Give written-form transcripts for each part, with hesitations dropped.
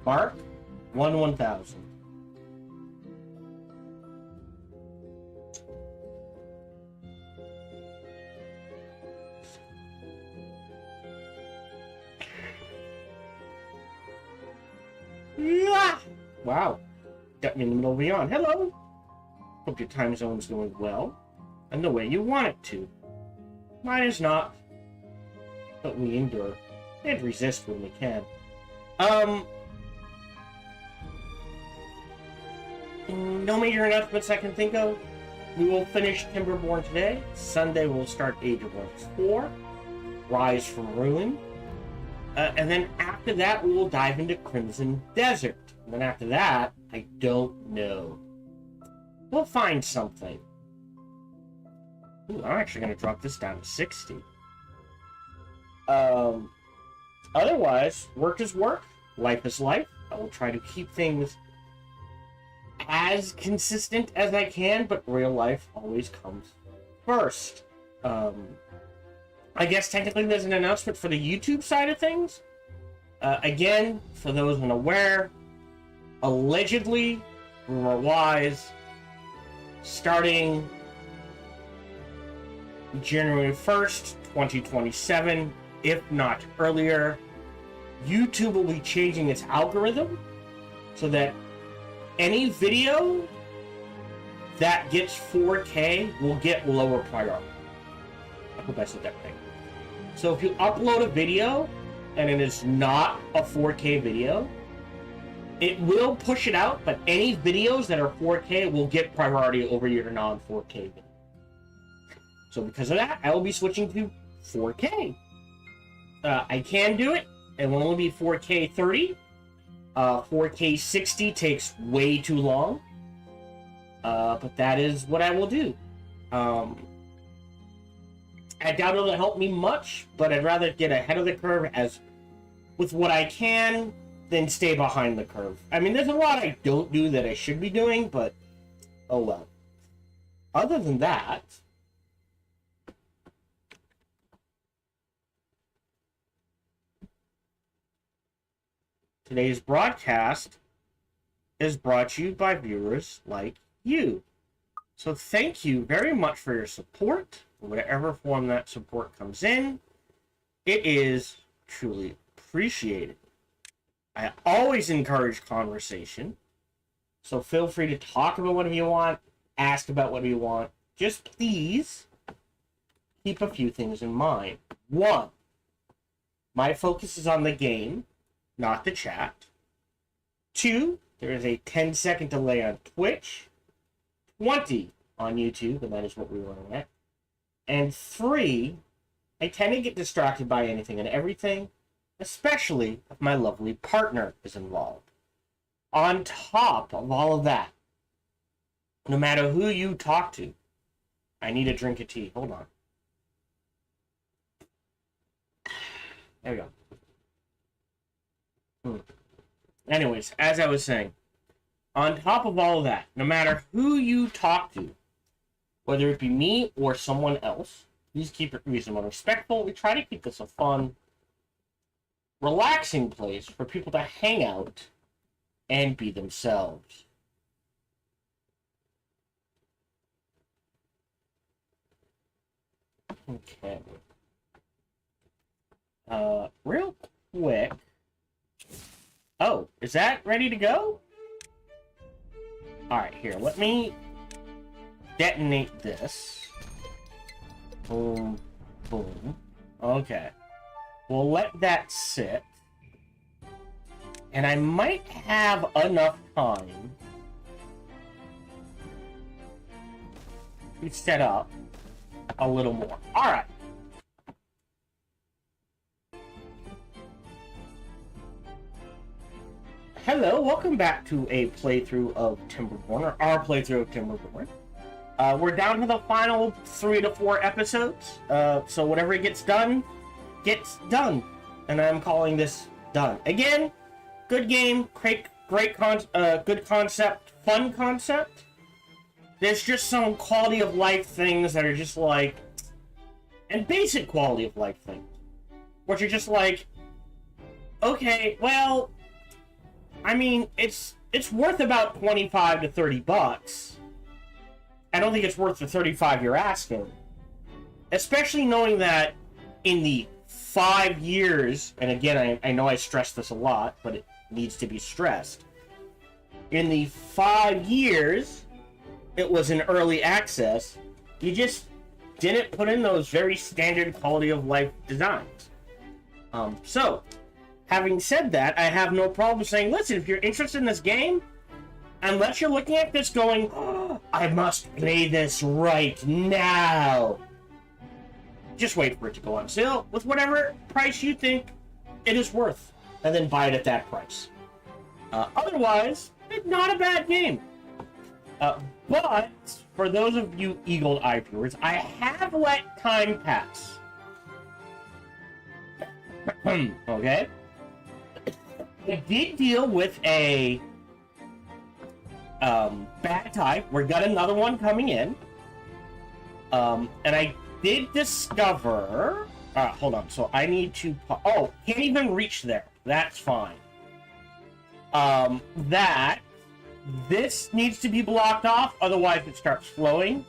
Mark 1000. Yeah. Wow. Got me in the middle of a yawn. Hello. Hope your time zone's going well and the way you want it to. Mine is not. But we endure and resist when we can. No major announcements I can think of. We will finish Timberborn today. Sunday we'll start Age of Worms 4, Rise from Ruin. And then after that we will dive into Crimson Desert. And then after that, I don't know. We'll find something. Ooh, I'm actually going to drop this down to 60. Otherwise, work is work, life is life. I will try to keep things as consistent as I can, but real life always comes first. I guess technically there's an announcement for the YouTube side of things. Again, for those unaware, allegedly, rumor-wise, starting January 1st, 2027, if not earlier, YouTube will be changing its algorithm so that any video that gets 4K will get lower priority. I hope I said that right. So if you upload a video and it is not a 4K video, it will push it out, but any videos that are 4K will get priority over your non-4K video. So because of that, I will be switching to 4K. I can do it. It will only be 4K 30. 4K 60 takes way too long. But that is what I will do. I doubt it'll help me much, but I'd rather get ahead of the curve as with what I can than stay behind the curve. I mean, there's a lot I don't do that I should be doing, but oh well. Other than that, today's broadcast is brought to you by viewers like you. So thank you very much for your support, whatever form that support comes in. It is truly appreciated. I always encourage conversation, so feel free to talk about whatever you want, ask about whatever you want. Just please keep a few things in mind. 1, my focus is on the game, not the chat. 2, there is a 10-second delay on Twitch, 20 on YouTube, and that is what we were at. And 3, I tend to get distracted by anything and everything, especially if my lovely partner is involved. On top of all of that, no matter who you talk to, I need a drink of tea. Hold on. There we go. Anyways, as I was saying, on top of all of that, no matter who you talk to, whether it be me or someone else, please keep it reasonable and respectful. We try to keep this a fun, relaxing place for people to hang out and be themselves. Okay. Real quick. Oh, is that ready to go? Alright, here, let me detonate this. Boom, boom. Okay. We'll let that sit. And I might have enough time to set up a little more. Alright. Hello, welcome back to a playthrough of Timberborn, or our playthrough of Timberborn. We're down to the final 3 to 4 episodes, so whatever gets done, and I'm calling this done. Again, good game, good concept, fun concept. There's just some quality of life things that are just like, and basic quality of life things, which are just like, okay, well, I mean, it's worth about 25 to 30 bucks. I don't think it's worth the 35 you're asking. Especially knowing that in the 5 years, and again, I know I stress this a lot, but it needs to be stressed. In the 5 years, it was in early access, you just didn't put in those very standard quality of life designs. So, having said that, I have no problem saying, listen, if you're interested in this game, unless you're looking at this going, oh, I must play this right now, just wait for it to go on sale with whatever price you think it is worth, and then buy it at that price. Otherwise, it's not a bad game. But, for those of you eagle-eye viewers, I have let time pass. Okay? I did deal with a bad tie. We got another one coming in. And I did discover... hold on. So I need to... Oh, can't even reach there. That's fine. This needs to be blocked off, otherwise it starts flowing.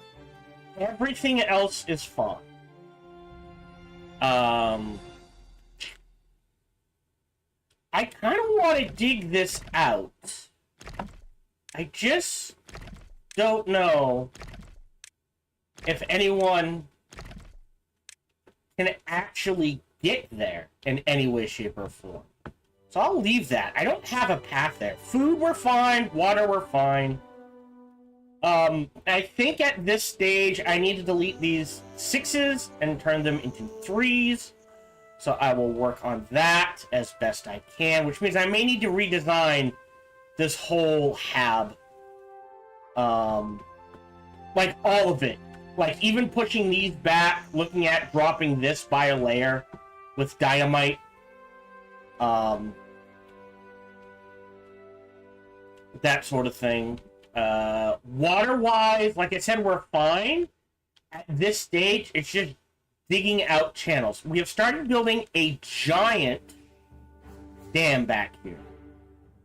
Everything else is fine. I kind of want to dig this out. I just don't know if anyone can actually get there in any way, shape, or form. So I'll leave that. I don't have a path there. Food, we're fine. Water, we're fine. I think at this stage, I need to delete these 6s and turn them into 3s. So I will work on that as best I can, which means I may need to redesign this whole hab. Like all of it. Like even pushing these back, looking at dropping this by a layer with dynamite. That sort of thing. Water-wise, like I said, we're fine. At this stage, it's just digging out channels. We have started building a giant dam back here.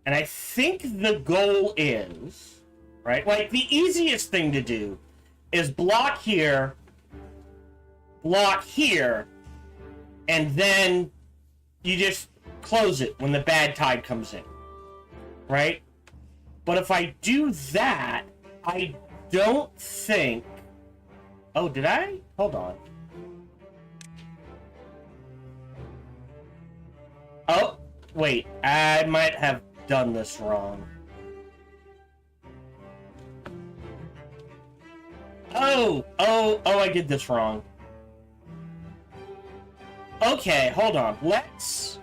And I think the goal is, right, like the easiest thing to do is block here, and then you just close it when the bad tide comes in, right? But if I do that, I don't think... Oh, did I? Hold on. Oh, wait. I might have done this wrong. Oh, I did this wrong. Okay, hold on. Let's...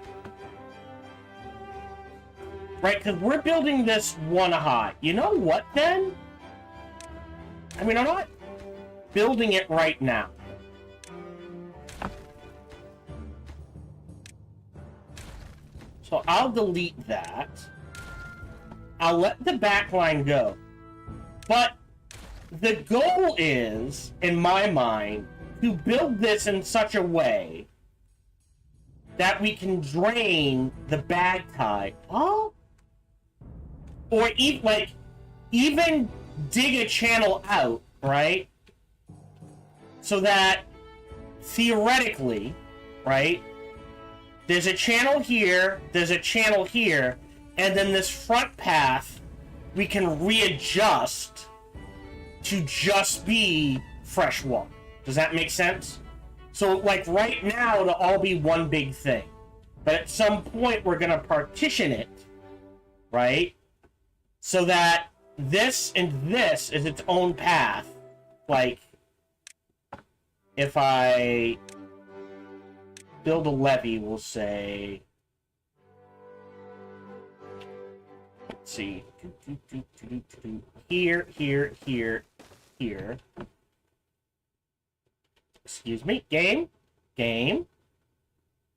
Right, because we're building this one high. You know what, then? I mean, I'm not building it right now. So I'll delete that. I'll let the backline go. But the goal is, in my mind, to build this in such a way that we can drain the bad tide. Oh? Or even dig a channel out, right? So that, theoretically, right, there's a channel here, there's a channel here, and then this front path we can readjust to just be fresh water. Does that make sense? So, like, right now, it'll all be one big thing. But at some point, we're going to partition it, right? So that this and this is its own path. Like, if I build a levee, we'll say... Let's see. Here, here, here, here. Excuse me. Game? Game?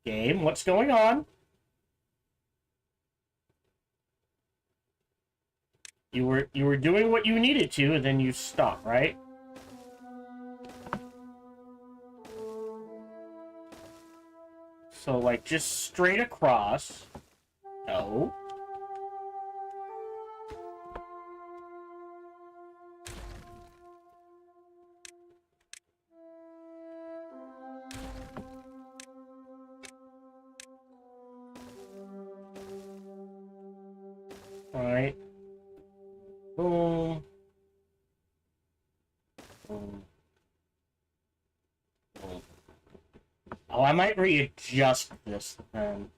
Game? What's going on? You were doing what you needed to, and then you stopped, right? So, like, just straight across. No. Alright. Boom. Boom. Boom. Oh, I might readjust this then.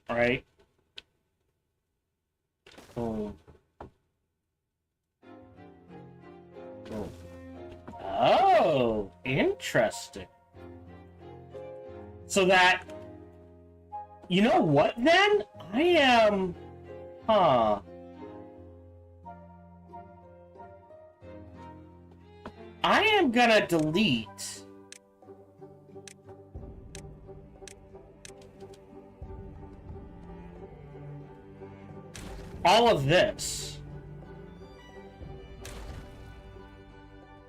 Alright. Boom. Boom. Oh, interesting. So that... You know what, then? I am... Huh. I am gonna delete... all of this.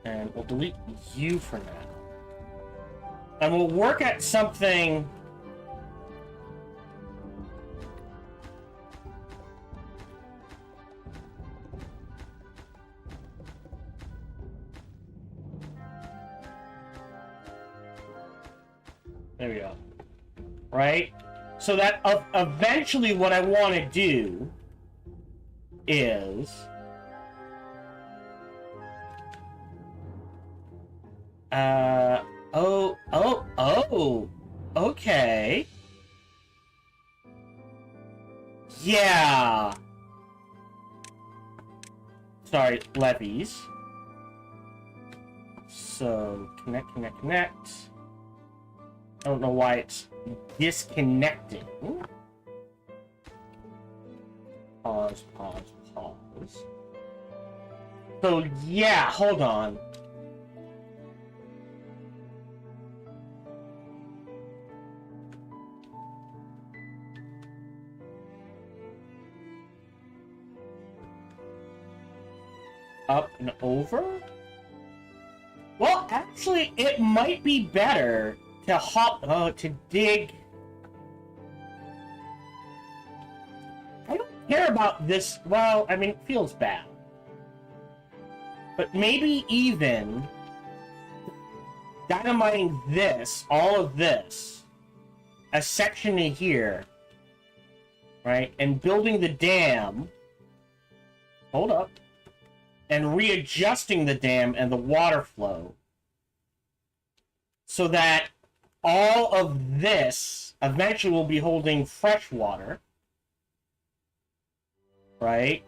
And we'll delete you for now. And we'll work at something... There we go. Right? So that eventually what I want to do is... okay. Yeah. Sorry, levies. So, connect, connect, connect. I don't know why it's disconnecting. Pause, pause, pause. So, yeah, hold on. Up and over? Well, actually, it might be better to to dig. I don't care about this. Well, I mean, it feels bad. But maybe even dynamiting this, all of this, a section in here, right, and building the dam. Hold up. And readjusting the dam and the water flow so that all of this eventually will be holding fresh water, right?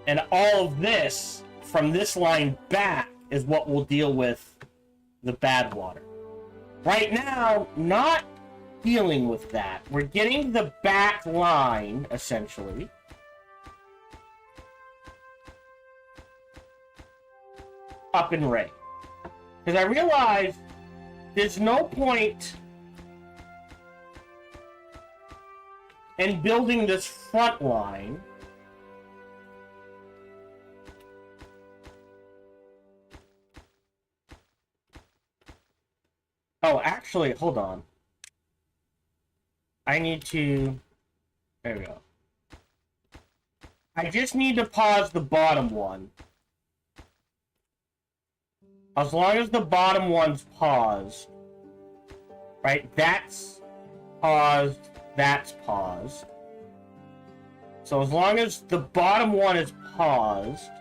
And all of this from this line back is what will deal with the bad water. Right now, not dealing with that. We're getting the back line, essentially, up and ready. Because I realized there's no point in building this front line oh, actually, hold on. I need to... There we go. I just need to pause the bottom one. As long as the bottom one's paused, right? That's paused, that's paused. So as long as the bottom one is paused,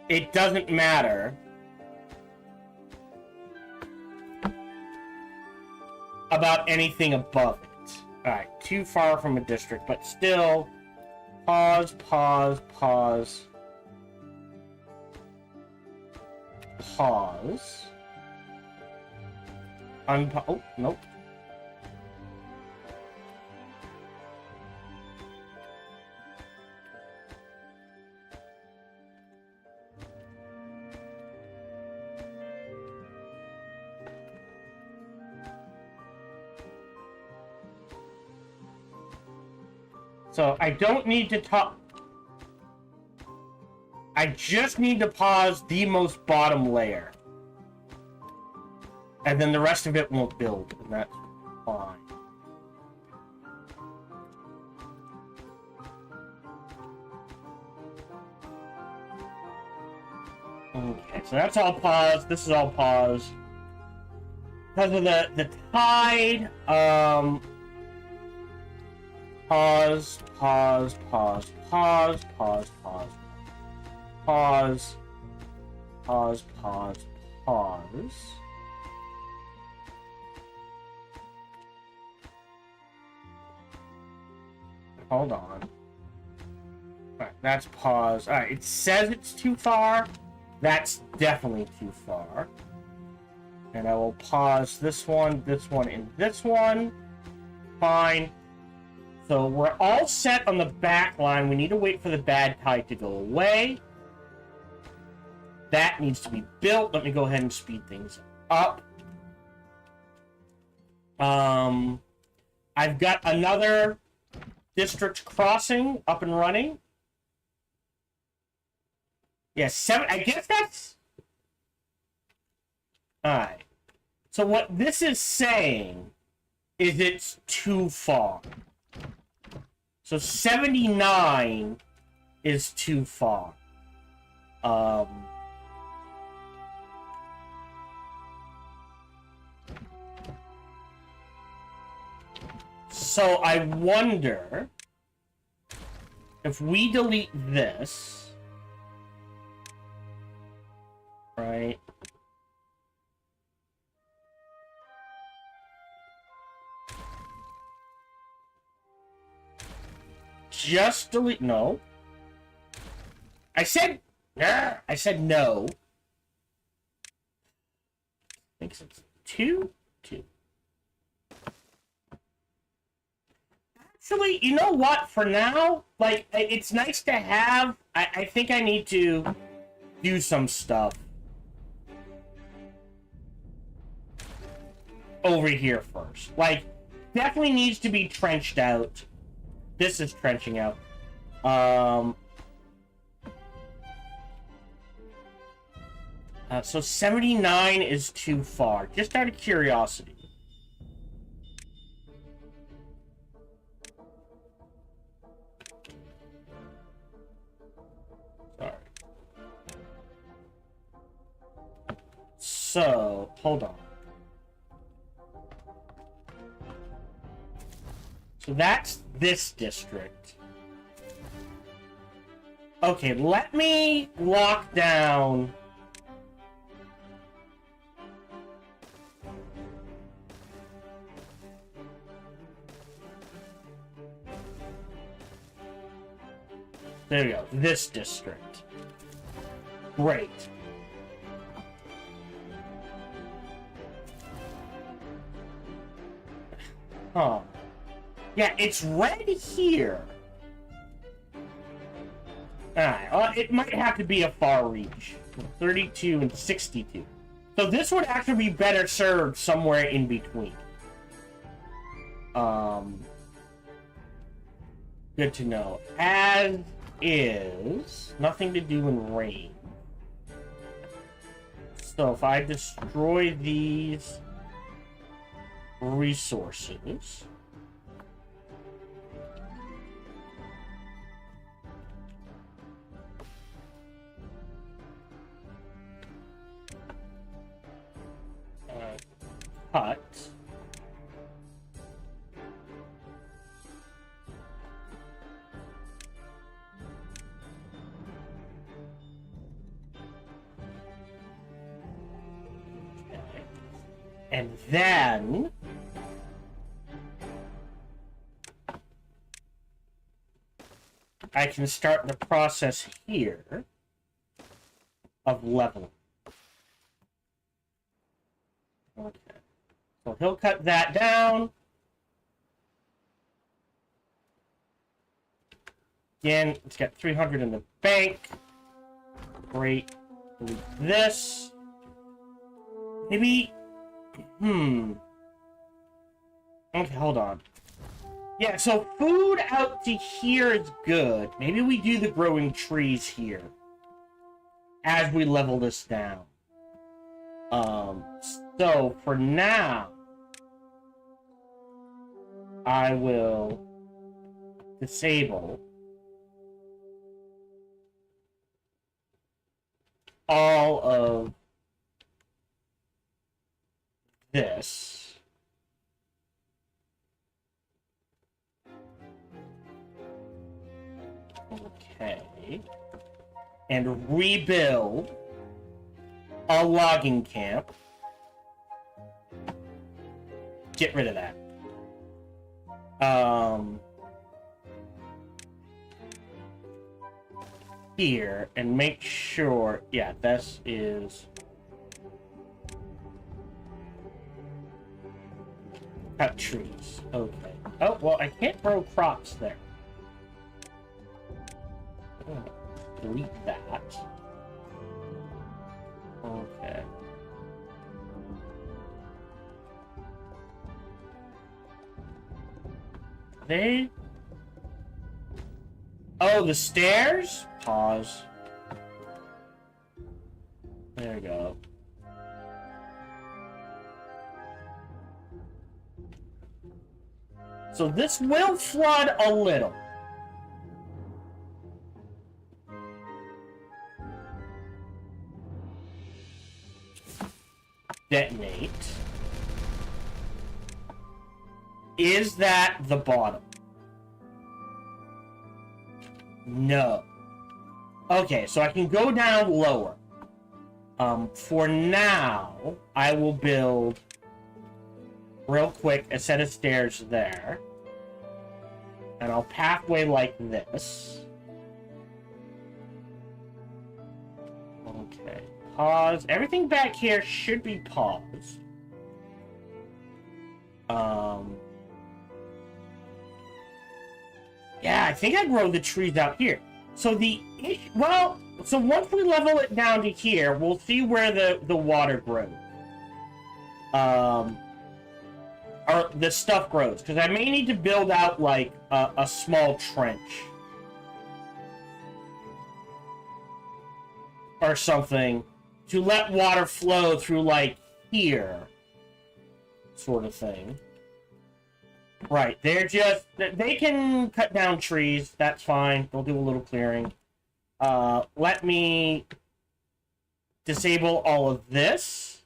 it doesn't matter about anything above it. Alright, too far from a district, but still... Pause, pause, pause. Pause. Oh, nope. So I don't need to talk. I just need to pause the most bottom layer. And then the rest of it won't build, and that's fine. Okay, so that's all paused. This is all paused. Because of the tide, pause, pause, pause, pause, pause, pause, pause, pause, pause, pause. Hold on. Alright, that's pause. Alright, it says it's too far. That's definitely too far. And I will pause this one, and this one. Fine. So we're all set on the back line. We need to wait for the bad tide to go away. That needs to be built. Let me go ahead and speed things up. I've got another district crossing up and running. Yes, 7. I guess that's... Alright. So what this is saying is it's too far. So 79 is too far. So I wonder if we delete this, right? Just delete, no. I said no. Makes sense. 2, 2. Actually, you know what? For now, like, it's nice to have. I think I need to do some stuff over here first. Like, definitely needs to be trenched out. This is trenching out. So 79 is too far. Just out of curiosity. Sorry. So, hold on. So that's this district. Okay, let me lock down... There we go. This district. Great. Huh. Yeah, it's red here. Alright, it might have to be a far reach. 32 and 62. So this would actually be better served somewhere in between. Good to know. As is, nothing to do in rain. So if I destroy these resources... cut... And then... I can start the process here of leveling. Okay. So he'll cut that down. Again, it's got 300 in the bank. Great. Delete this. Maybe... Okay, hold on. Yeah, so food out to here is good. Maybe we do the growing trees here as we level this down. So for now, I will disable all of this. Okay. And rebuild a logging camp. Get rid of that. Here, and make sure, yeah, this is cut trees. Okay. Oh, well, I can't grow crops there. Delete that. Okay. They... Oh, the stairs? Pause. There we go. So this will flood a little. Detonate. Is that the bottom? No. Okay, so I can go down lower. For now, I will build, real quick, a set of stairs there. And I'll pathway like this. Okay. Pause. Everything back here should be paused. Yeah, I think I grow the trees out here. So so once we level it down to here, we'll see where the water grows. Or the stuff grows. Because I may need to build out, like, a small trench. Or something. To let water flow through, like, here. Sort of thing. Right, they can cut down trees, that's fine. They'll do a little clearing. Let me disable all of this.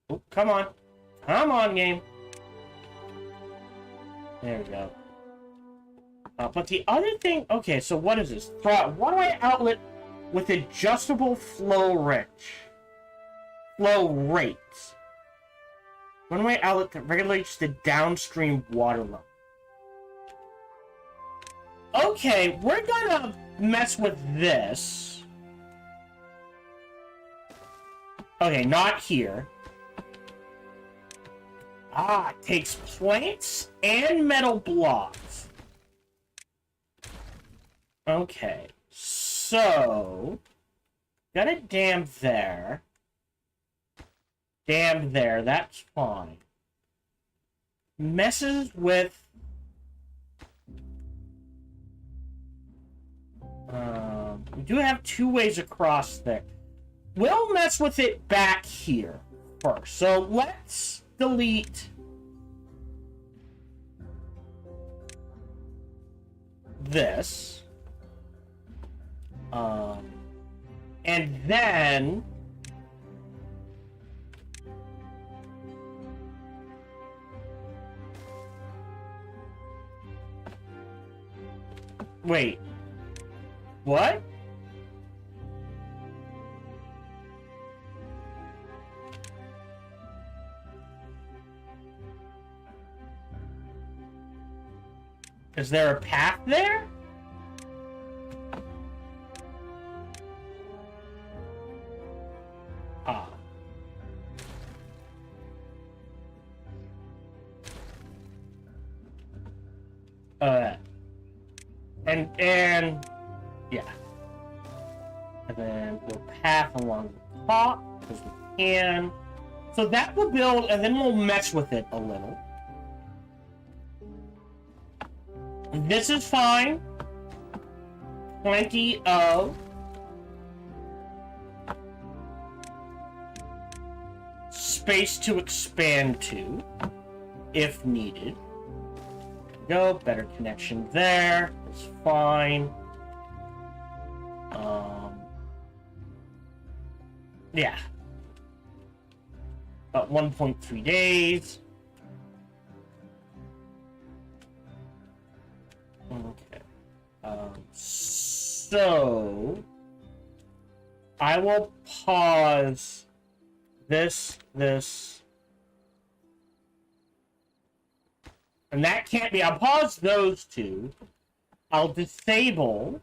Oh, come on. Come on, game. There we go. But the other thing... Okay, so what is this? Waterway outlet with adjustable flow rate. Runway outlet that regulates the downstream water level. Okay, we're gonna mess with this. Okay, not here. Ah, it takes planks and metal blocks. Okay, so... got a dam there. Dam there, that's fine. Messes with... we do have two ways across there. We'll mess with it back here first. So let's delete this. And then... Wait. What? Is there a path there? Ah. And yeah. And then we'll path along the top because we can. So that will build, and then we'll mess with it a little. This is fine. Plenty of space to expand to, if needed. Go, better connection there. It's fine. Yeah. About 1.3 days. Okay. So I will pause this, and that can't be. I'll pause those two. I'll disable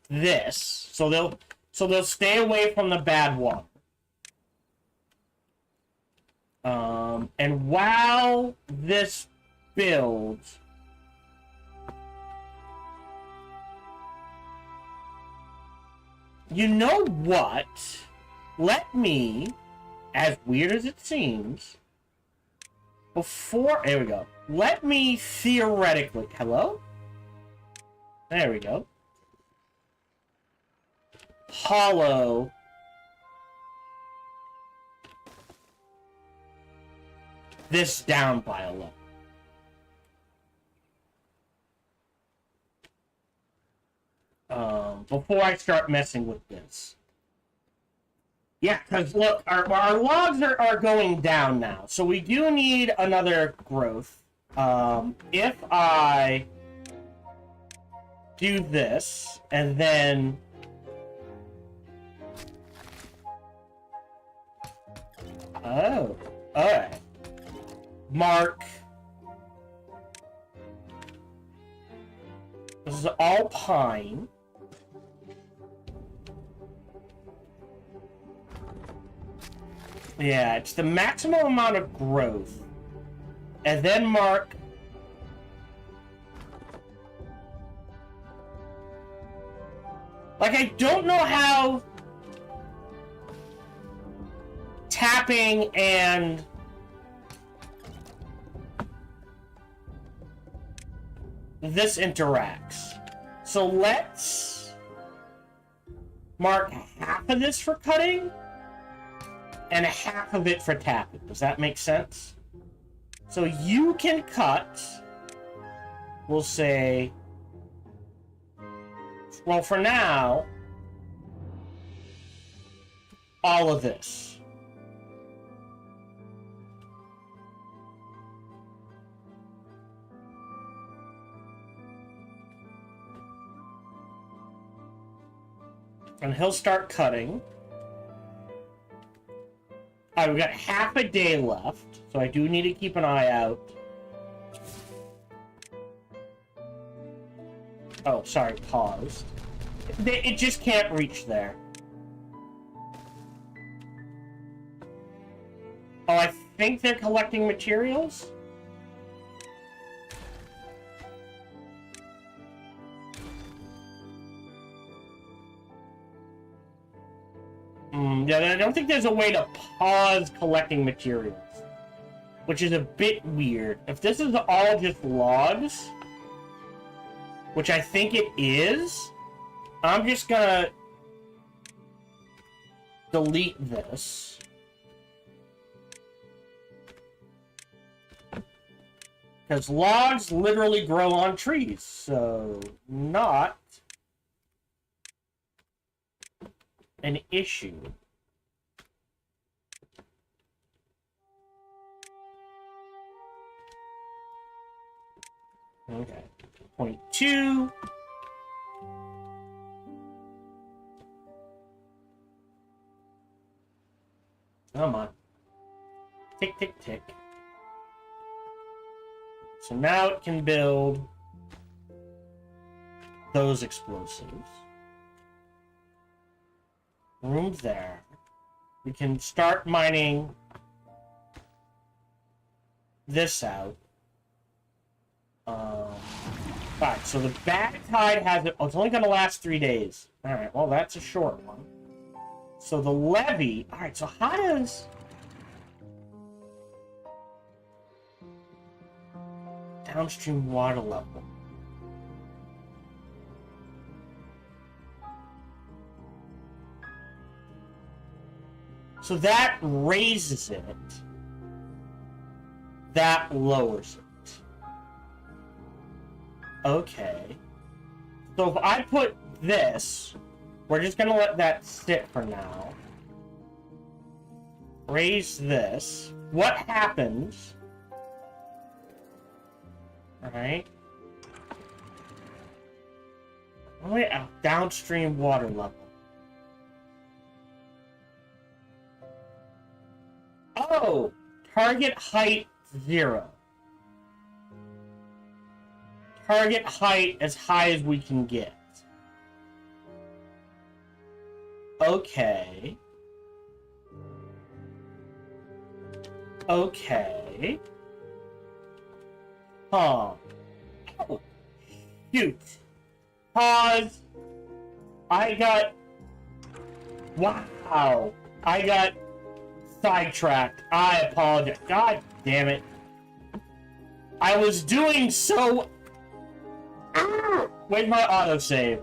this, so they'll stay away from the bad water. And while this builds, you know what? Let me, as weird as it seems, there we go. Let me theoretically, hello? There we go. Hollow this down by a level. Before I start messing with this. Yeah, because look, our logs are going down now. So we do need another growth. If I do this, and then oh, alright. Mark. This is all pine. Yeah, it's the maximum amount of growth. And then mark. Like, I don't know how tapping and this interacts. So let's mark half of this for cutting and half of it for tapping. Does that make sense? So you can cut, we'll say, well, for now, all of this. And he'll start cutting. Alright, we've got half a day left, so I do need to keep an eye out. Oh, sorry, paused. It just can't reach there. Oh, I think they're collecting materials? Yeah, I don't think there's a way to pause collecting materials, which is a bit weird. If this is all just logs, which I think it is, I'm just gonna delete this. Because logs literally grow on trees, so not an issue. Okay. 0.2. Come on. Tick, tick, tick. So now it can build those explosives. Room there. We can start mining this out. Alright, so the bad tide has it. Oh, it's only going to last 3 days. Alright, well, that's a short one. So the levee. Alright, so how does... downstream water level. So that raises it. That lowers it. Okay. So if I put this, we're just going to let that sit for now. Raise this. What happens? Alright. Wait, downstream water level. Oh! Target height 0. Target height as high as we can get. Okay. Okay. Huh. Oh, shoot. Pause. I got... Wow. I got sidetracked. I apologize. God damn it. I was doing so... Where's my autosave?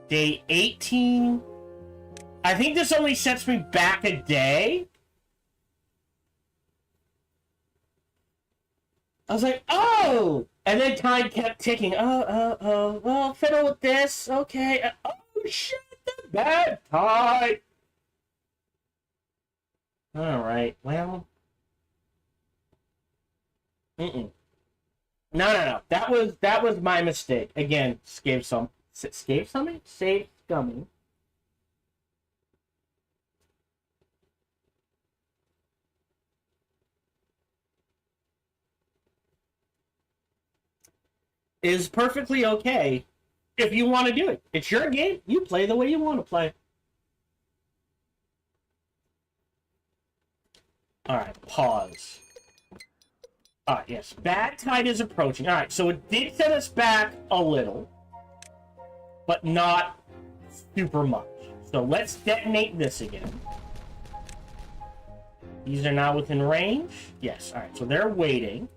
Day 18. I think this only sets me back a day. I was like, oh! And then time kept ticking. Well, fiddle with this. Okay. Oh, shit, the bad time. Alright, well. No. That was my mistake. Again, save something? Save scumming. Is perfectly okay if you want to do it. It's your game. You play the way you want to play. Alright, pause. Alright, yes. Bad tide is approaching. Alright, so it did set us back a little, but not super much. So let's detonate this again. These are now within range. Yes, alright, so they're waiting.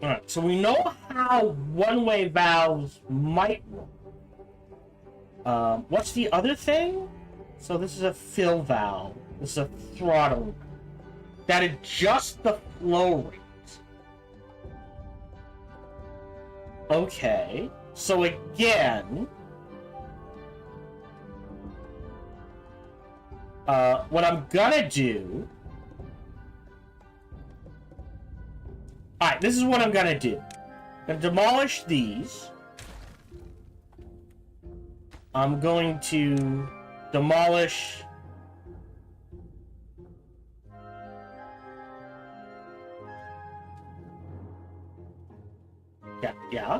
Alright, so we know how one-way valves might work. What's the other thing? So this is a fill valve. This is a throttle that adjusts the flow rate. Okay, so again, what I'm gonna do... Alright, this is what I'm gonna do. I'm gonna demolish these. I'm going to demolish... Yeah.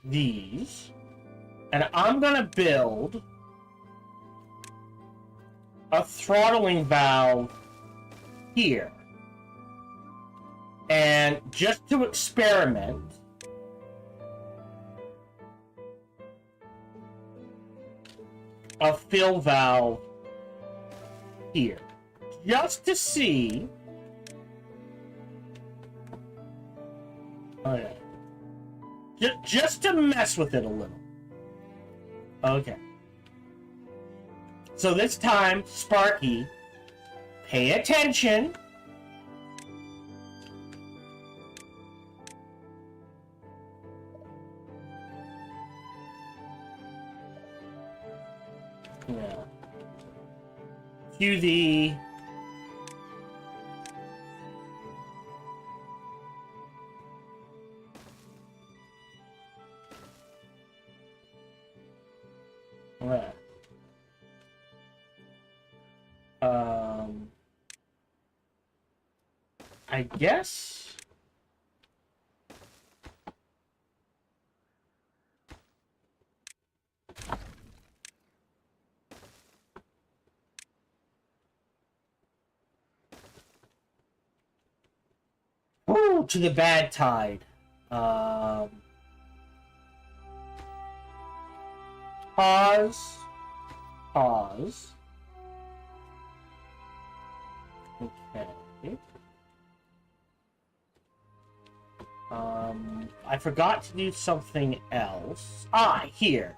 These. And I'm gonna build a throttling valve here. And just to experiment, a fill valve here. Just to see... Okay. Just to mess with it a little. Okay. So this time, Sparky, pay attention. Yeah. Cue the... I guess... Ooh, to the bad tide. Pause. Pause. Okay. I forgot to do something else. Ah, here.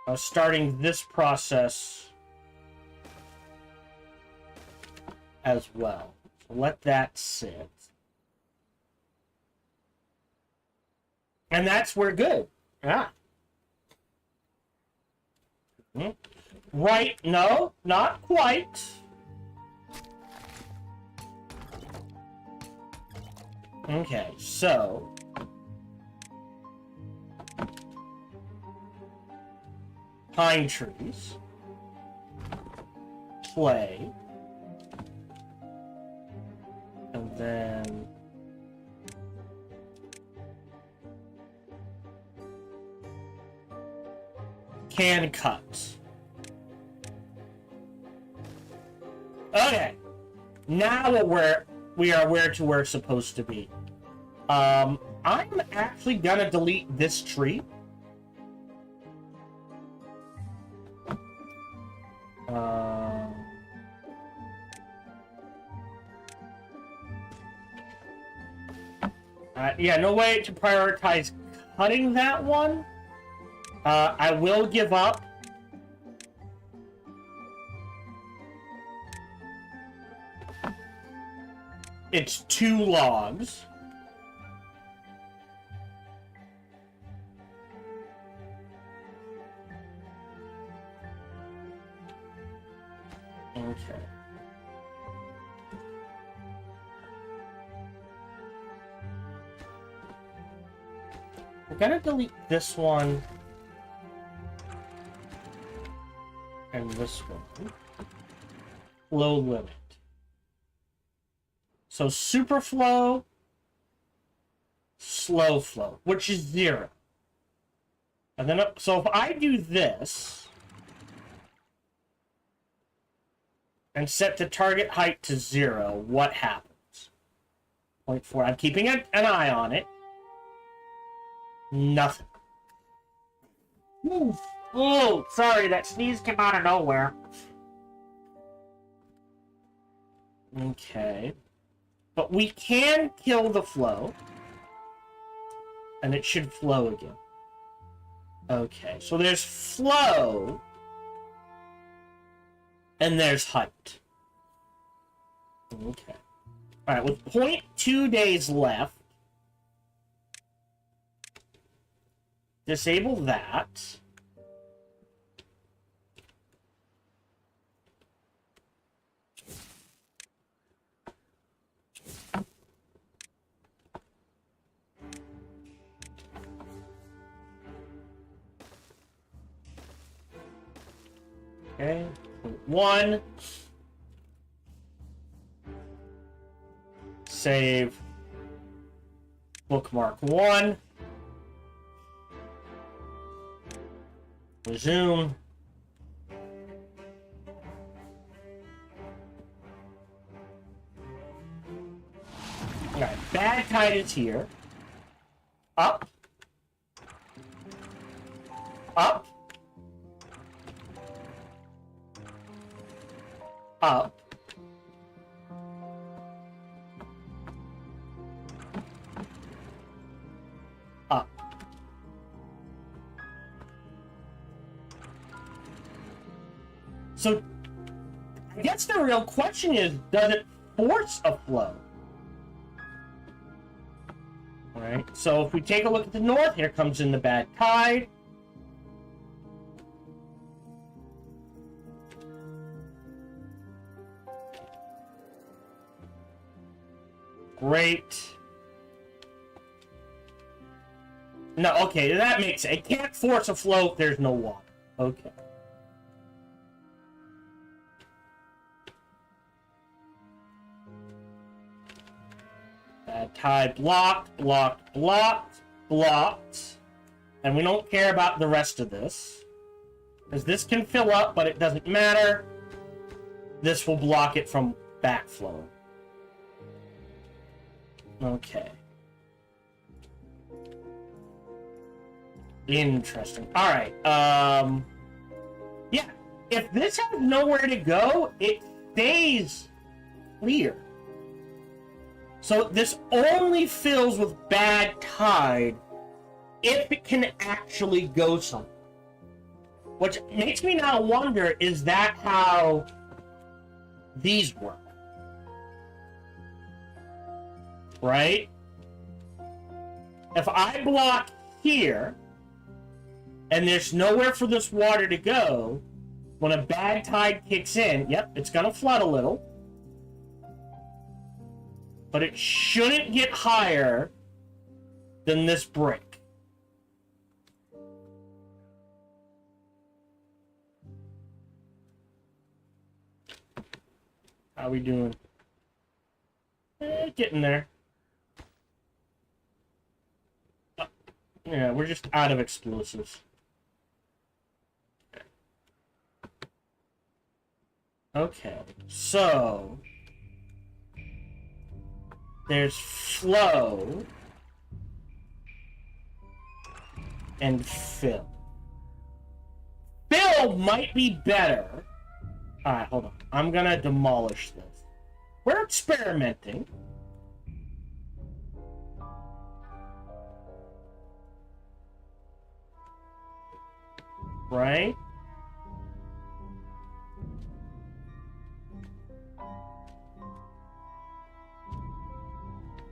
I was starting this process as well. So let that sit. And that's we're good. Yeah. Right, no, not quite. Okay, so... Pine trees. Play. And then... Can cut. Okay. Now that we are where we're supposed to be. I'm actually gonna delete this tree. Yeah, no way to prioritize cutting that one. I will give up. It's 2 logs. Okay. We're gonna delete this one. And this one. Flow limit. So super flow, slow flow, which is 0. And then, so if I do this and set the target height to 0, what happens? 0.4. I'm keeping an eye on it. Nothing. Ooh. Oh, sorry, that sneeze came out of nowhere. Okay. But we can kill the flow. And it should flow again. Okay, so there's flow. And there's height. Okay. Alright, with 0.2 days left. Disable that. Okay, 1. Save. Bookmark 1. Resume. Alright, bad tide is here. Up. Up. Up. Up. So, I guess the real question is, does it force a flow? Alright, so if we take a look at the north, here comes in the bad tide. Great. No, okay, that makes it. It can't force a flow if there's no water. Okay. tide blocked, blocked, blocked, blocked. And we don't care about the rest of this. Because this can fill up, but it doesn't matter. This will block it from backflow. Okay. Interesting. Alright, yeah. If this has nowhere to go, it stays clear. So this only fills with bad tide if it can actually go somewhere. Which makes me now wonder, is that how these work? Right? If I block here, and there's nowhere for this water to go, when a bad tide kicks in, yep, it's gonna flood a little. But it shouldn't get higher than this brick. How we doing? Getting there. Yeah, we're just out of explosives. Okay, so there's flow and fill. Fill might be better. Alright, hold on. I'm gonna demolish this. We're experimenting. Right?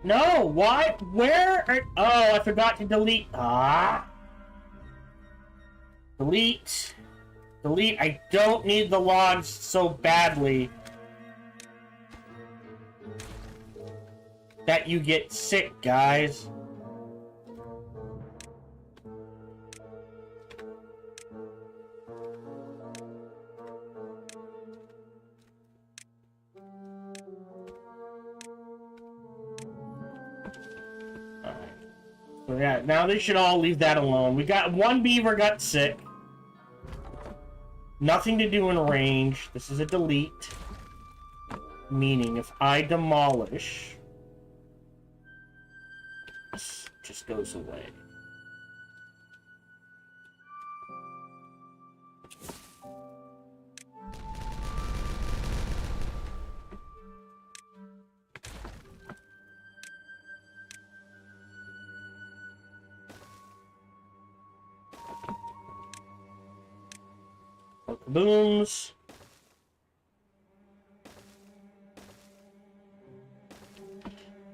No, why? Where are... Oh, I forgot to delete. Ah. Delete. Delete. I don't need the logs so badly that you get sick, guys. So yeah, now they should all leave that alone. We got one beaver got sick. Nothing to do in range. This is a delete. Meaning if I demolish, this just goes away. Booms.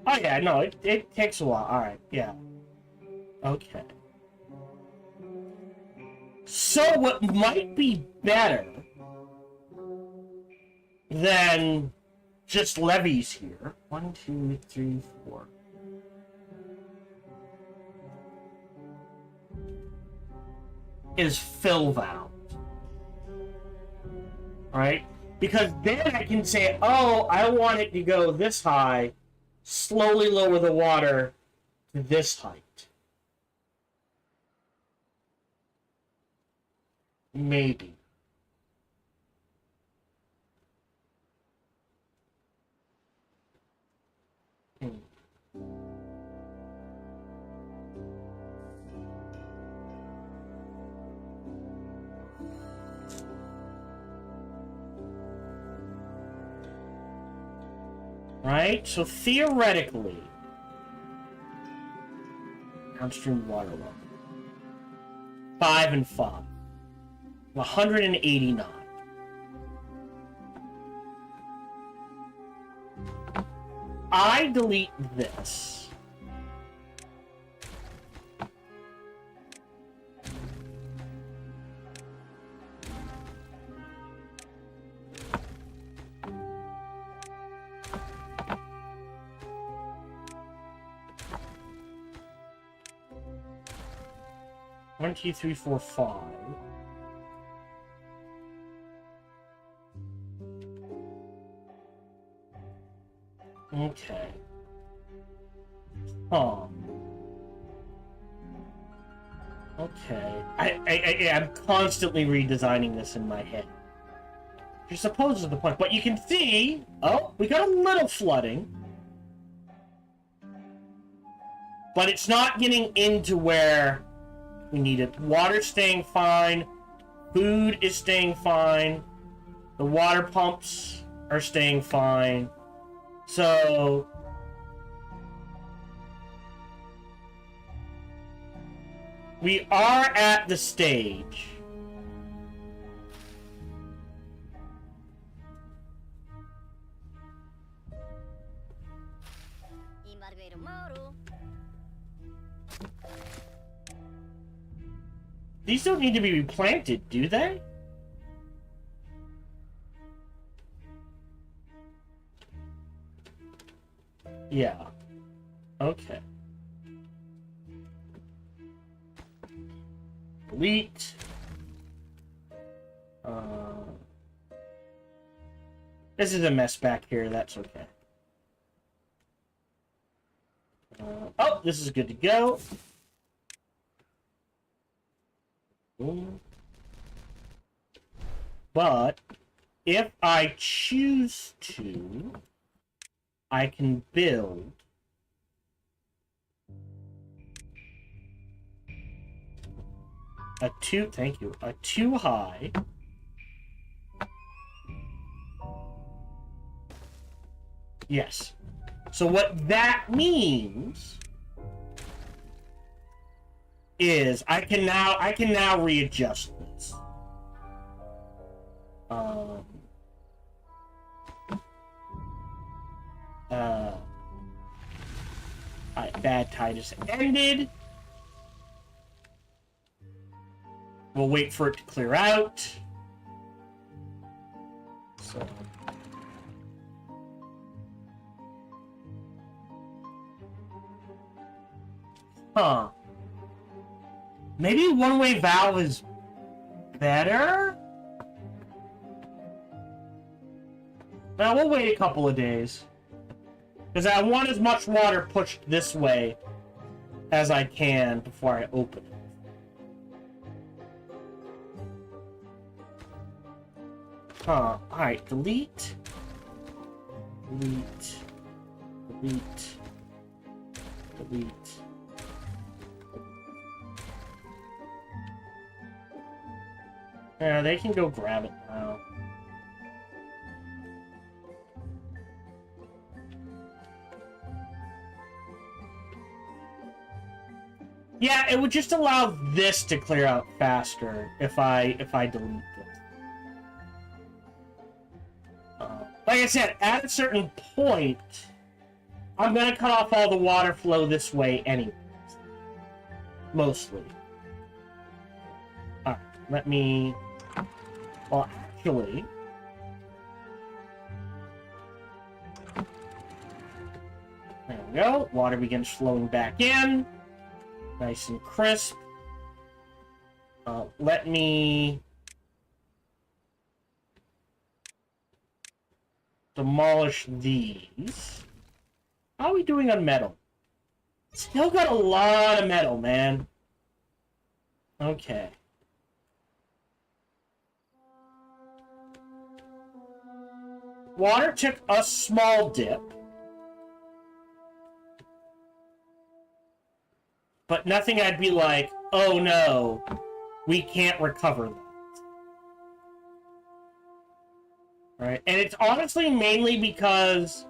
Oh yeah, no, it takes a while. Alright, yeah. Okay. So what might be better than just levees here? 1, 2, 3, 4. Is fill valve. Right? Because then I can say, oh, I want it to go this high, slowly lower the water to this height. Maybe. Right? So theoretically, downstream water level. 5 and 5. 189. I delete this. One, two, three, four, 5. Okay. Huh. Okay. I'm constantly redesigning this in my head. You're supposed to the point, but you can see... Oh, we got a little flooding. But it's not getting into where we need it. Water's staying fine. Food is staying fine. The water pumps are staying fine. So... we are at the stage. These don't need to be replanted, do they? Yeah. Okay. Delete. This is a mess back here, that's okay. Oh, this is good to go. But if I choose to, I can build a two high. Yes. So what that means is I can now readjust this. Bad tide just ended. We'll wait for it to clear out. So. Huh. Maybe one-way valve is better? Now we'll wait a couple of days. Because I want as much water pushed this way as I can before I open it. Huh. Alright, delete. Delete. Delete. Delete. Yeah, they can go grab it now. Yeah, it would just allow this to clear out faster if I delete this. Like I said, at a certain point, I'm gonna cut off all the water flow this way anyways. Mostly. Alright, let me... Well, actually... There we go. Water begins flowing back in. Nice and crisp. Let me... demolish these. How are we doing on metal? Still got a lot of metal, man. Okay. Water took a small dip. But nothing I'd be like, oh no, we can't recover that. Right? And it's honestly mainly because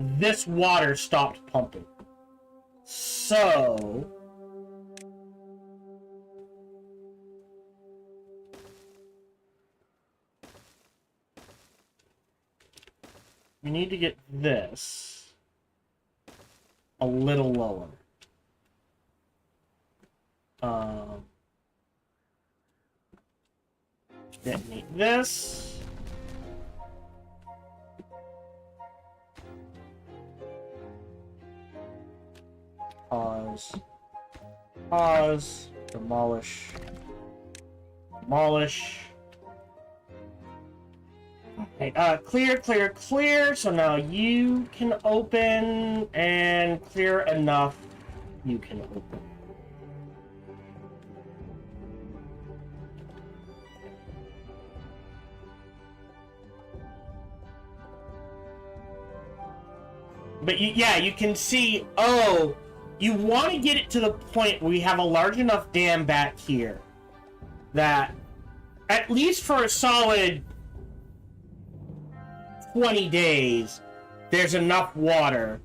this water stopped pumping. So... we need to get this a little lower. Detonate this. Pause. Pause. Demolish. Demolish. Okay, clear, clear, clear. So now you can open, and clear enough, you can open. But yeah, you can see, oh, you want to get it to the point where we have a large enough dam back here that, at least for a solid 20 days, there's enough water.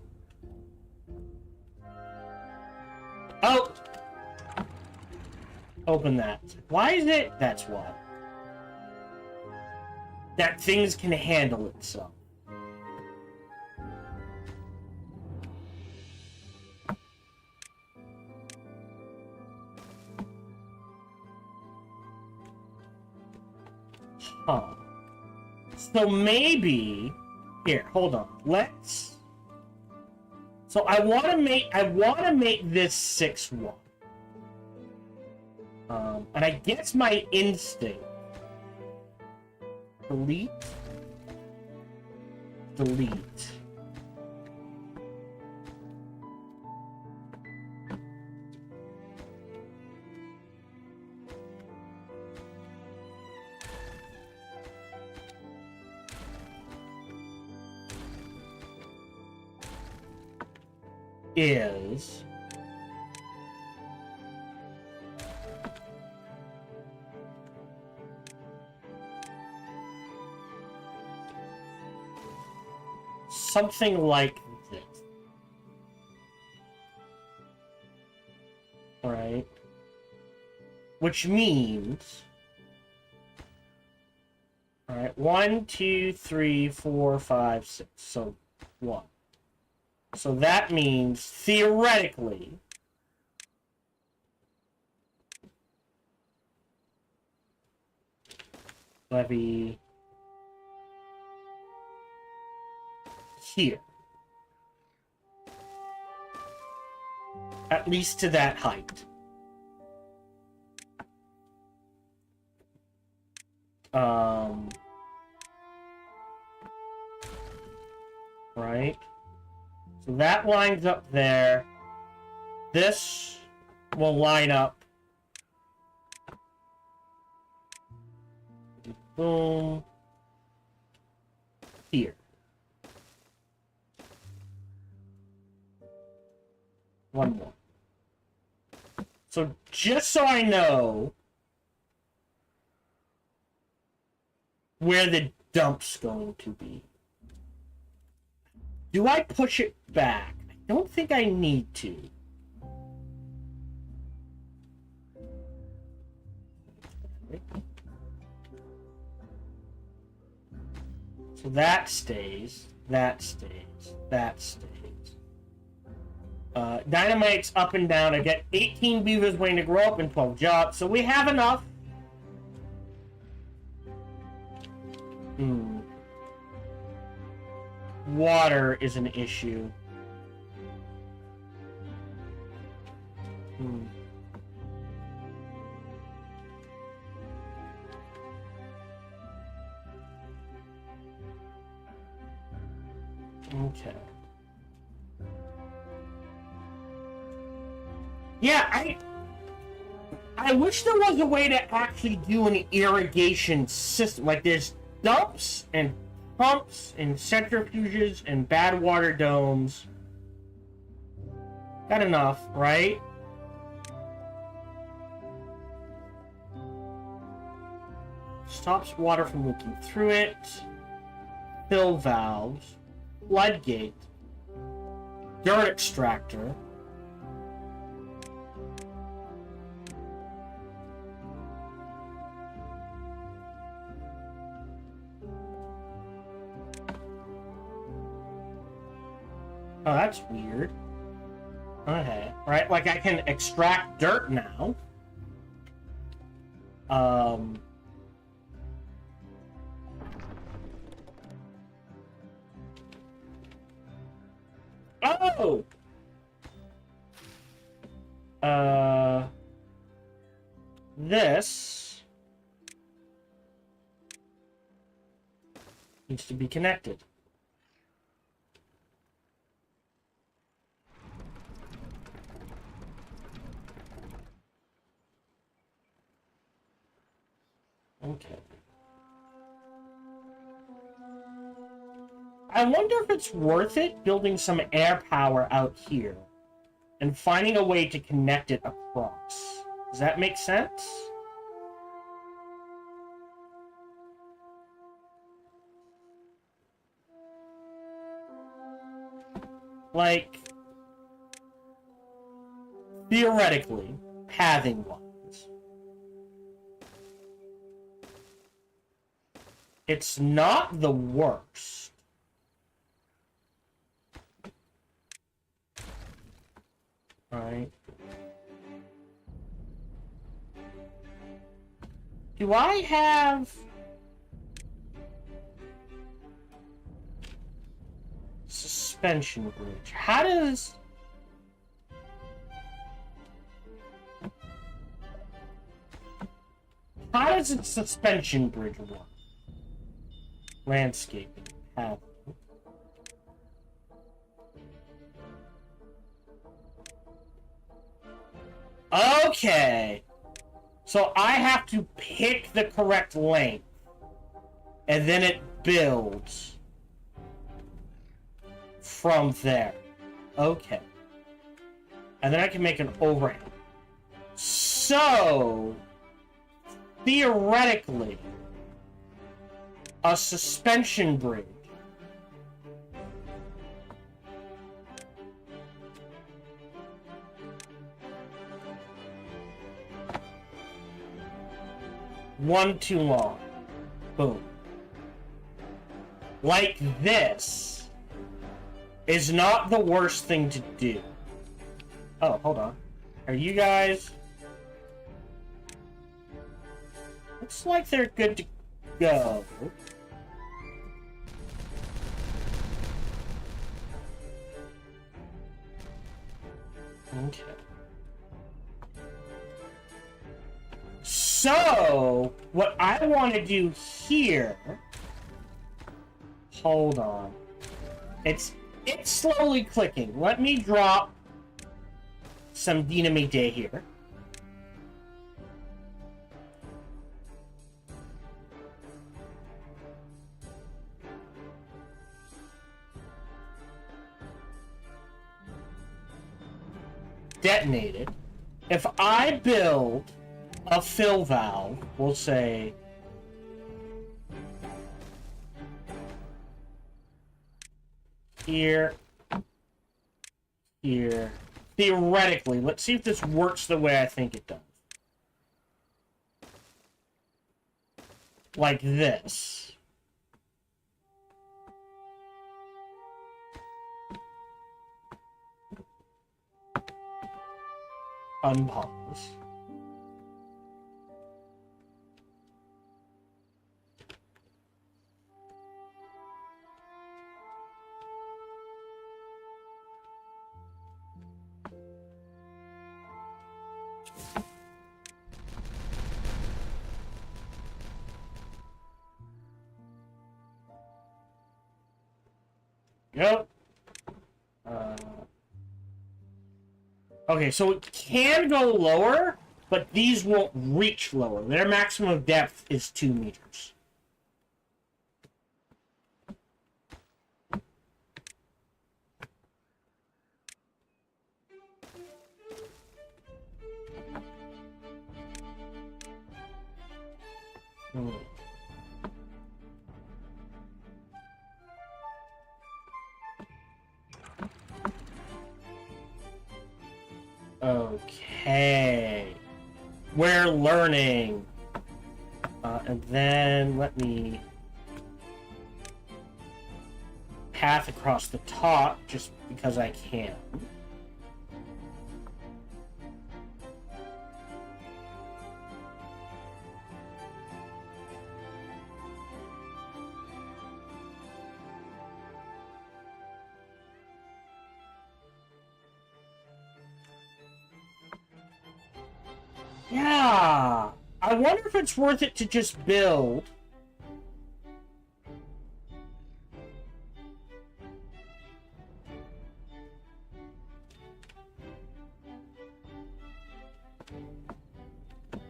Oh! Open that. Why is it? That's why. That things can handle itself. Huh. So maybe here, hold on. Let's. So I want to make this 6-1. And I guess my instinct. Delete. Delete. Is something like this. Right? Which means, alright, 1, 2, 3, 4, 5, 6. So 1. So that means, theoretically, levy here. At least to that height. Right? So that lines up there. This will line up. Boom. Here. One more. So just so I know where the dump's going to be. Do I push it back? I don't think I need to. So that stays, that stays, that stays. Dynamite's up and down. I get 18 beavers waiting to grow up and 12 jobs. So we have enough. Water is an issue. Okay. Yeah, I wish there was a way to actually do an irrigation system. Like, there's dumps and pumps and centrifuges and bad water domes. Got enough, right? Stops water from leaking through it. Fill valves. Floodgate. Dirt extractor. Oh, that's weird. Okay, right? Like, I can extract dirt now. Oh! This Needs to be connected. Okay. I wonder if it's worth it building some air power out here and finding a way to connect it across. Does that make sense? Like, theoretically, pathing-wise, it's not the worst. Alright. Do I have... suspension bridge? How does... how does a suspension bridge work? Landscaping. Path. Okay. So I have to pick the correct length. And then it builds from there. Okay. And then I can make an overhang. So, theoretically, a suspension bridge one too long. Boom. Like this is not the worst thing to do. Oh, hold on. Are you guys... looks like they're good to go. Okay. So, what I want to do here... hold on. It's slowly clicking. Let me drop some dynamite here. Detonated. If I build a fill valve, we'll say here, here. Theoretically, let's see if this works the way I think it does. Like this. Unpause. Yep. Okay, so it can go lower, but these won't reach lower. Their maximum depth is 2 meters. Okay. We're learning. And then let me path across the top just because I can. Yeah, I wonder if it's worth it to just build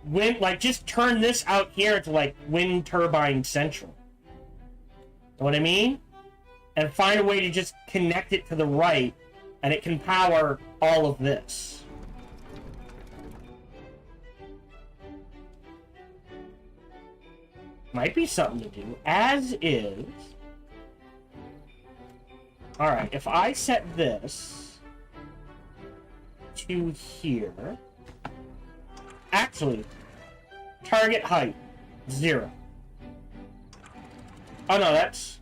wind, like, just turn this out here to, like, wind turbine central. Know what I mean? And find a way to just connect it to the right, and it can power all of this. Might be something to do. As is. Alright, if I set this to here... Actually, target height, 0. Oh no, that's...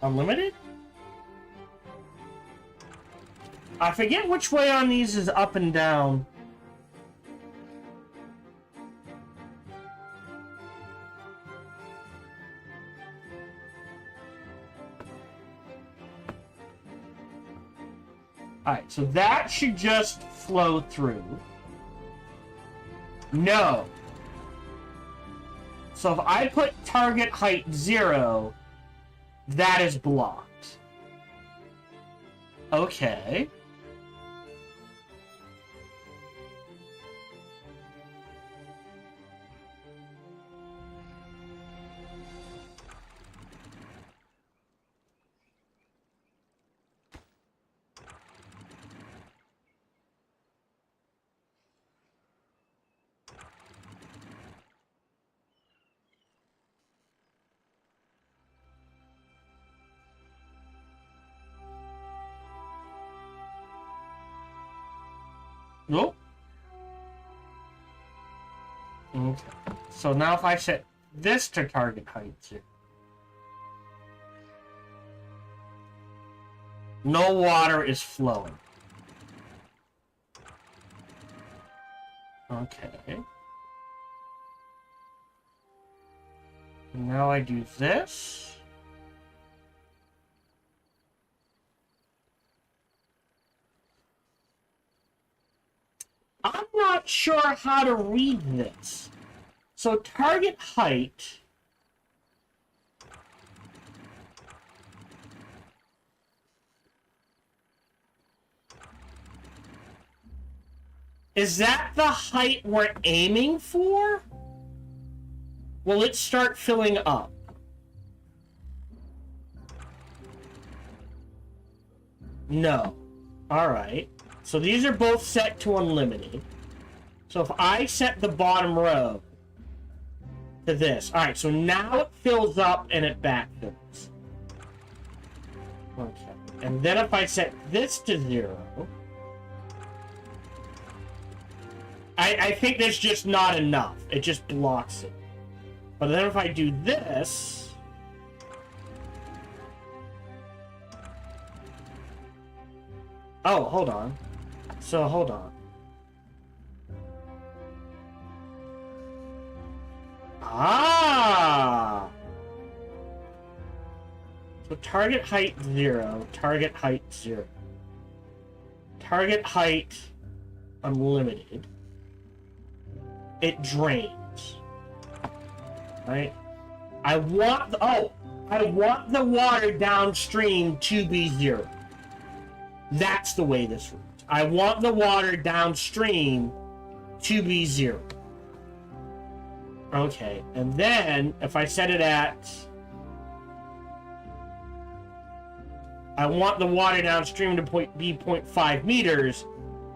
unlimited? I forget which way on these is up and down. Alright, so that should just flow through. No. So if I put target height 0, that is blocked. Okay. Nope. Okay. So now if I set this to target height 0. No water is flowing. Okay. And now I do this. I'm not sure how to read this. So target height... Is that the height we're aiming for? Will it start filling up? No. Alright. So these are both set to unlimited. So if I set the bottom row to this. Alright, so now it fills up and it backfills. Okay. And then if I set this to 0... I think there's just not enough. It just blocks it. But then if I do this... Oh, hold on. So, hold on. Ah! So target height 0, target height 0. Target height unlimited. It drains. Right? I want the water downstream to be 0. That's the way this works. I want the water downstream to be 0. Okay, and then if I set it at... I want the water downstream to be 0.5 meters,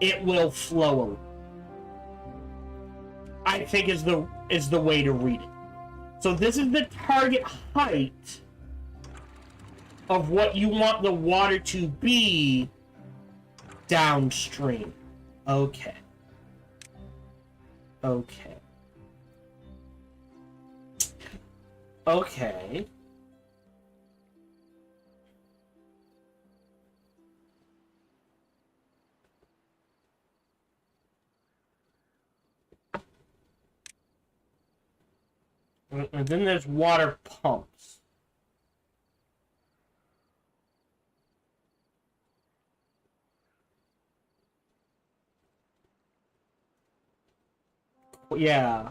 it will flow. I think is the way to read it. So this is the target height of what you want the water to be downstream. Okay. Okay. Okay. And then there's water pumps. Yeah.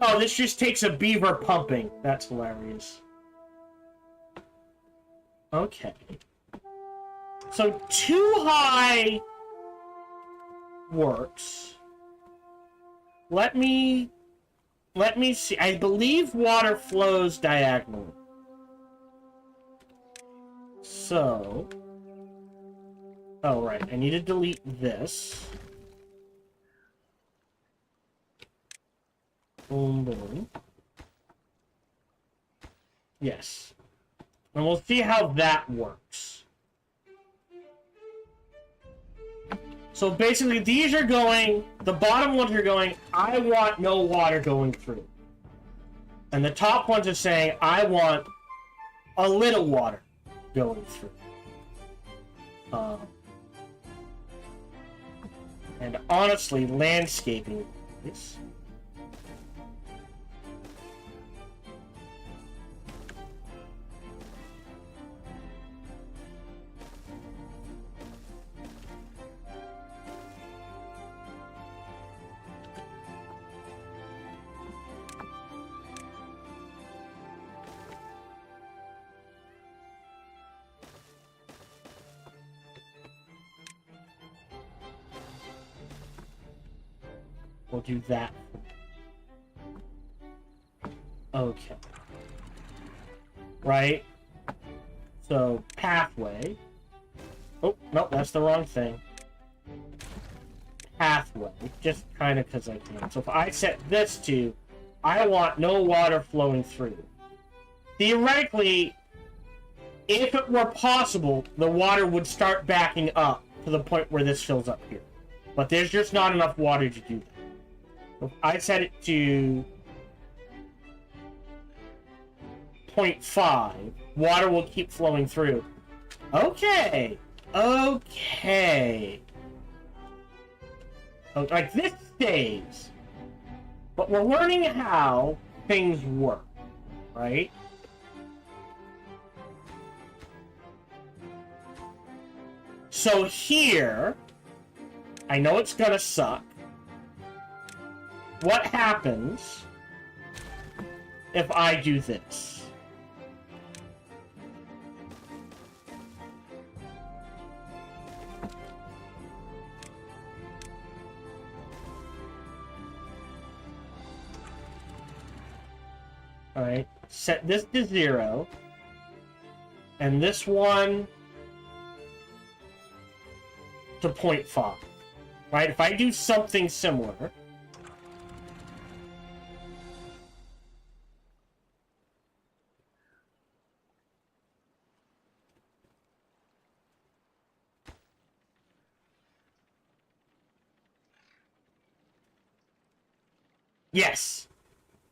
Oh, this just takes a beaver pumping. That's hilarious. Okay. So too high works. let me see. I believe water flows diagonally. So, oh right, I need to delete this. Boom, boom. Yes. And we'll see how that works. So basically, these are going, the bottom ones are going, I want no water going through. And the top ones are saying, I want a little water going through. And honestly, landscaping is... We'll do that. Okay. Right? So, pathway. Oh, no, that's the wrong thing. Pathway. Just kind of because I can. So if I set this to, I want no water flowing through. Theoretically, if it were possible, the water would start backing up to the point where this fills up here. But there's just not enough water to do that. If I set it to 0.5, water will keep flowing through. Okay. Okay. Like, this stays. But we're learning how things work, right? So here, I know it's gonna suck. What happens if I do this? Alright, set this to 0. And this one to 0.5. Right, if I do something similar... Yes.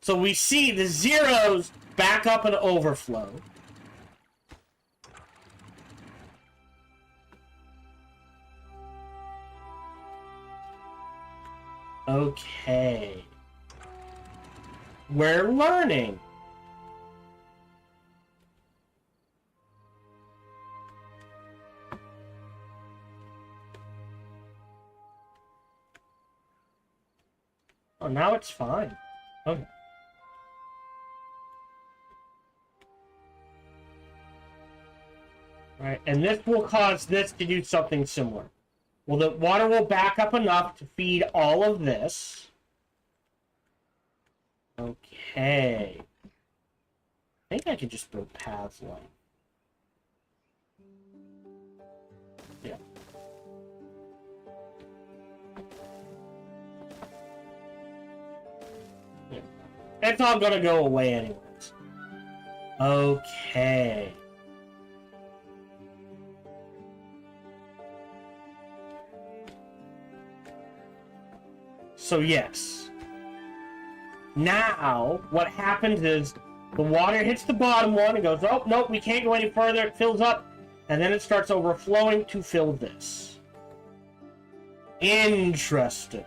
So we see the zeros back up and overflow. Okay. We're learning. Oh, now it's fine. Okay. Right, and this will cause this to do something similar. Well, the water will back up enough to feed all of this. Okay. I think I can just build paths like. Yeah. Yeah. It's all gonna go away anyways. Okay. So yes. Now, what happens is the water hits the bottom one and goes, oh, nope, we can't go any further. It fills up, and then it starts overflowing to fill this. Interesting.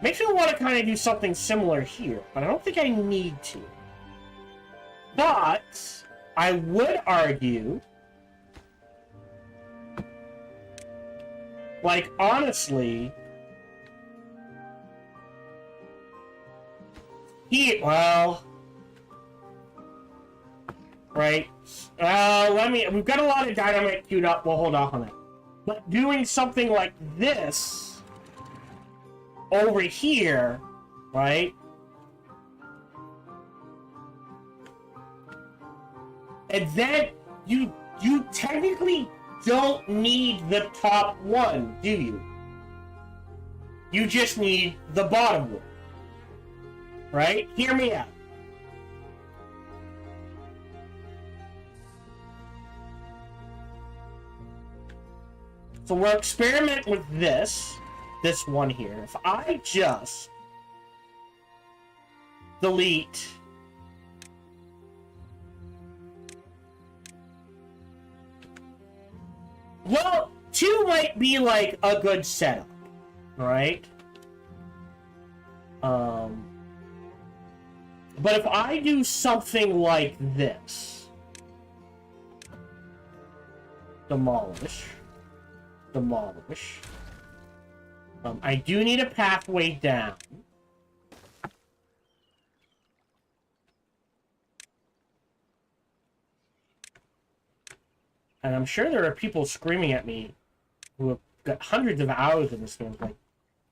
Makes me want to kind of do something similar here, but I don't think I need to. But I would argue, like, honestly, well, right, we've got a lot of dynamite queued up, we'll hold off on that. But doing something like this over here, right? And then you technically don't need the top one, do you? You just need the bottom one. Right? Hear me out. So we'll experiment with this one here. If I just delete well, 2 might be like a good setup, right? But if I do something like this, demolish, I do need a pathway down. And I'm sure there are people screaming at me who have got hundreds of hours in this game, like,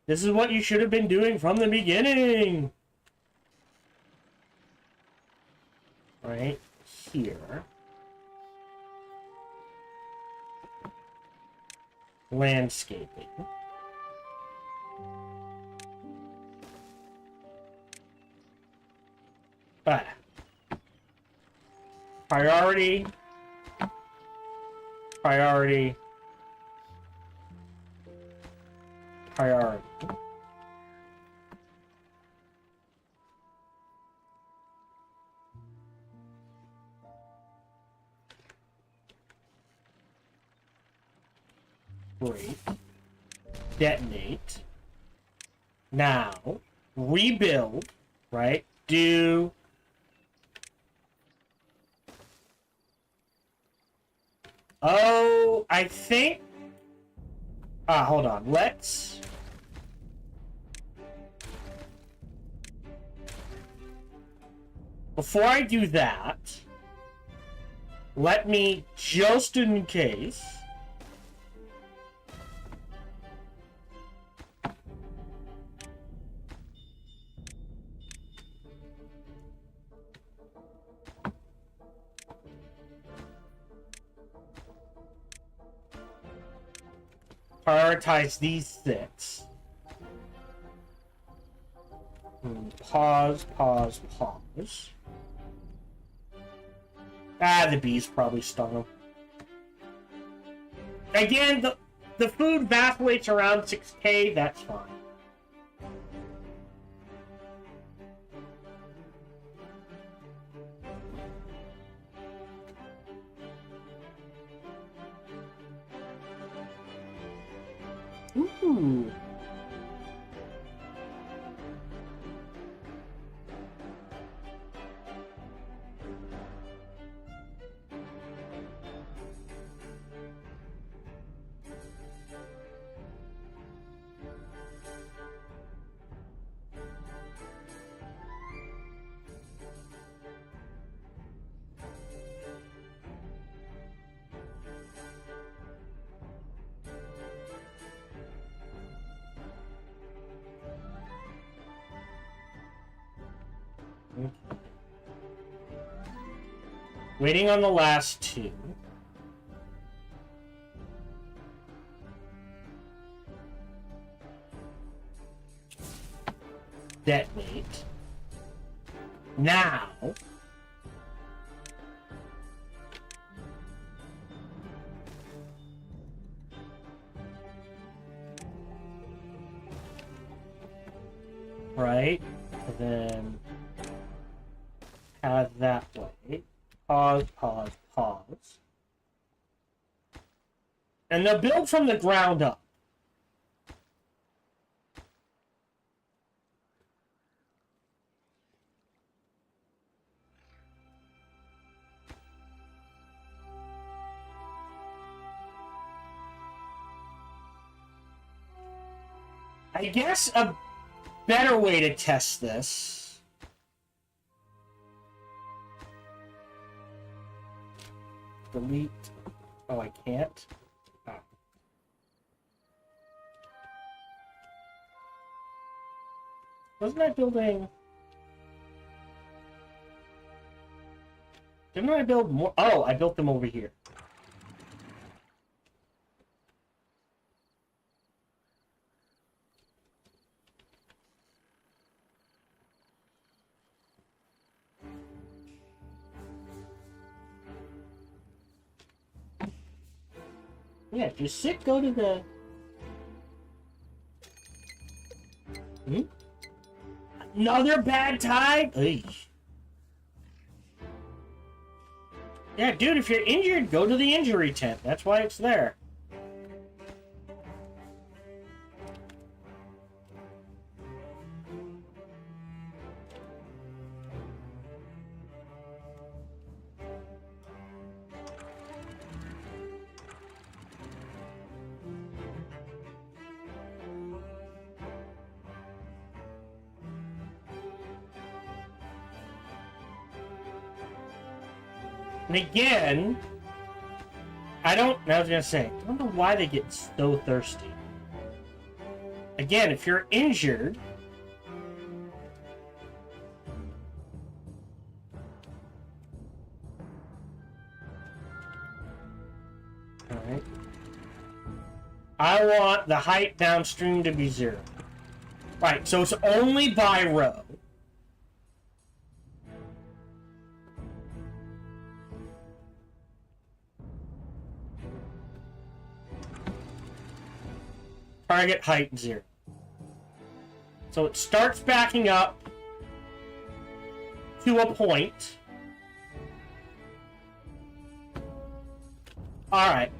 this is what you should have been doing from the beginning! Right here. Landscaping. Priority. Priority. Priority. Great. Detonate. Now, rebuild, right? Do... Oh, I think... hold on. Let's... Before I do that, let me, just in case... prioritize these 6. Pause. The bees probably stung him. Again, the food vacillates around 6K, that's fine. Ooh. Waiting on the last 2. Detonate. Now... right? And then... have that way. Pause. And they'll build from the ground up. I guess a better way to test this... delete. Oh, I can't. Oh. Wasn't I building... Didn't I build more? Oh, I built them over here. Yeah, just sit, go to the... Hmm? Another bad time? Ugh. Yeah, dude, if you're injured, go to the injury tent. That's why it's there. And again, I was gonna say, I don't know why they get so thirsty. Again, if you're injured, alright. I want the height downstream to be 0. Right, so it's only by row. Target height 0. So it starts backing up to a point. All right.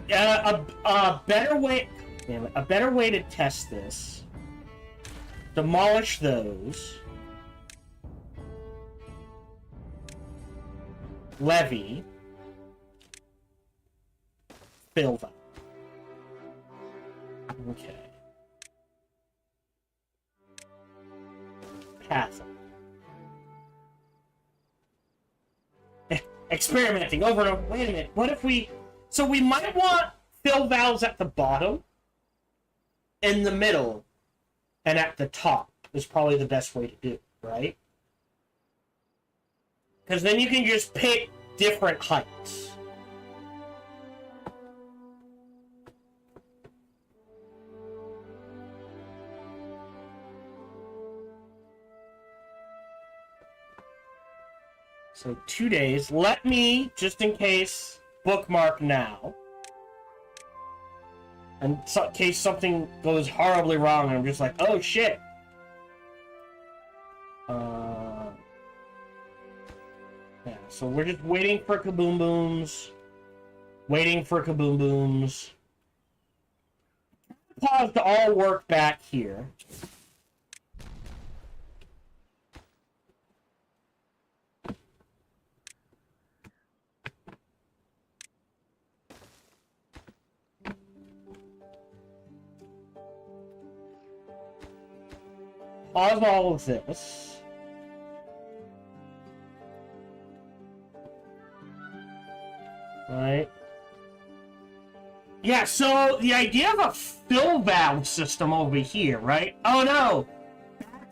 A better way to test this. Demolish those. Levy. Fill them. Okay. Path. Experimenting over and over. Wait a minute. What if we... So we might want fill valves at the bottom, in the middle, and at the top is probably the best way to do it, right? Because then you can just pick different heights. So 2 days. Let me, just in case, bookmark now. In case something goes horribly wrong and I'm just like, oh shit. Yeah, so we're just waiting for kaboom booms. Waiting for kaboom booms. Pause to all work back here. Pause all of this. Right. Yeah, so the idea of a fill valve system over here, right? Oh no!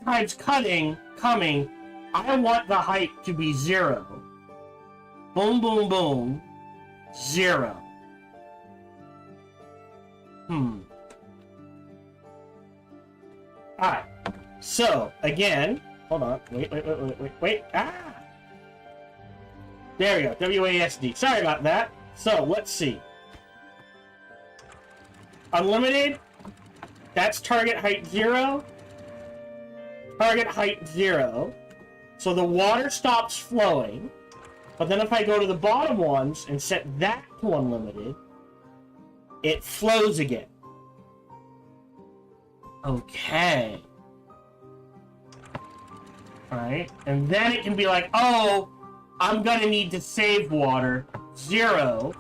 Bad times coming. I want the height to be 0. Boom, boom, boom. 0. Alright. So, again, hold on. Wait. Ah! There we go. WASD. Sorry about that. So, let's see. Unlimited. That's target height 0. Target height 0. So the water stops flowing. But then if I go to the bottom ones and set that to unlimited, it flows again. Okay. Alright, and then it can be like, oh, I'm gonna need to save water. 0.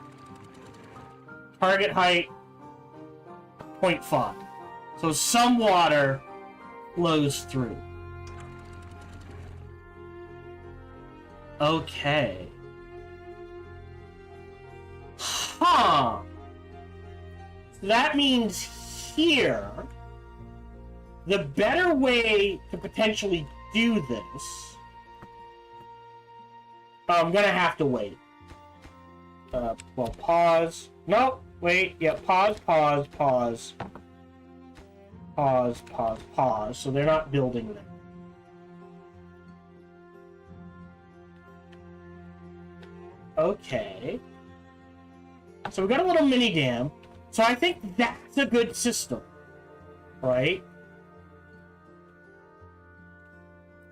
Target height 0.5. So some water flows through. Okay. Huh. So that means here, the better way to potentially do this... I'm gonna have to wait. Well, pause. No, wait. Yeah, pause. So they're not building them. Okay. So we got a little mini dam. So I think that's a good system. Right?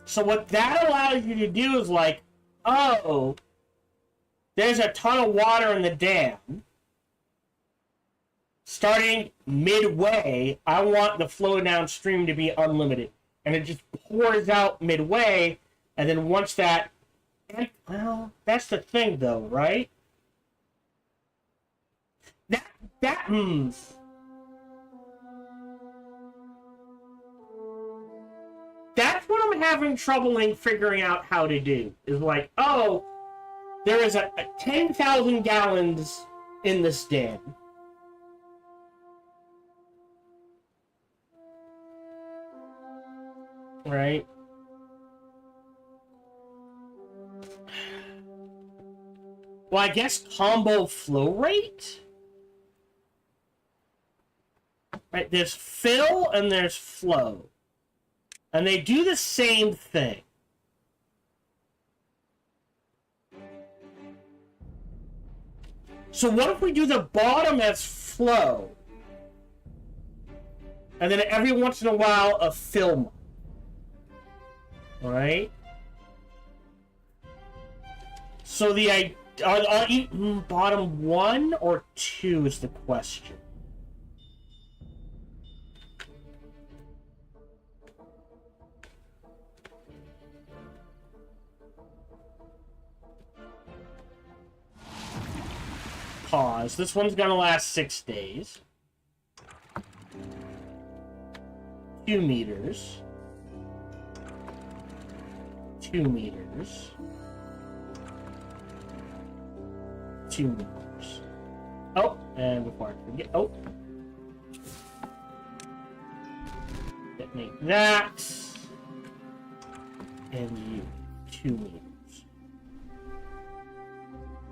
So what that allows you to do is like, oh, there's a ton of water in the dam. Starting midway, I want the flow downstream to be unlimited. And it just pours out midway, and then once that... Well, that's the thing, though, right? That's what I'm having trouble in figuring out how to do. Is like, oh, there is a 10,000 gallons in this dam. Right? Well, I guess combo flow rate? Right, there's fill and there's flow. And they do the same thing. So what if we do the bottom as flow? And then every once in a while, a fill. Right? So the bottom 1 or 2 is the question. Pause. This one's gonna last 6 days. 2 meters. 2 meters. 2 meters. Oh, and before I forget, oh. Detonate that. And you, 2 meters.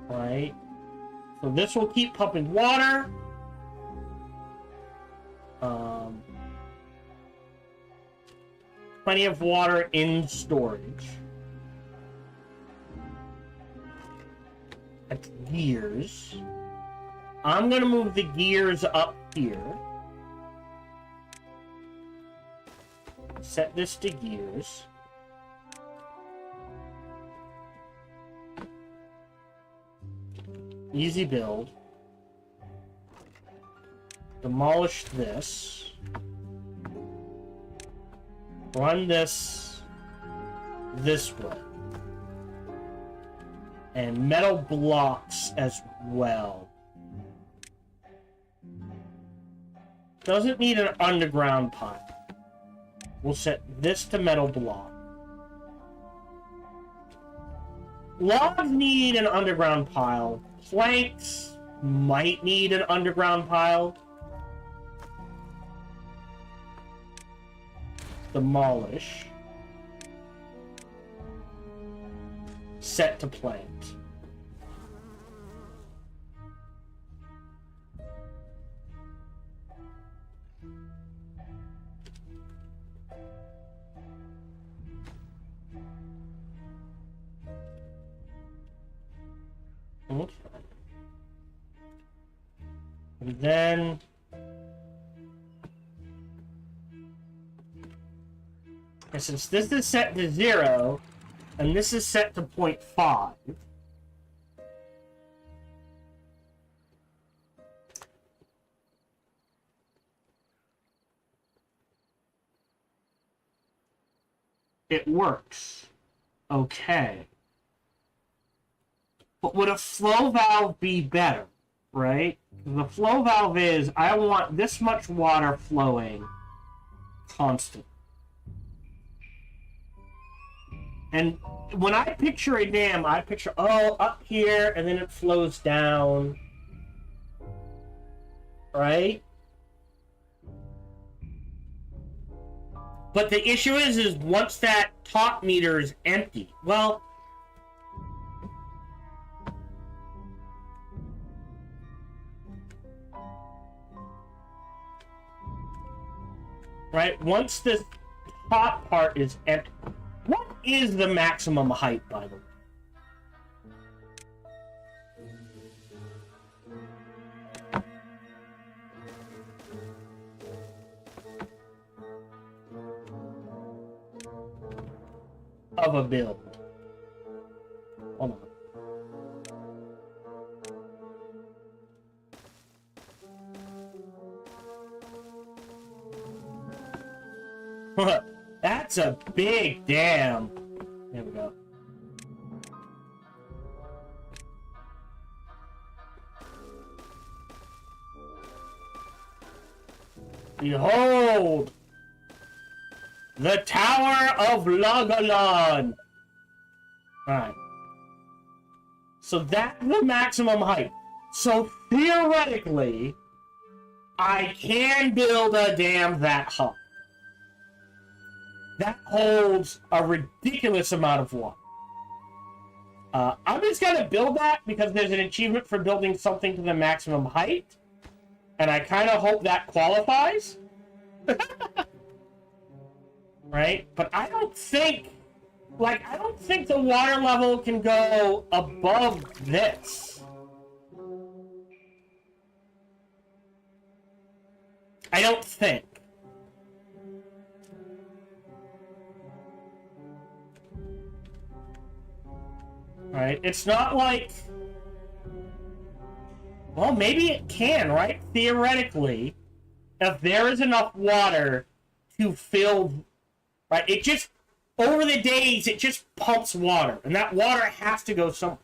Right. So this will keep pumping water. Plenty of water in storage. That's gears. I'm going to move the gears up here. Set this to gears. Easy build. Demolish this. Run this way. And metal blocks as well. Doesn't need an underground pile. We'll set this to metal block. Logs need an underground pile. Planks might need an underground pile. Demolish. Set to plant. Okay. And then and since this is set to 0 and this is set to 0.5, it works. Okay. But would a flow valve be better, right? The flow valve is, I want this much water flowing constant. And when I picture a dam, I picture, oh, up here, and then it flows down. Right? But the issue is once that top meter is empty, well, right, once this top part is empty, what is the maximum height, by the way? Of a build. Hold on. That's a big dam. There we go. Behold! The Tower of Lagalan! Alright. So that's the maximum height. So theoretically, I can build a dam that high. That holds a ridiculous amount of water. I'm just gonna build that because there's an achievement for building something to the maximum height. And I kind of hope that qualifies. Right? But I don't think the water level can go above this. I don't think. Right? It's not like... Well, maybe it can, right? Theoretically, if there is enough water to fill... Right? It just... Over the days, it just pumps water. And that water has to go somewhere.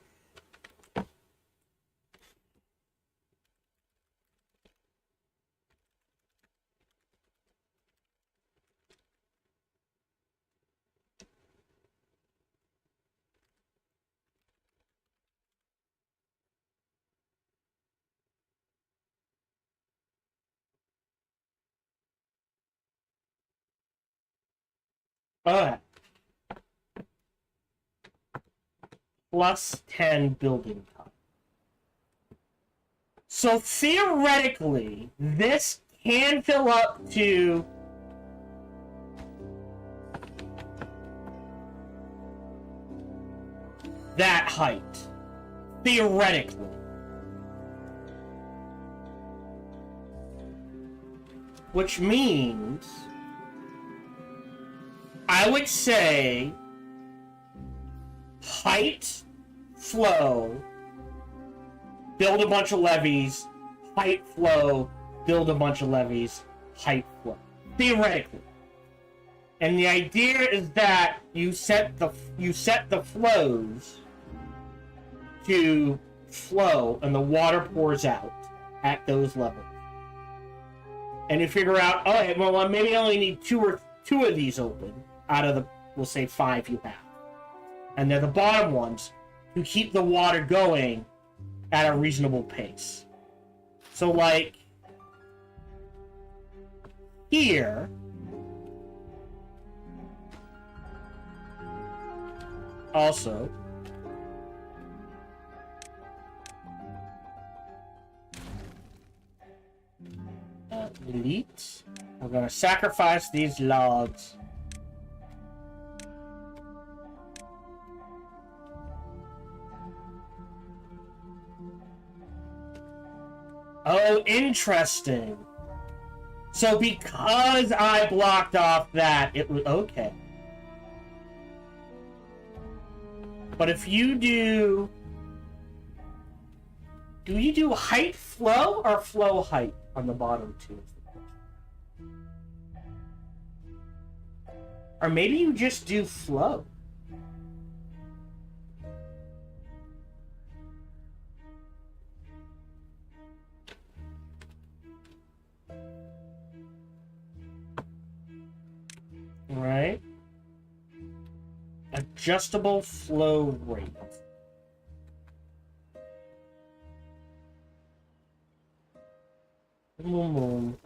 Alright. Plus 10 building time. So theoretically, this can fill up to that height. Theoretically. Which means I would say height, flow, build a bunch of levees, height, flow, build a bunch of levees, height, flow. Theoretically. And the idea is that you set the flows to flow and the water pours out at those levels. And you figure out, all right, well, maybe I only need two of these open out of the, we'll say, 5 you have. And they're the bottom ones to keep the water going at a reasonable pace. So, like, here, also, delete. We're gonna sacrifice these logs. Oh, interesting. So because I blocked off that, it was okay. But if you do you do height flow or flow height on the bottom two? Or maybe you just do flow. Right? Adjustable flow rate. Boom, boom.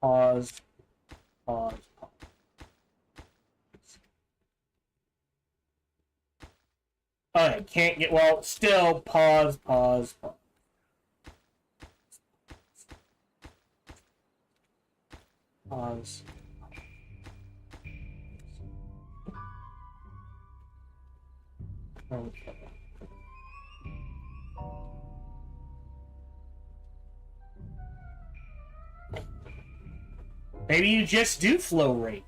Pause. Pause. I can't get... Well, still, pause. Pause. Okay. Maybe you just do flow rate.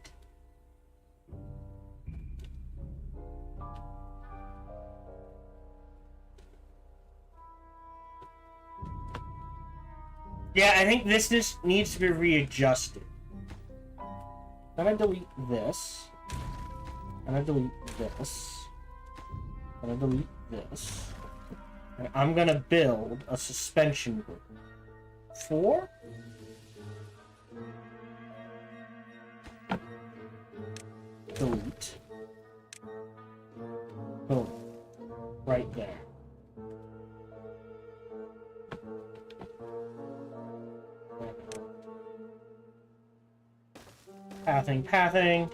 Yeah, I think this just needs to be readjusted. I'm gonna delete this. I'm gonna delete this. I'm gonna delete this. And I'm gonna build a suspension group. 4? Delete. Boom. Right there. Pathing.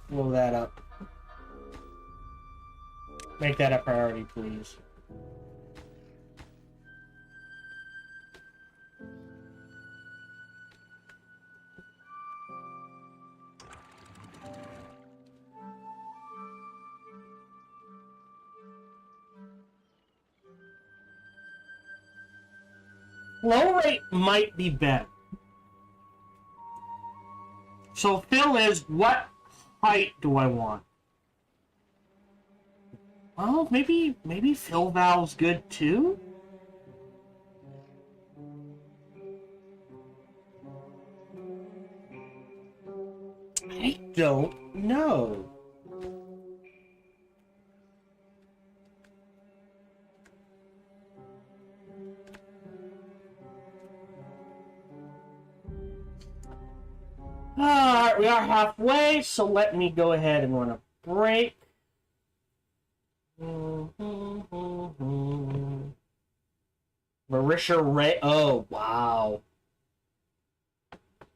Blow that up. Make that a priority, please. Flow rate might be better. So fill is, what height do I want? Well, maybe fill valve's good too? I don't know. Alright, we are halfway, so let me go ahead and run a break. Marisha Ray. Oh, wow.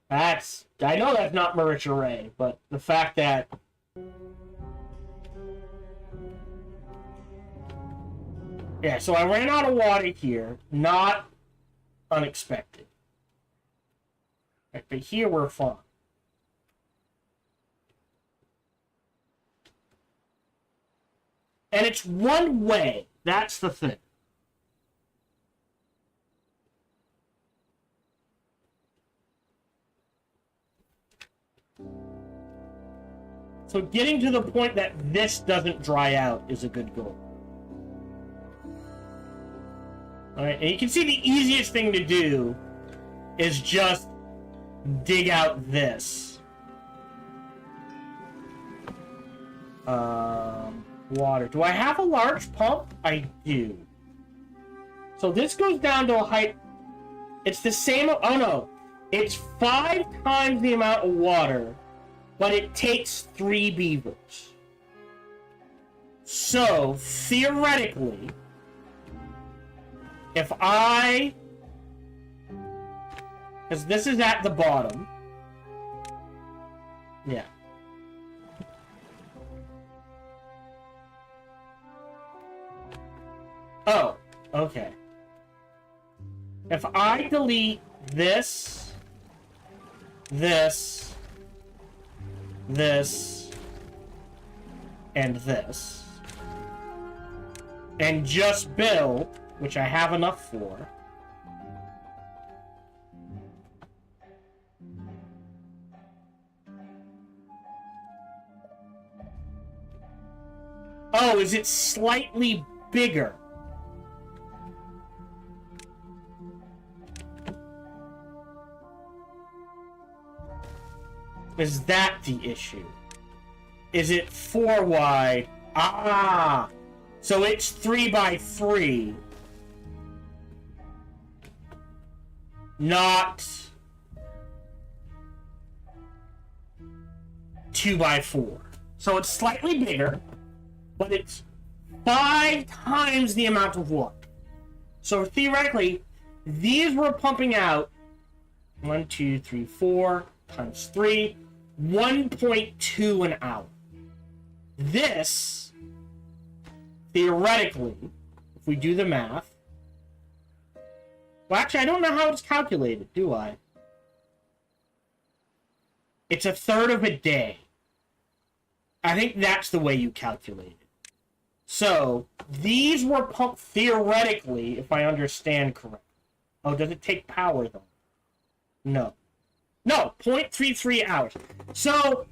That's... I know that's not Marisha Ray, but the fact that... Yeah, so I ran out of water here. Not unexpected. But here we're fine. And it's one way. That's the thing. So getting to the point that this doesn't dry out is a good goal. Alright, and you can see the easiest thing to do is just dig out this. Water. Do I have a large pump? I do. So this goes down to a height... It's the same... Oh no. It's 5 times the amount of water, but it takes 3 beavers. So, theoretically, if I... Because this is at the bottom. Yeah. Oh, okay. If I delete this, this, and this, and just build, which I have enough for, oh, is it slightly bigger? Is that the issue? Is it 4 wide? Ah! So it's 3 by 3. Not 2 by 4. So it's slightly bigger, but it's 5 times the amount of water. So theoretically, these were pumping out 1, 2, 3, 4 times 3, 1.2 an hour. This, theoretically, if we do the math, well, actually, I don't know how it's calculated, do I? It's a third of a day. I think that's the way you calculate it. So, these were pumped theoretically, if I understand correctly. Oh, does it take power, though? No. No, 0.33 hours. So,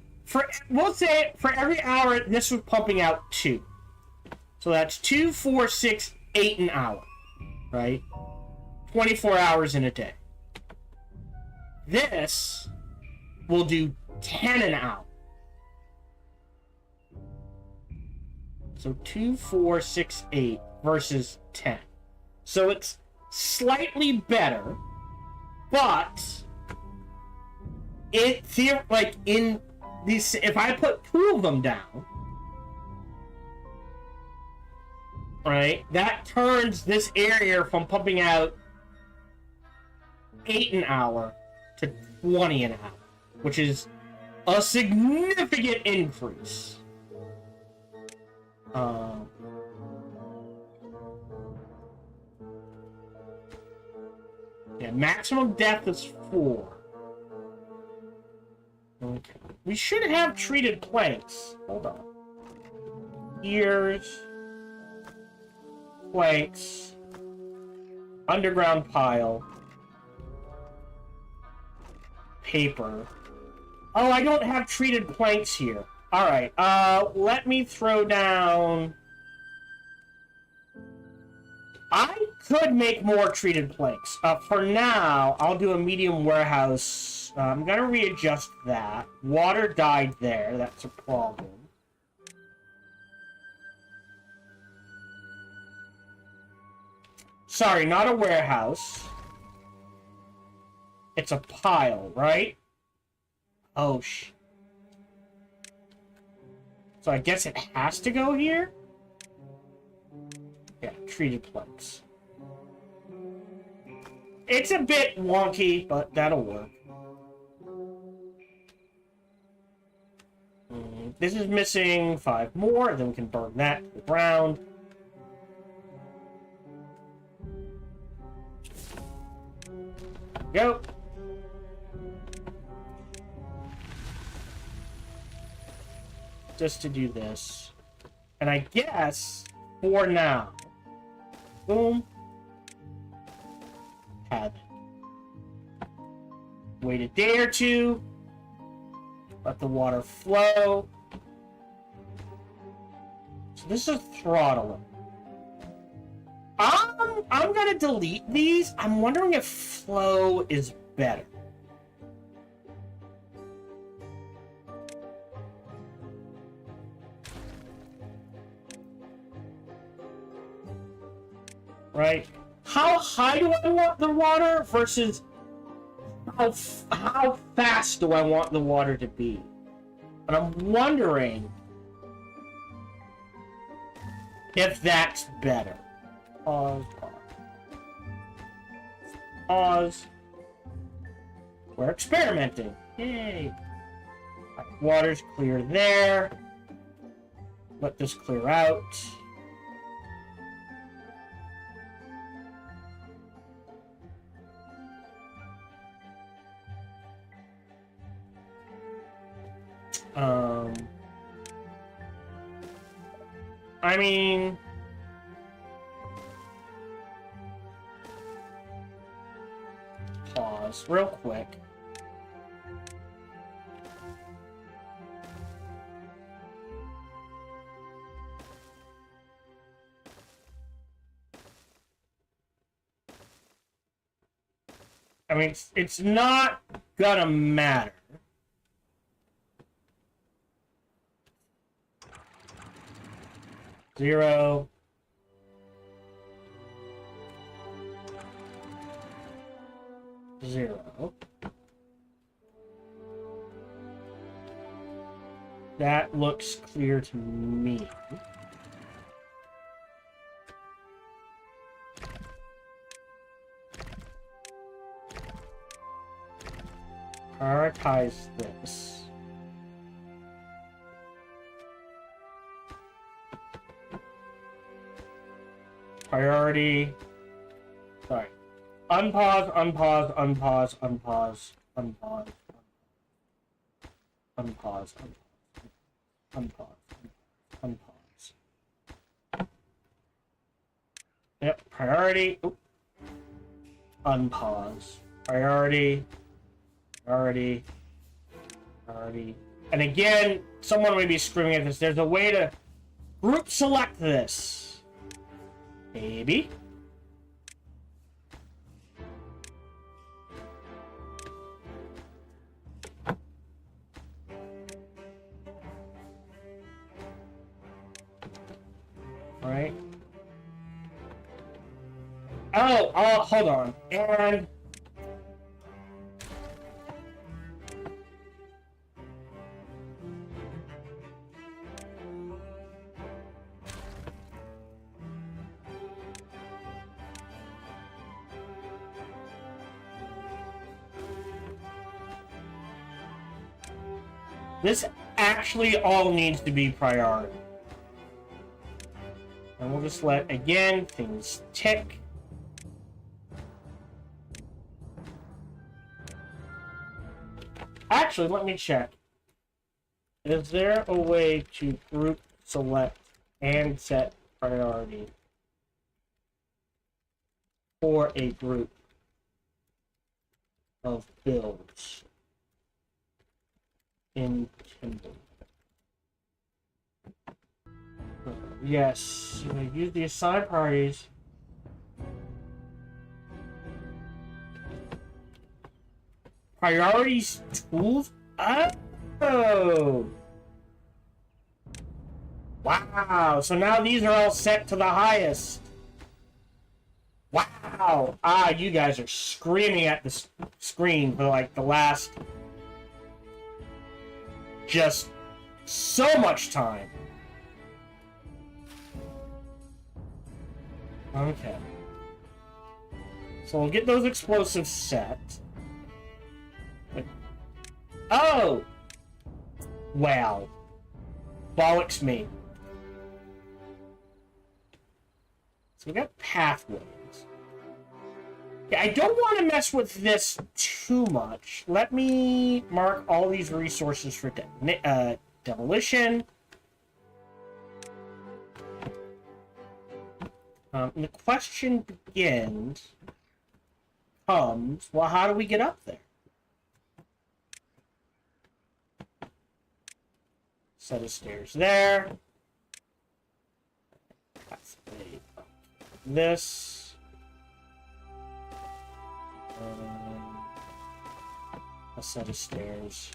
we'll say for every hour, this was pumping out 2. So that's 2, 4, 6, 8 an hour. Right? 24 hours in a day. This will do 10 an hour. So 2, 4, 6, 8 versus 10. So it's slightly better, but in these, if I put 2 of them down, right, that turns this area from pumping out 8 an hour to 20 an hour, which is a significant increase. Yeah, maximum depth is 4. Okay. We should have treated planks. Hold on. Gears. Planks. Underground pile. Paper. Oh, I don't have treated planks here. Alright, let me throw down... I could make more treated planks. For now, I'll do a medium warehouse. I'm gonna readjust that. Water died there, that's a problem. Sorry, not a warehouse. It's a pile, right? Oh, so I guess it has to go here? Yeah, treated planks. It's a bit wonky, but that'll work. This is missing 5 more, then we can burn that to the ground. Go. Just to do this. And I guess, for now, boom, have it. Wait a day or two, let the water flow. So this is throttling. I'm gonna delete these. I'm wondering if flow is better. Right? How high do I want the water versus how fast do I want the water to be? And I'm wondering if that's better. Pause, pause. Pause. We're experimenting. Yay. Water's clear there. Let this clear out. I mean, pause real quick. I mean, it's not gonna matter. Zero. Zero. That looks clear to me. prioritize this. Priority. Sorry. Unpause, unpause, unpause, unpause, unpause, unpause, unpause, unpause. Yep, priority. Oop. Unpause. Priority. Priority. Priority. And again, someone may be screaming at this. There's a way to group select this. Maybe. Right. Oh, hold on. And this actually all needs to be priority. And we'll just let, again, things tick. Actually, let me check. Is there a way to group, select, and set priority for a group of builds in Timberborn? Yes, use the assign priorities. Priorities tools? Oh! Wow, so now these are all set to the highest. Wow! Ah, you guys are screaming at the screen for like the last... just so much time. Okay. So we'll get those explosives set. Oh! Wow. Bollocks me. So we got pathways. Yeah, I don't want to mess with this too much. Let me mark all these resources for demolition. And the question comes, well, how do we get up there? Set of stairs there. This. A set of stairs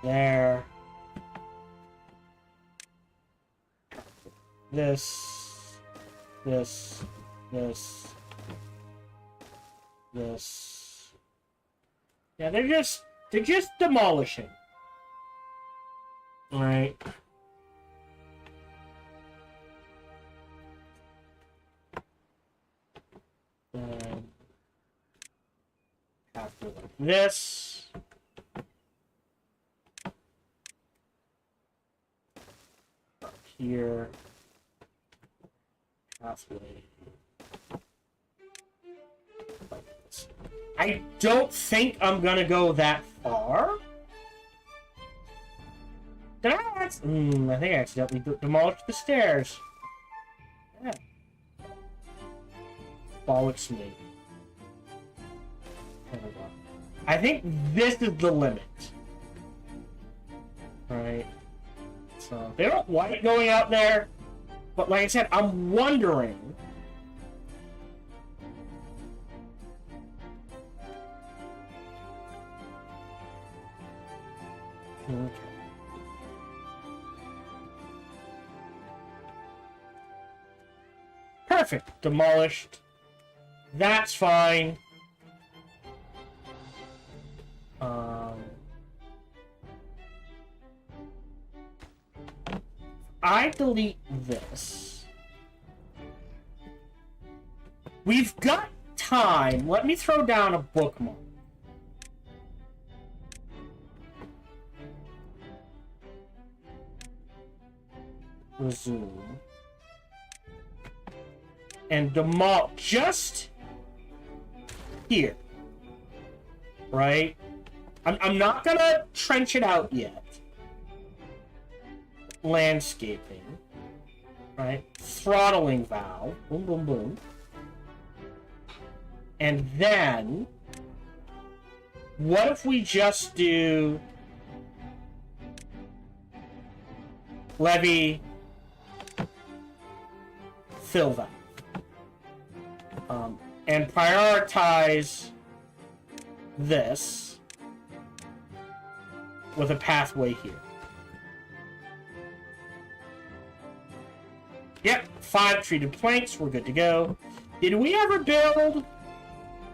there. This. This. Yeah, they're just demolishing. Right. After like this. Up here. Pathway. Like this. I don't think I'm gonna go that far. Did I? I think I accidentally demolished the stairs. Yeah. Bollocks me. I think this is the limit. Right. So they don't like going out there, but like I said, I'm wondering. Okay. Perfect. Demolished. That's fine. I delete this. We've got time. Let me throw down a bookmark. resume, and demolish just here, right? I'm not gonna trench it out yet. Landscaping, right? Throttling valve, boom, boom, boom. And then, what if we just do levy fill valve? And prioritize this with a pathway here. Yep, 5 treated planks, we're good to go. Did we ever build?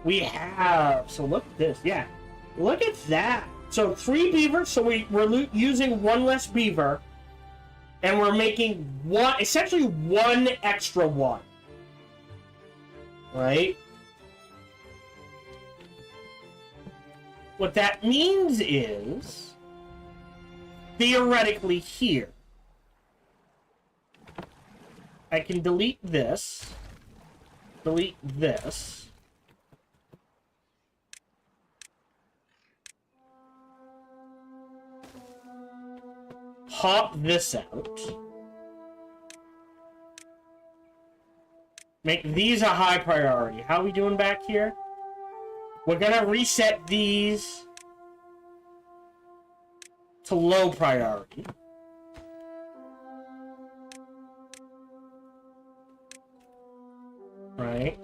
We have. So look at this, yeah. Look at that. So 3 beavers, so we're using 1 less beaver, and we're making essentially 1 extra one. Right? What that means is, theoretically here, I can delete this, pop this out, make these a high priority. How are we doing back here? We're gonna reset these to low priority. Right?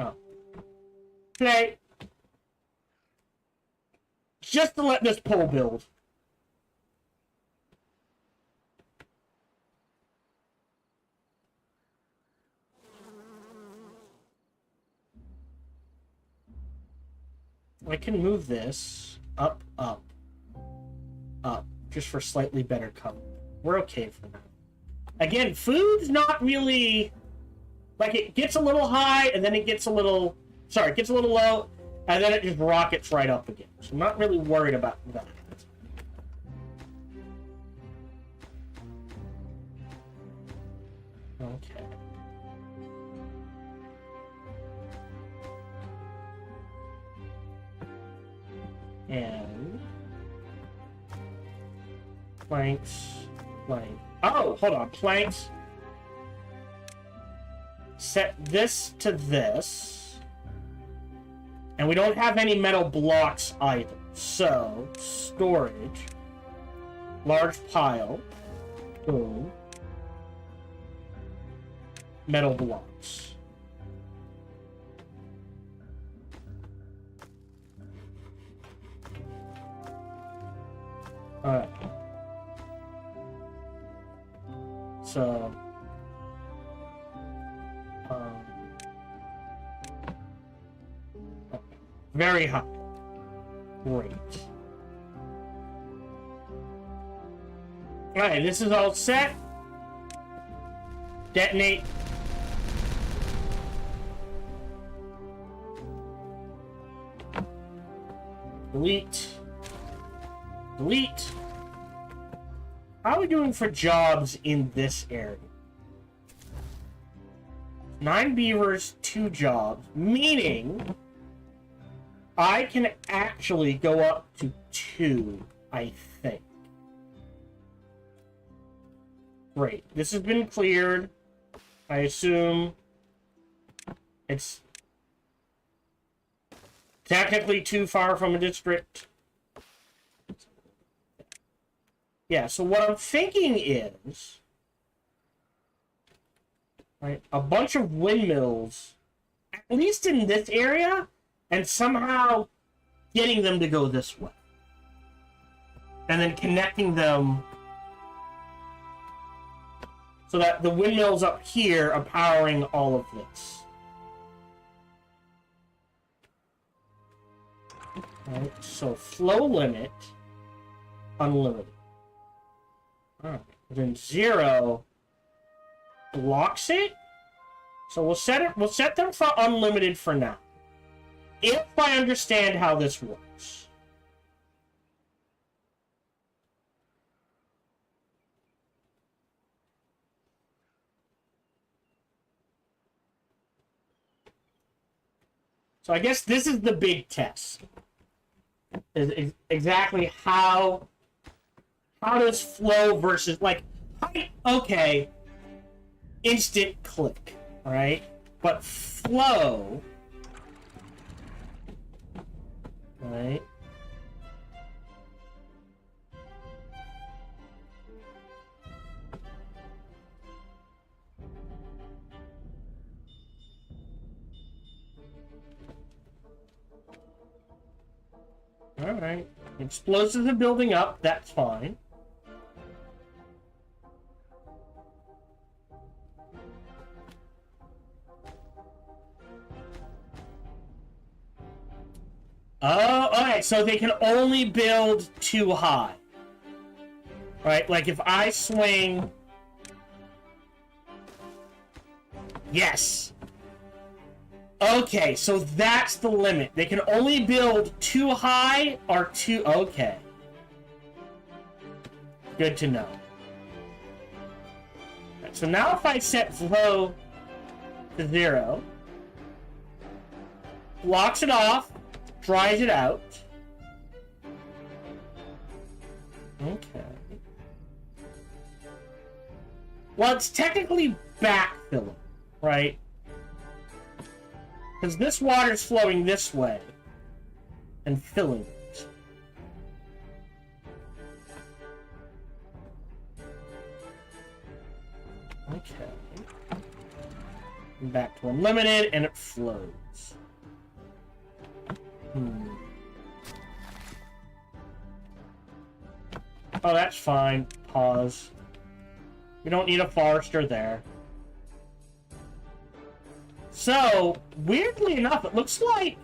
Oh. Play. Just to let this pole build. I can move this up, just for slightly better cover. We're okay for now. Again, food's not really... Like, it gets a little high, and then it gets a little... Sorry, it gets a little low, and then it just rockets right up again. So I'm not really worried about that. Okay. And... Planks... Oh, hold on. Planks. Set this to this. And we don't have any metal blocks either. So, storage. Large pile. Boom. Metal blocks. Alright. So, very high. Great. Alright, this is all set. Detonate. Delete. Delete. How are we doing for jobs in this area? 9 beavers, 2 jobs, meaning I can actually go up to 2, I think. Great. This has been cleared. I assume it's technically too far from a district. Yeah, so what I'm thinking is, right, a bunch of windmills, at least in this area, and somehow getting them to go this way. And then connecting them so that the windmills up here are powering all of this. Right, so flow limit, unlimited. Alright, then 0 blocks it. So we'll set them for unlimited for now. If I understand how this works. So I guess this is the big test. Is exactly how does flow versus, like, okay, instant click, all right? But flow, right? All right. Explosives are building up. That's fine. Oh, okay. So they can only build too high. Right? Like if I swing... Yes. Okay, so that's the limit. They can only build too high or too... Okay. Good to know. Right, so now if I set flow to 0, blocks it off, dries it out. Okay. Well, it's technically backfilling, right? Because this water's flowing this way and filling it. Okay. Back to unlimited, and it flows. Oh, that's fine. Pause. We don't need a forester there. So, weirdly enough, it looks like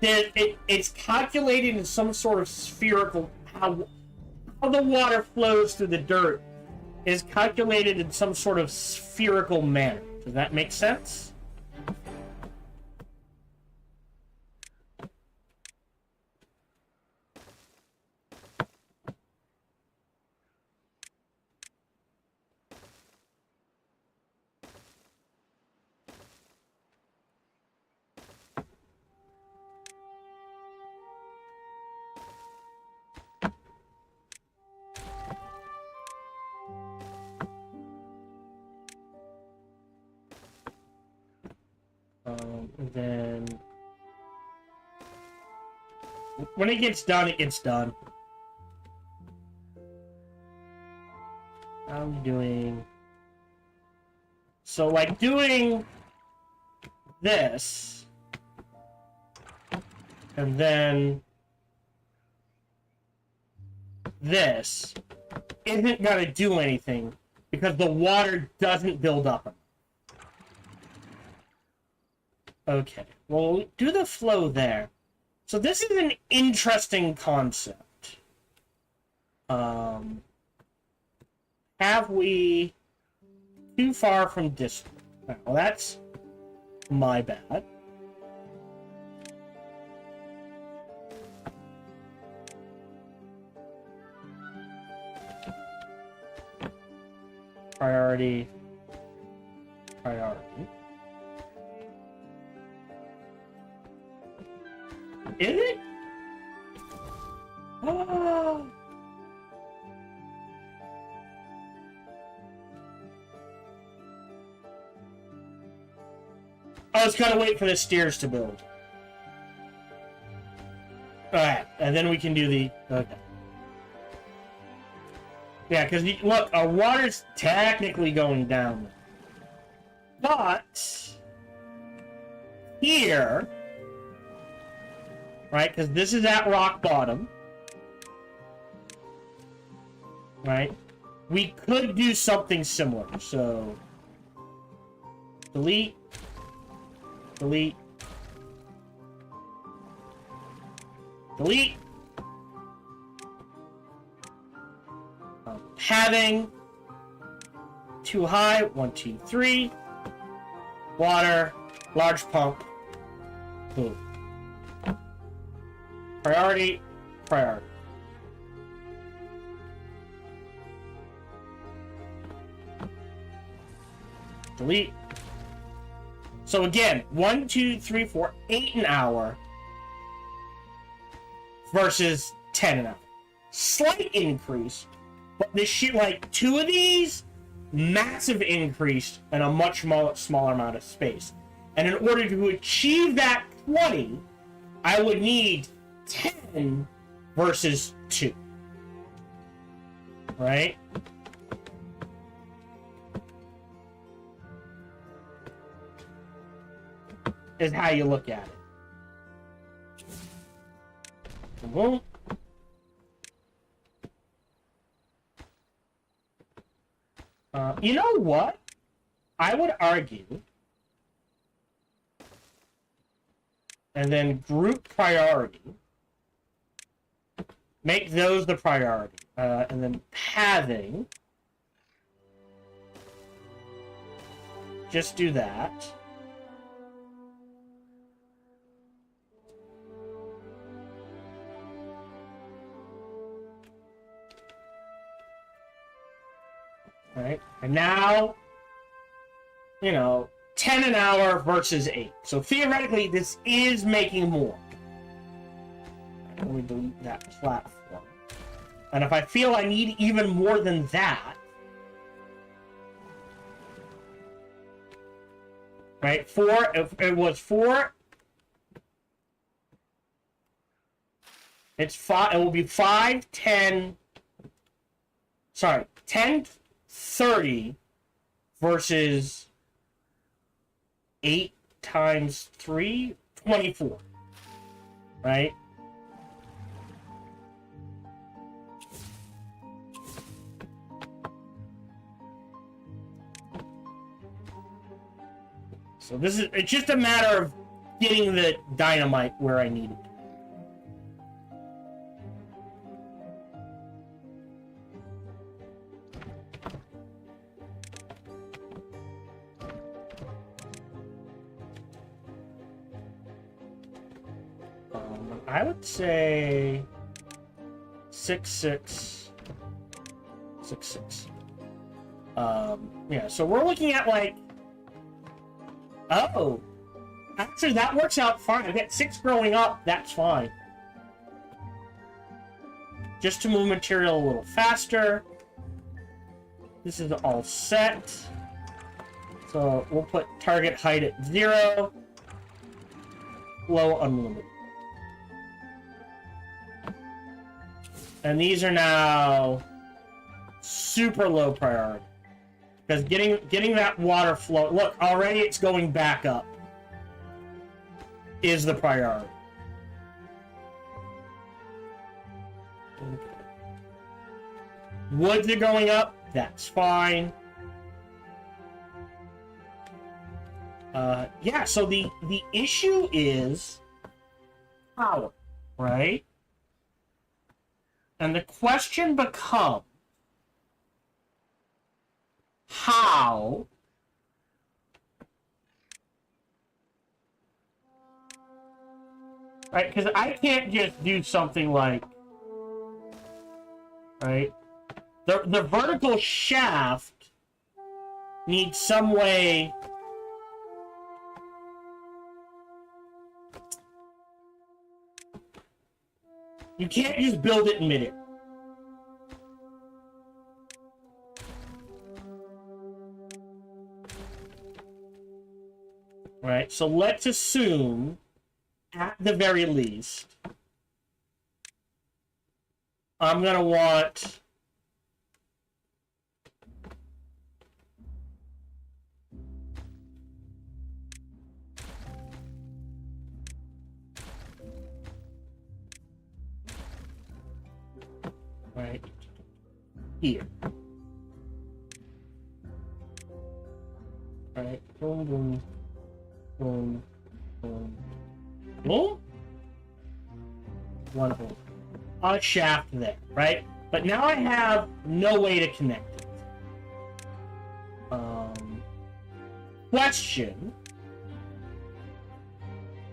it's calculated in some sort of spherical... How the water flows through the dirt is calculated in some sort of spherical manner. Does that make sense? And then... When it gets done, it gets done. How are we doing? So, like, doing this, and then this, isn't gonna do anything, because the water doesn't build up. Okay, well, do the flow there. So this is an interesting concept. Have we too far from distance? Well, that's my bad. Priority. Is it? Oh. Oh, it's gotta wait for the stairs to build. Alright, and then we can do the... Okay. Yeah, because, look, our water's technically going down. But... Here... Right, because this is at rock bottom. Right? We could do something similar, so... Delete. Delete. Delete. Having too high, 1, 2, 3. Water, large pump. Boom. Priority. Delete. So again, 1, 2, 3, 4, 8 an hour versus 10 an hour. Slight increase, but this shit, like 2 of these, massive increase in a much smaller amount of space. And in order to achieve that 20, I would need 10 versus 2. Right? Is how you look at it. Boom. You know what? I would argue, and then group priority, make those the priority, and then pathing, just do that. Right, and now, you know, 10 an hour versus 8. So theoretically, this is making more. Let me delete that platform. And if I feel I need even more than that, right, 4, if it was 4, it's 5, it will be 5, 10, sorry, 10, 30 versus 8 times 3, 24, right? So this is, it's just a matter of getting the dynamite where I need it. I would say 6, 6, 6, 6. Yeah, so we're looking at like, oh, actually that works out fine. I've got 6 growing up, that's fine. Just to move material a little faster. This is all set. So we'll put target height at 0. Low unlimited. And these are now super low priority. Because getting that water flow, look, already it's going back up, is the priority. Okay. Woods are going up, that's fine. Yeah, so the issue is power, right? And the question becomes, how right? Because I can't just do something like, right? The vertical shaft needs some way. You can't just build it in midair. Right, so let's assume, at the very least, I'm gonna want right here. Right, boom, boom. Boom, boom, boom. One boom. A shaft there, right? But now I have no way to connect it. Question.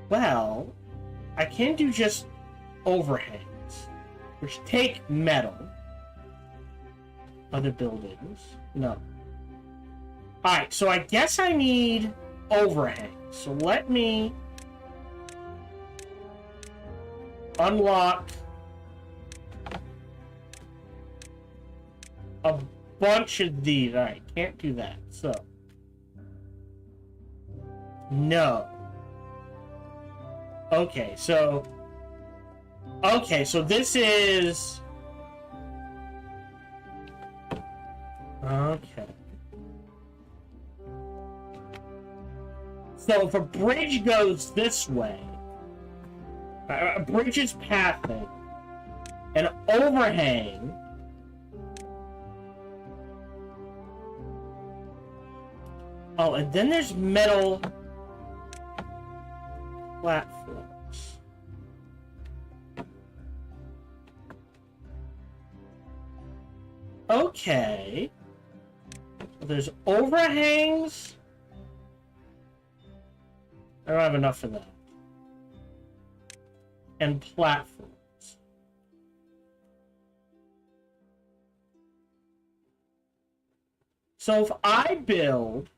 Well, I can do just overhangs, which take metal. Other buildings? No. Alright, so I guess I need overhang. So let me unlock a bunch of these. Alright, can't do that. So, no. Okay, so this is... Okay. So if a bridge goes this way, a bridge is pathing, an overhang oh, and then there's metal platforms. Okay. So there's overhangs. I don't have enough of that. And platforms. So if I build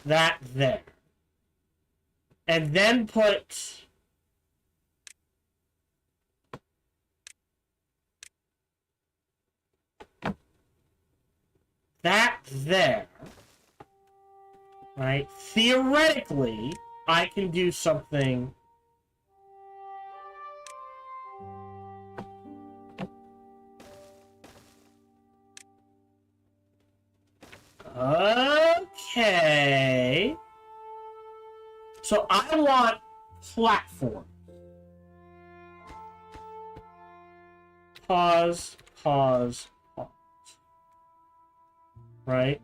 that there, and then put that there, right? Theoretically, I can do something okay. So I want platform. Pause. Right?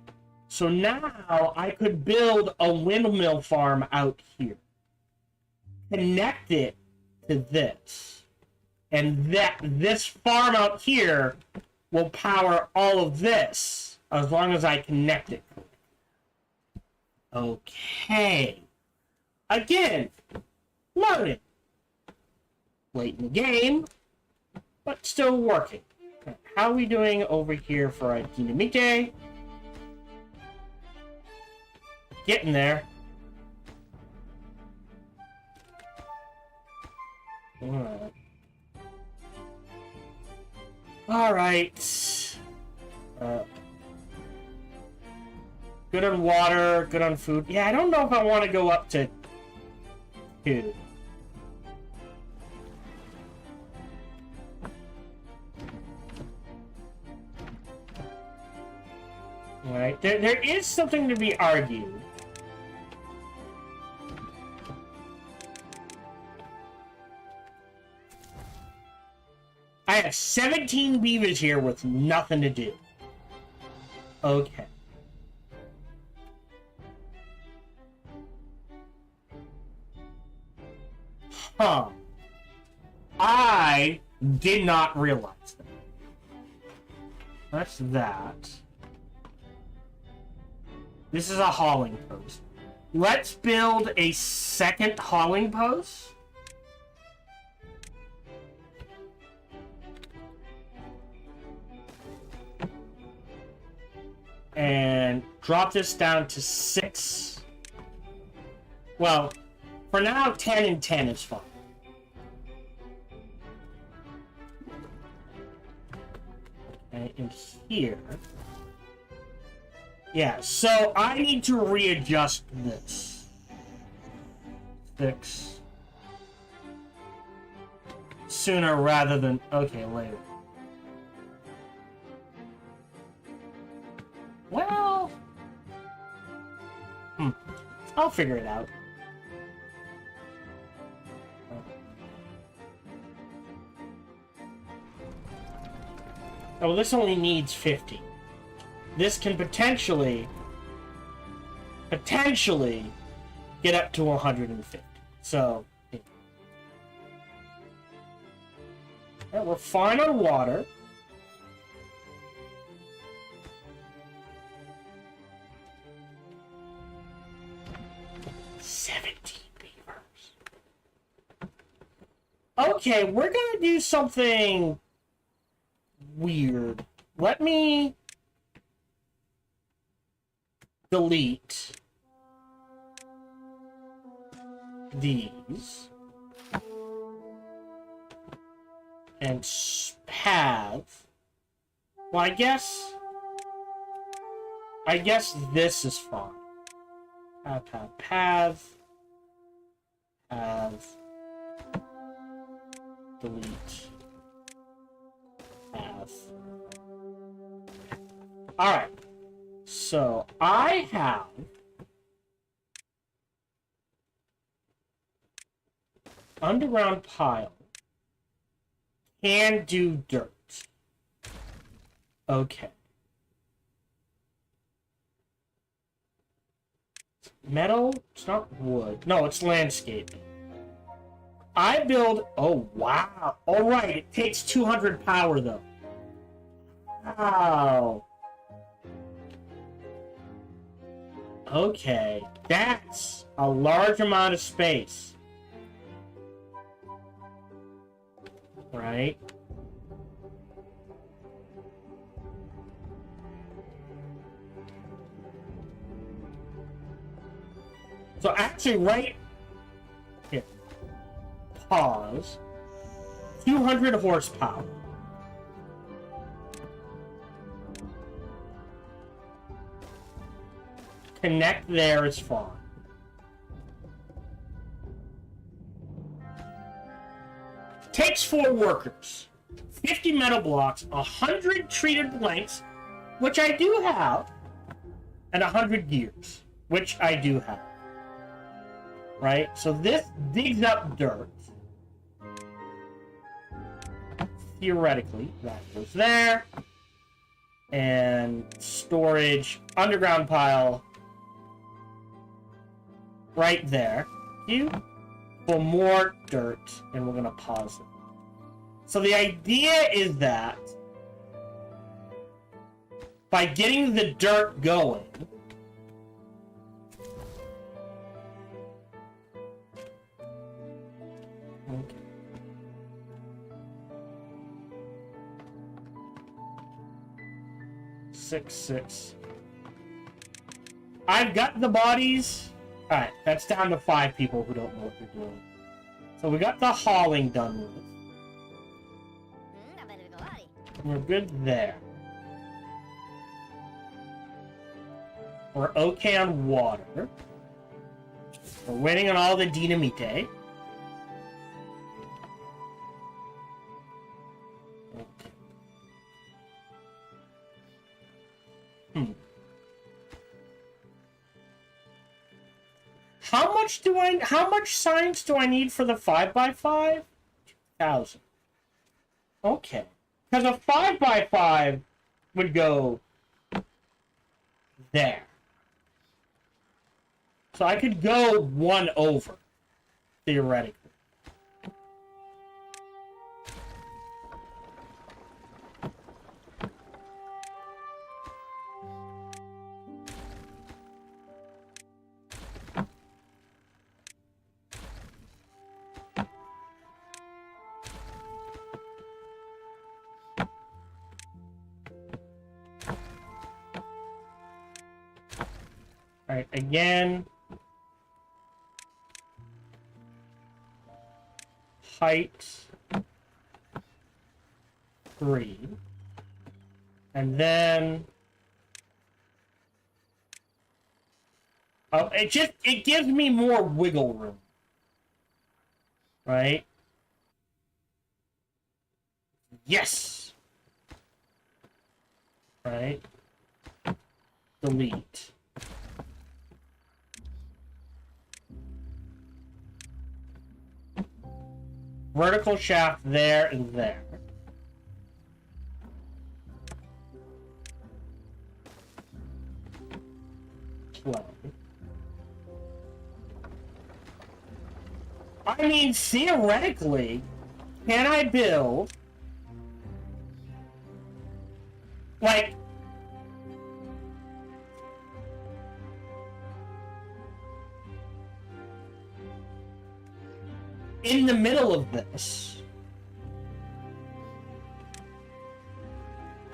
So now I could build a windmill farm out here. Connect it to this. And this farm out here will power all of this as long as I connect it. Okay. Again, learning. Late in the game, but still working. Okay. How are we doing over here for a Dinamite? Getting there. Alright. Alright. Good on water, good on food. Yeah, I don't know if I want to go up to 2. Alright, there is something to be argued. I have 17 beavers here with nothing to do. Okay. Huh. I did not realize that. That's that. This is a hauling post. Let's build a second hauling post. And drop this down to 6. Well, for now, 10 and 10 is fine. Okay, and here... Yeah, so I need to readjust this. 6. Sooner rather than... Okay, later. Well... I'll figure it out. Oh, this only needs 50. This can potentially get up to 150. So, yeah, we're fine on water. Okay, we're gonna do something weird. Let me... delete these and have, well, I guess this is fine. Have, delete, have. Alright, so I have underground pile can do dirt. Okay. Metal? It's not wood. No, it's landscaping. I build... Oh, wow. Alright, it takes 200 power, though. Wow. Okay. That's a large amount of space. Right? So actually, right here, pause, 200 horsepower. Connect there is fine. Takes 4 workers, 50 metal blocks, 100 treated blanks, which I do have, and 100 gears, which I do have. Right? So this digs up dirt. Theoretically, that goes there. And storage, underground pile, right there. For more dirt, and we're going to pause it. So the idea is that by getting the dirt going, okay. Six. I've got the bodies. Alright, that's down to 5 people who don't know what they're doing. So we got the hauling done with. We're good there. We're okay on water. We're waiting on all the dynamite. Okay. How much science do I need for the 5x5? 2,000. Okay. Because a 5x5 would go there. So I could go 1 over, theoretically. Alright, again. Height 3. And then it gives me more wiggle room. Right? Yes. Right? Delete. Vertical shaft there and there. I mean, theoretically, can I build like in the middle of this?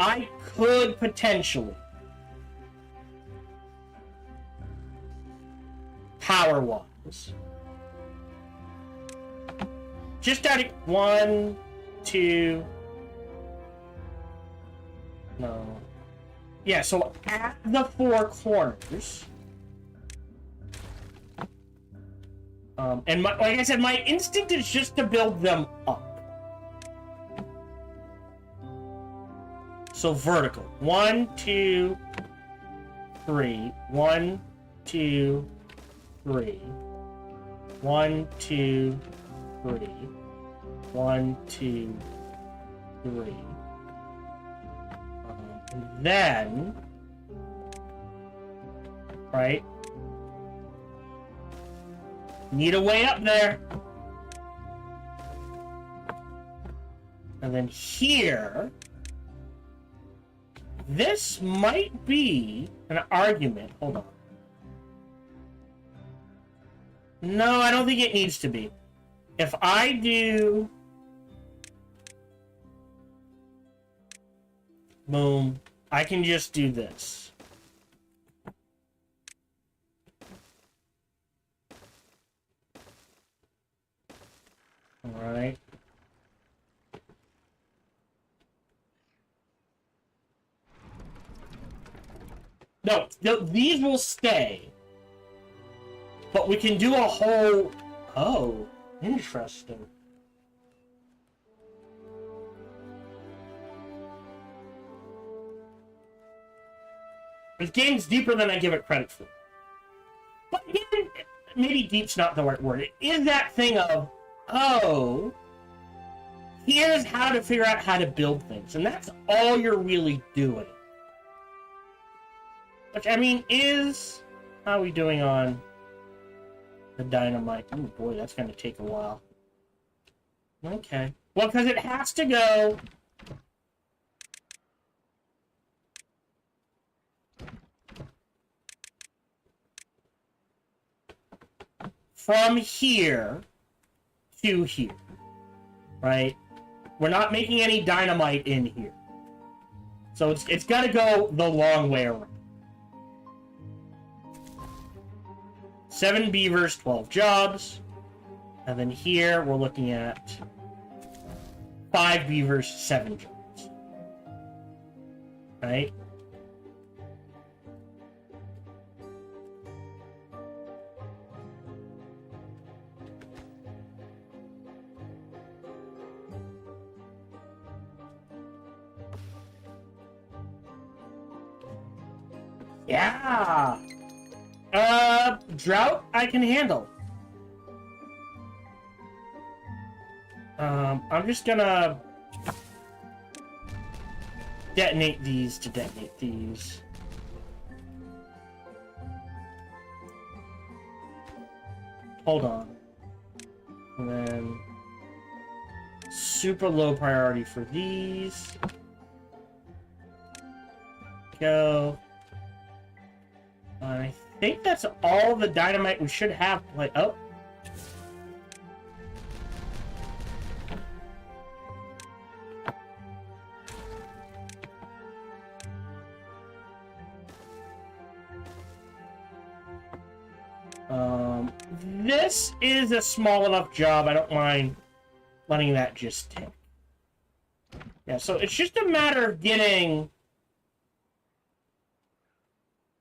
I could potentially power-wise. Just out of 1, 2. No. Yeah, so at the 4 corners. And like I said, my instinct is just to build them up. So vertical. 1, 2, 3. 1, 2, 3. 1, 2, 3. 1, 2, 3. And then, right? Need a way up there. And then here, this might be an argument. Hold on. No, I don't think it needs to be. If I do... Boom. I can just do this. Alright. No, these will stay. But we can do a whole... Oh, interesting. This game's deeper than I give it credit for. But again, maybe deep's not the right word. It is that thing of, oh, here's how to figure out how to build things. And that's all you're really doing. Which, I mean, is... How are we doing on the dynamite? Oh boy, that's going to take a while. Okay. Well, because it has to go... from here to here, right? We're not making any dynamite in here. So it's got to go the long way around. 7 beavers, 12 jobs. And then here we're looking at 5 beavers, 7 jobs. Right? Yeah! Drought I can handle. I'm just gonna detonate these to detonate these. Hold on. And then super low priority for these. Go. I think that's all the dynamite we should have. Like, oh. This is a small enough job. I don't mind letting that just tick. Yeah, so it's just a matter of getting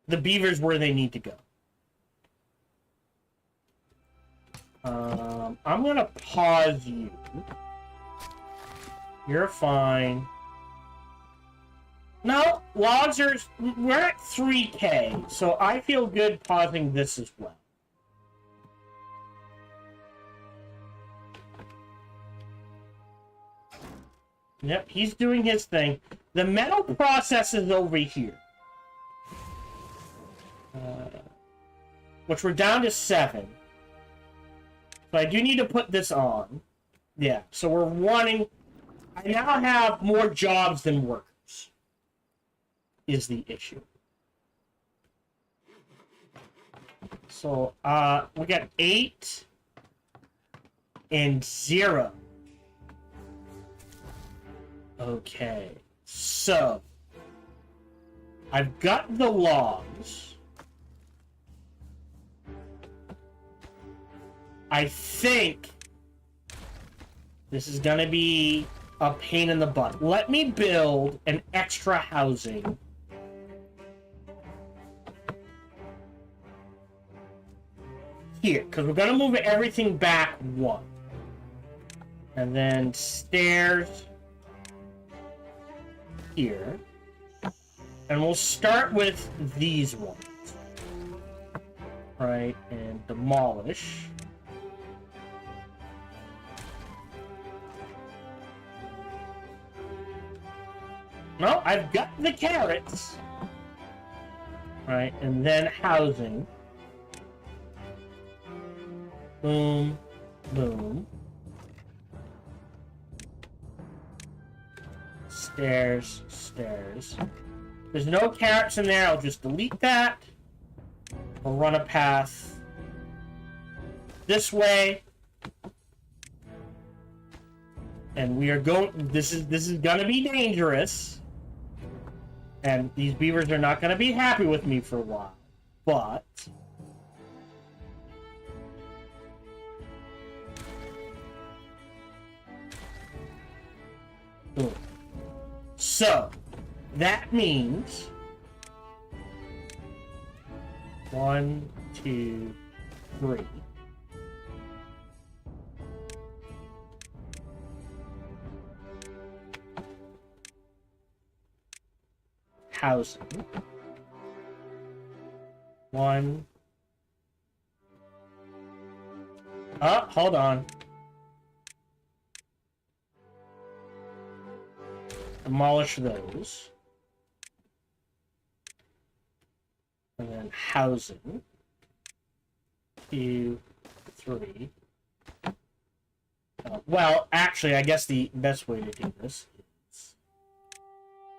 the beavers where they need to go. I'm gonna pause you. You're fine. No, logs are... We're at 3K, so I feel good pausing this as well. Yep, he's doing his thing. The metal process is over here. Which we're down to 7. So I do need to put this on. Yeah, so we're wanting... I now have more jobs than workers. Is the issue. So, we got 8 and 0. Okay, so I've got the logs. I think this is gonna be a pain in the butt. Let me build an extra housing. Here, because we're gonna move everything back one. And then stairs here. And we'll start with these ones. Right, and demolish. No, I've got the carrots. Right, and then housing. Boom, boom. Stairs, stairs. There's no carrots in there, I'll just delete that. We'll run a path this way. And we are going, this is gonna be dangerous. And these beavers are not gonna be happy with me for a while. But boom. So that means 1, 2, 3. Housing. 1. Oh, hold on. Demolish those. And then housing. 2, 3. Well, actually, I guess the best way to do this is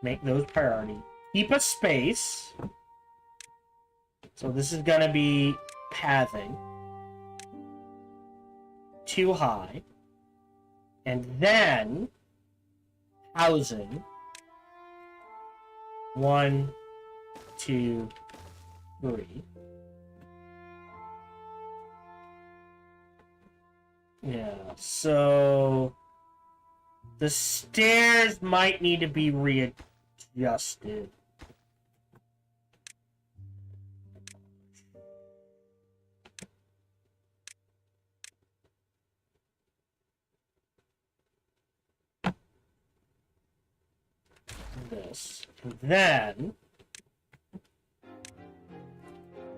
make those priority. Keep a space. So this is going to be pathing. Too high. And then housing. 1, 2, 3. Yeah, so the stairs might need to be readjusted. This. And then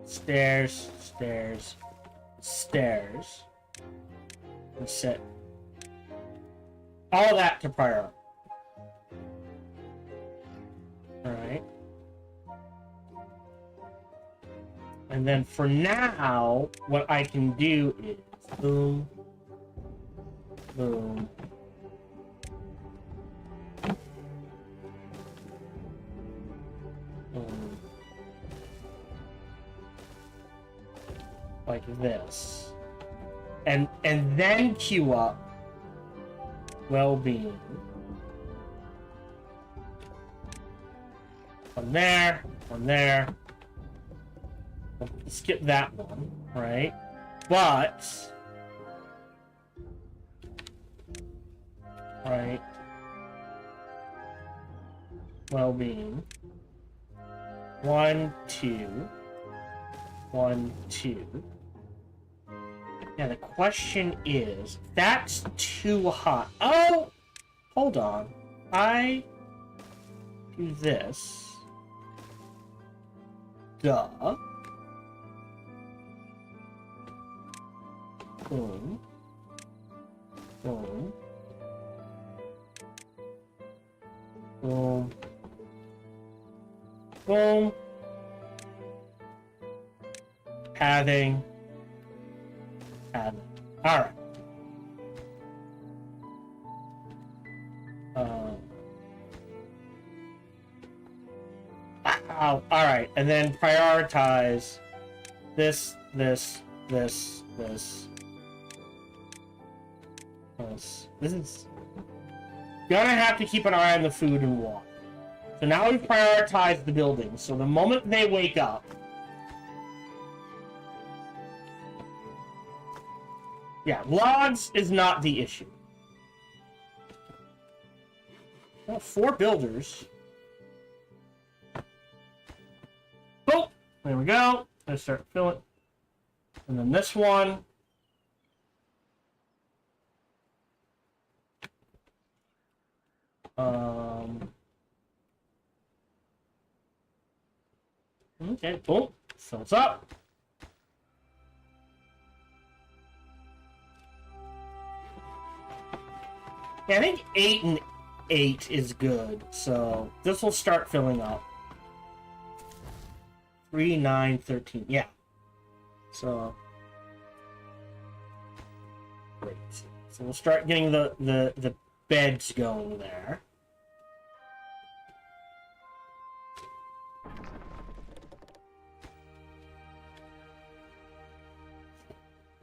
stairs, stairs, stairs. And set all that to priority. Alright. And then for now, what I can do is boom, boom, boom, like this. And then queue up well-being. One there, one there. We'll skip that one, right? But right, well-being. 1, 2, 1, 2. Yeah, the question is, that's too hot. Oh! Hold on. I do this. Duh. Boom. Boom. Boom. Boom. Padding. Alright. Alright, and then prioritize this, this, this, this. This is gonna have to keep an eye on the food and water. So now we've prioritized the buildings. So the moment they wake up, Yeah, logs is not the issue. Well, 4 builders. Oh, there we go. Let's start filling. And then this one. Okay, boom. Fills up. Yeah, I think 8 and 8 is good, so this will start filling up. 3, 9, 13. Yeah. So great. So we'll start getting the beds going there.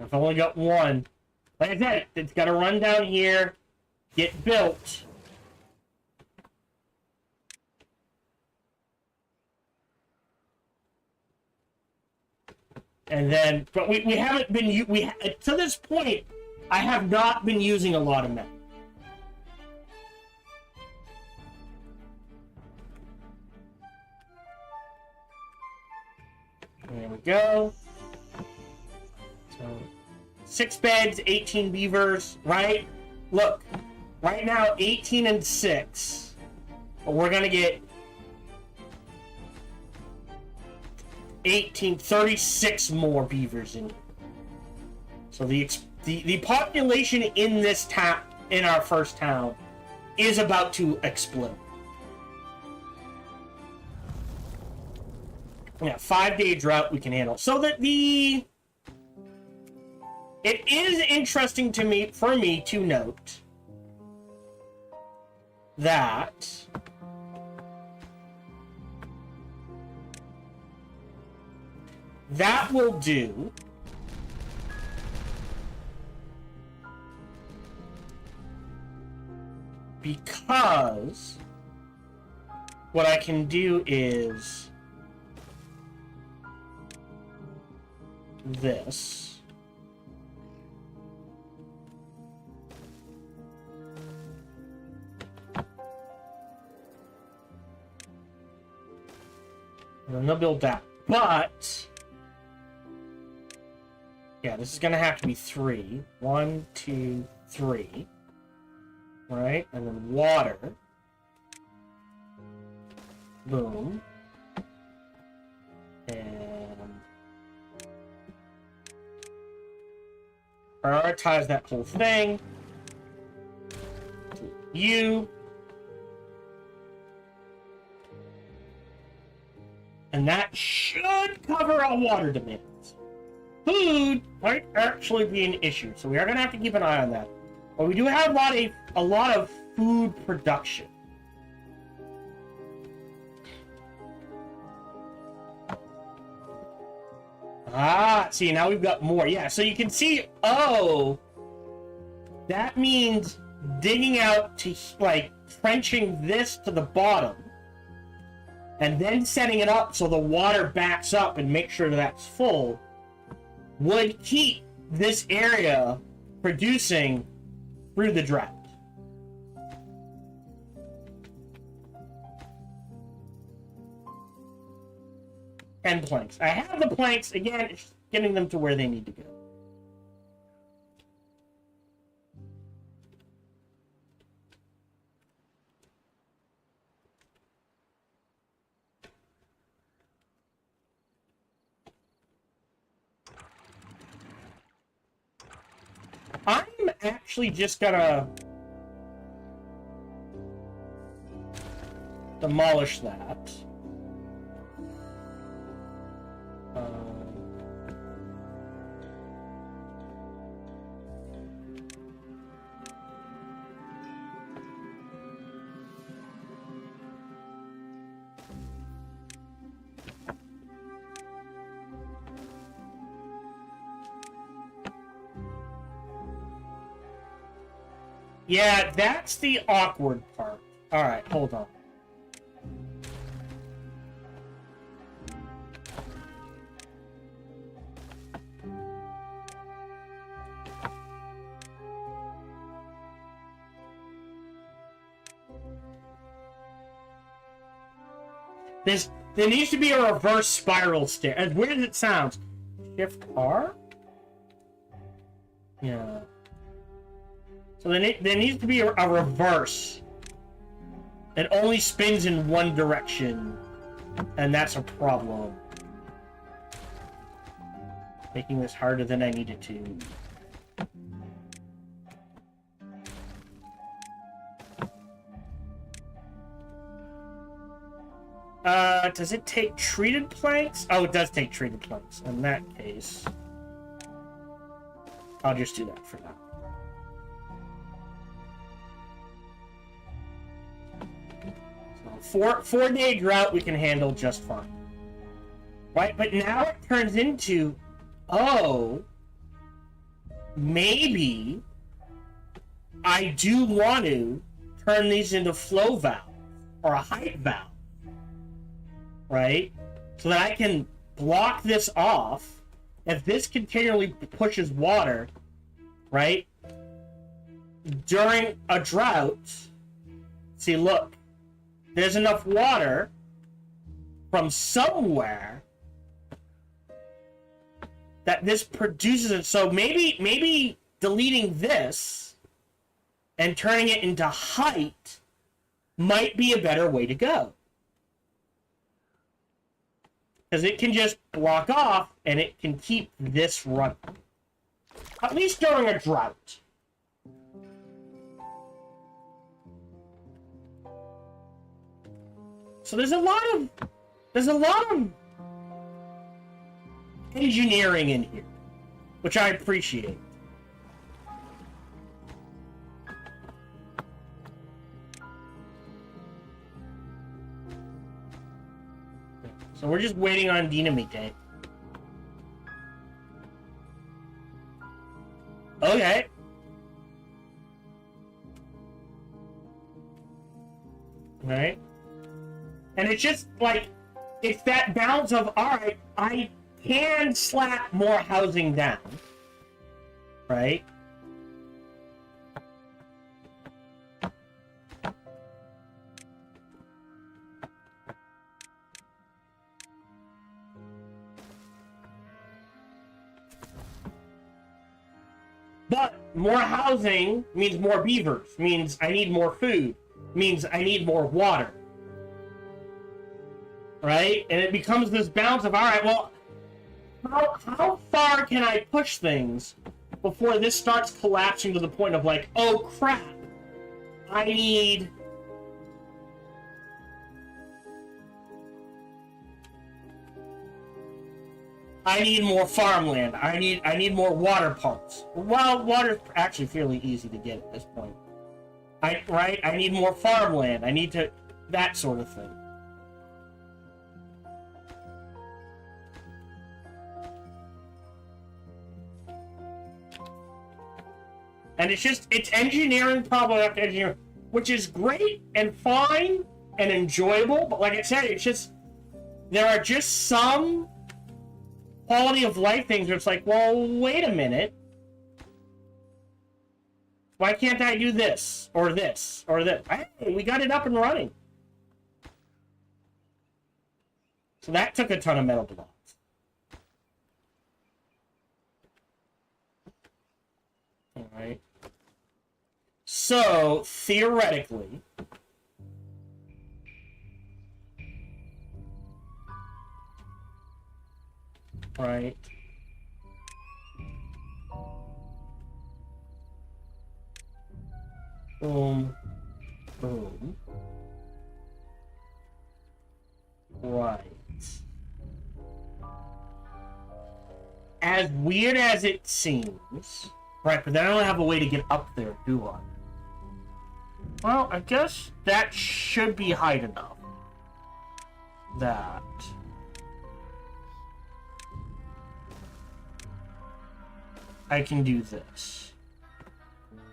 I've only got one. Like I said, it's got to run down here, get built. And then, but we haven't been, to this point, I have not been using a lot of men. There we go. So, 6 beds, 18 beavers, right? Look, right now, 18 and 6. But we're gonna get 36 more beavers in. So the population in this town, in our first town, is about to explode. Yeah, 5-day drought we can handle. So that it is interesting to me, for me to note that that will do because what I can do is this. And then they'll build that. But yeah, this is gonna have to be 3. 1, 2, 3. Right? And then water. Boom. And prioritize that whole thing. You. And that should cover our water demands. Food might actually be an issue, so we are going to have to keep an eye on that. But we do have a lot of food production. Ah, see, now we've got more. Yeah, so you can see, oh, that means digging out to, like, trenching this to the bottom, and then setting it up so the water backs up and make sure that's full, would keep this area producing through the drought. And planks. I have the planks, again, it's getting them to where they need to go. I'm actually just gonna demolish that. Yeah, that's the awkward part. Alright, hold on. There needs to be a reverse spiral stair. As weird as it sounds. Shift R? Yeah. So there needs to be a reverse. It only spins in one direction. And that's a problem. Making this harder than I needed to. Does it take treated planks? Oh, it does take treated planks. In that case, I'll just do that for now. So 4-day drought we can handle just fine. Right? But now it turns into, oh, maybe I do want to turn these into flow valves or a height valve. Right? So that I can block this off. If this continually pushes water, right? During a drought, see, look, there's enough water from somewhere that this produces it. So maybe deleting this and turning it into height might be a better way to go. Because it can just block off, and it can keep this running. At least during a drought. So there's a lot of engineering in here, which I appreciate. So we're just waiting on Dynamite. Okay. Right. And it's just like, it's that balance of, alright, I can slap more housing down. Right? But more housing means more beavers, means I need more food, means I need more water. Right? And it becomes this balance of, alright, well, how far can I push things before this starts collapsing to the point of like, oh crap, I need more farmland. I need more water parts. Well, water's actually fairly easy to get at this point. I need more farmland. I need to, that sort of thing. And it's engineering problem after engineering, which is great and fine and enjoyable, but like I said, it's just, there are just some quality of life things where it's like, well, wait a minute. Why can't I do this, or this, or this? Hey, we got it up and running. So that took a ton of metal blocks. Alright. So, theoretically, right, boom, boom, right. As weird as it seems, right, but then I don't have a way to get up there, do I? Well, I guess that should be height enough. That. I can do this.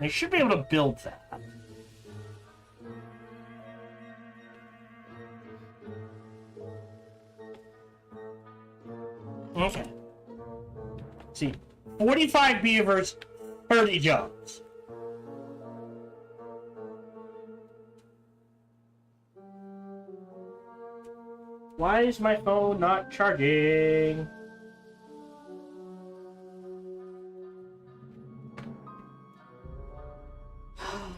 I should be able to build that. Okay. See, 45 beavers, 30 jobs. Why is my phone not charging?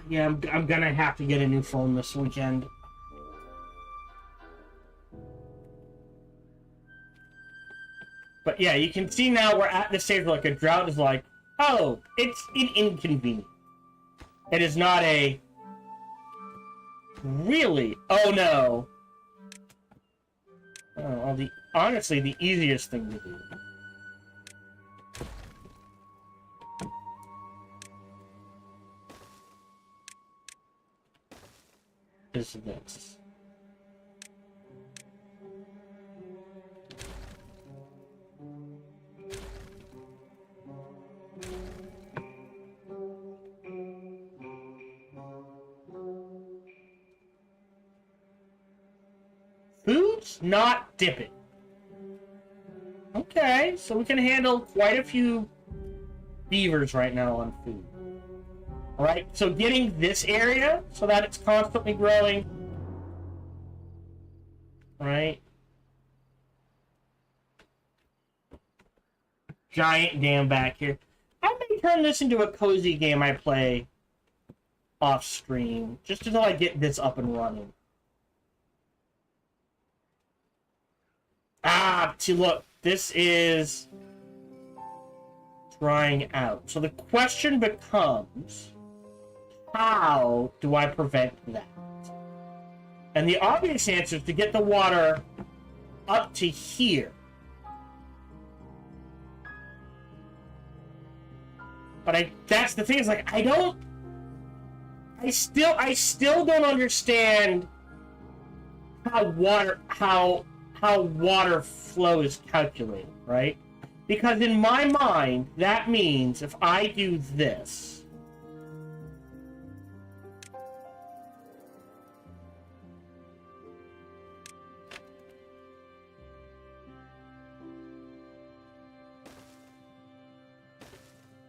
Yeah, I'm gonna have to get a new phone this weekend. But yeah, you can see now we're at the stage where like a drought is like, oh, it's an inconvenience. It is not a really. Oh no. Oh, honestly, the easiest thing to do is this. Food's not dipping. Okay, so we can handle quite a few beavers right now on food. Alright, so getting this area so that it's constantly growing. Right? Giant dam back here. I may turn this into a cozy game I play off stream, just until I get this up and running. Ah, see, look, this is drying out. So the question becomes, how do I prevent that? And the obvious answer is to get the water up to here. But that's the thing, is like, I still don't understand how water flow is calculated, right? Because in my mind, that means if I do this,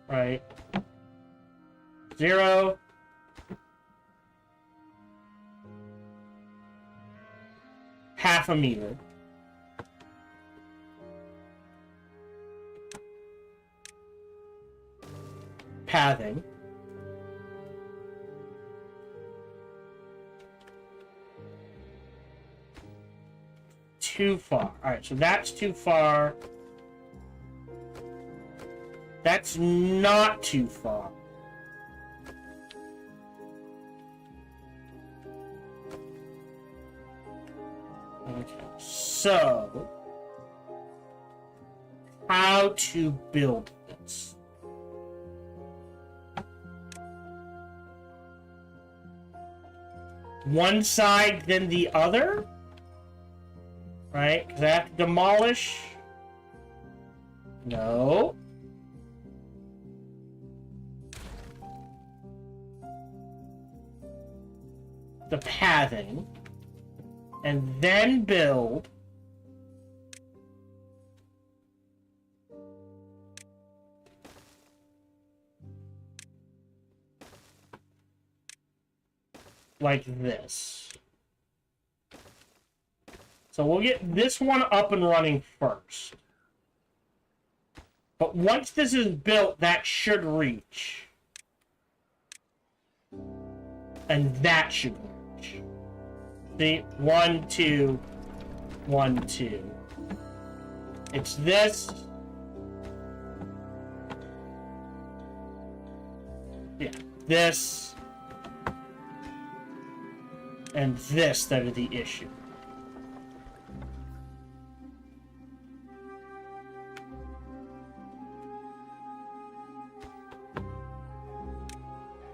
right? 0, half a meter. Pathing. Too far. Alright, so that's too far. That's not too far. Okay, so how to build this? One side, then the other? Right? Because I have to demolish. No. The pathing. And then build. Like this. So we'll get this one up and running first. But once this is built, that should reach. And that should reach. See? 1, 2, 1, 2. It's this. Yeah, this. And this that are the issue.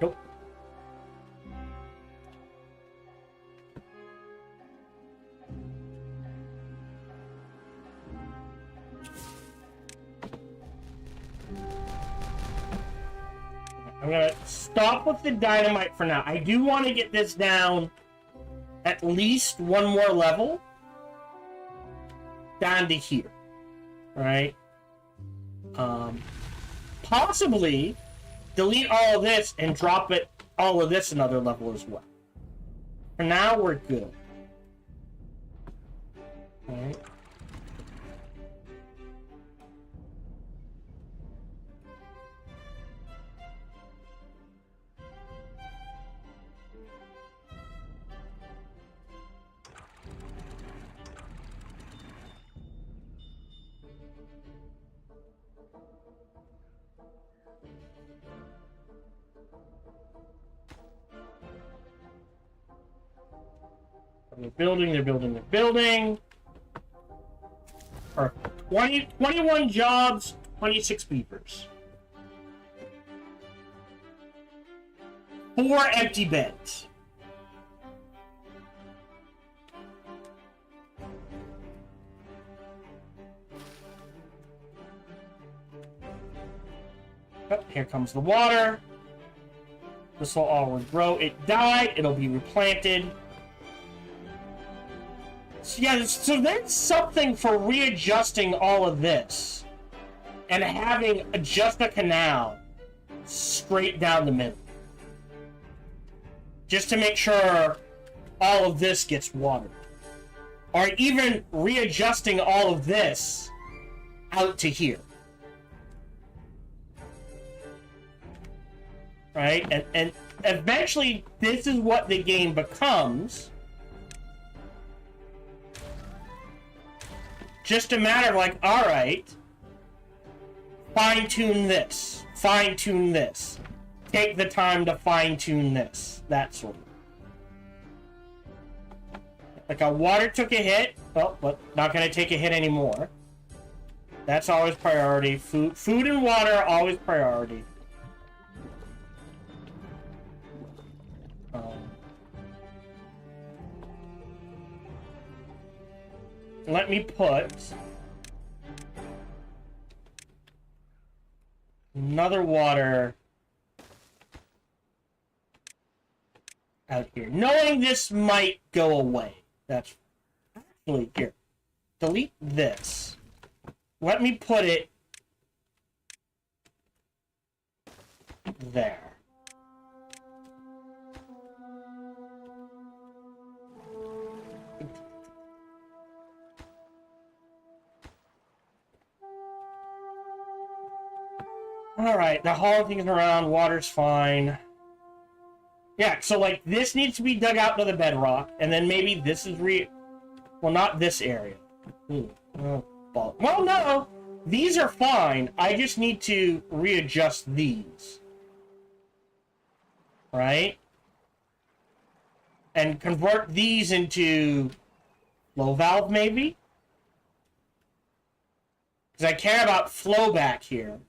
Nope. I'm gonna stop with the dynamite for now. I do want to get this down at least one more level down to here, right? Possibly delete all of this and drop it all of this another level as well. For now, we're good. Alright. They're building. Or 21 jobs, 26 beavers. 4 empty beds. Oh, here comes the water. This will all regrow. It died. It'll be replanted. So yeah, so that's something for readjusting all of this. And having just a canal straight down the middle. Just to make sure all of this gets watered. Or even readjusting all of this out to here. Right? And eventually, this is what the game becomes. Just a matter of like, alright, fine-tune this, fine-tune this. Take the time to fine-tune this. That sort of. Like, our water took a hit. Well, but not going to take a hit anymore. That's always priority. Food and water, always priority. Let me put another water out here. Knowing this might go away. That's actually here. Delete this. Let me put it there. Alright, the hauling things around, water's fine. Yeah, so like this needs to be dug out to the bedrock, and then maybe this is well, not this area. Well, no! These are fine. I just need to readjust these. Right? And convert these into flow valve, maybe? Because I care about flow back here.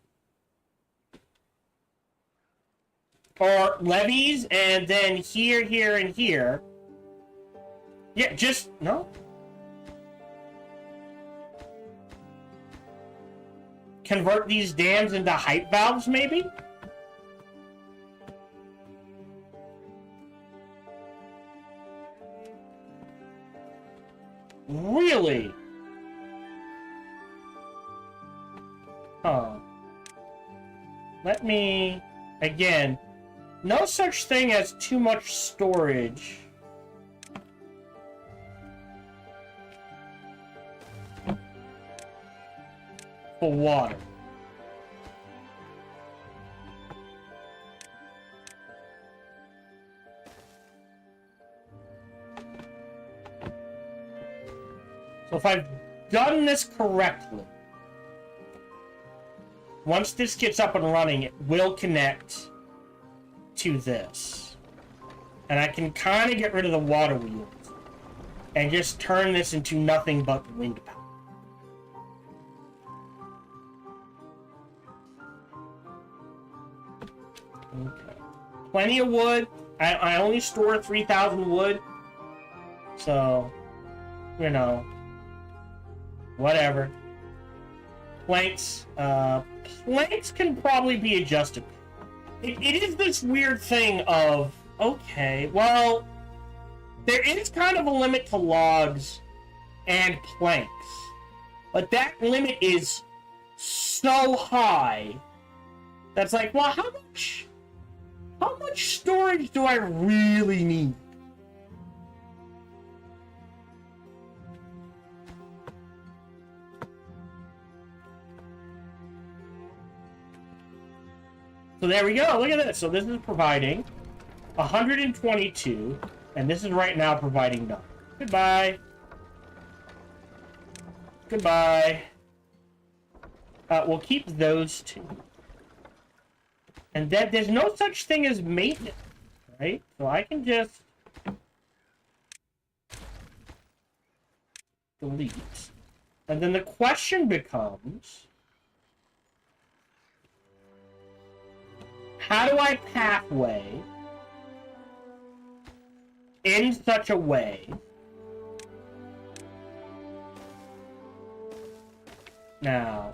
Or levees, and then here, here, and here. Yeah, just... no? Convert these dams into height valves, maybe? Really? Huh. Let me... again... no such thing as too much storage. For water. So if I've done this correctly, once this gets up and running, it will connect to this. And I can kind of get rid of the water wheels and just turn this into nothing but wind power. Okay. Plenty of wood. I only store 3,000 wood. So, you know, whatever. Planks. Planks can probably be adjusted. It is this weird thing of, okay, well, there is kind of a limit to logs and planks. But that limit is so high that's like, well, how much storage do I really need? So there we go. Look at this. So this is providing 122, and this is right now providing none. Goodbye. Goodbye. We'll keep those two. And then there's no such thing as maintenance, right? So I can just delete. And then the question becomes, how do I pathway in such a way now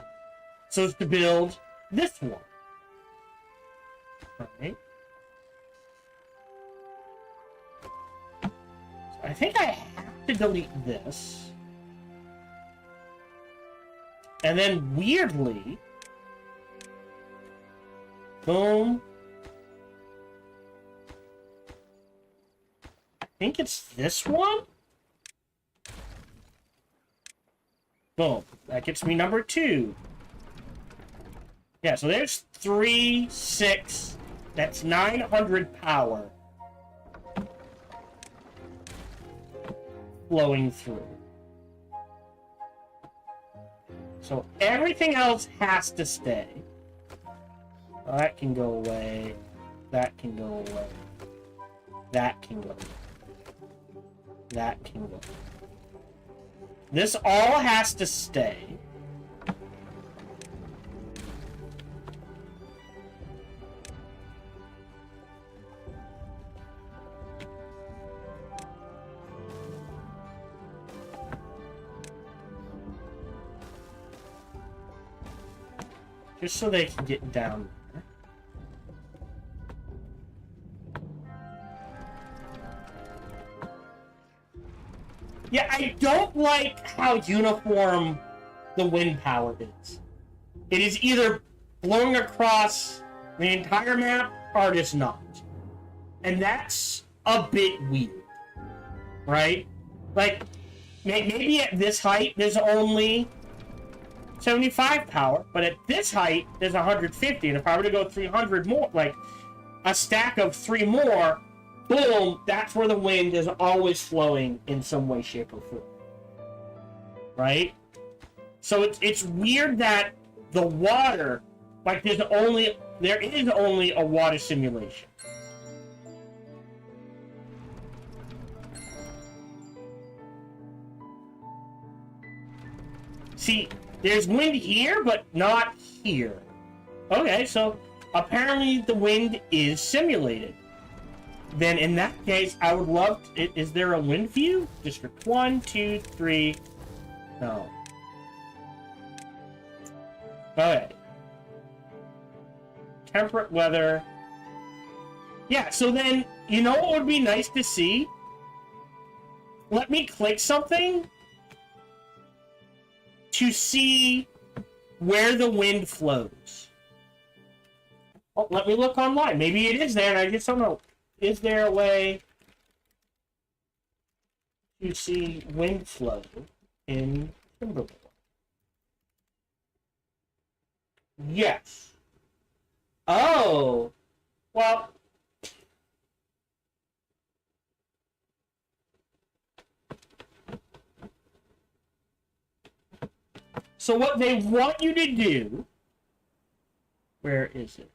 so as to build this one? Right? So I think I have to delete this. And then weirdly, boom. I think it's this one. Boom. That gets me number 2. Yeah, so there's 3, 6. That's 900 power flowing through. So everything else has to stay. That can go away. That can go away. That can go away. That can go away. This all has to stay. Just so they can get down there. Yeah, I don't like how uniform the wind power is. It is either blowing across the entire map or it is not. And that's a bit weird. Right? Like, maybe at this height there's only 75 power, but at this height, there's 150, and if I were to go 300 more, like, a stack of 3 more, boom, that's where the wind is always flowing in some way, shape, or form. Right? So it's weird that the water, like, there is only a water simulation. See, there's wind here, but not here. Okay, so apparently the wind is simulated. Then in that case, I would love to, is there a wind view? District 1, 2, 3. No. Okay. Temperate weather. Yeah, so then, you know what would be nice to see? Let me click something to see where the wind flows. Oh, let me look online. Maybe it is there, and I just don't know. Is there a way to see wind flow in Timberborn? Yes. Oh. Well. So what they want you to do, where is it?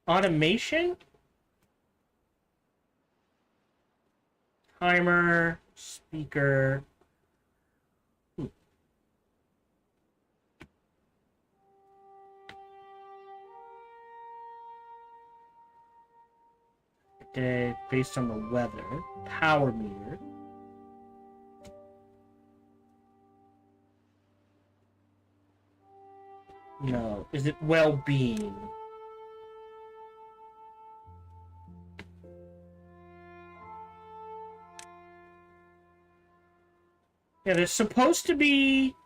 Automation? Timer, speaker. Okay, based on the weather. Power meter. No. Is it well-being? Yeah, there's supposed to be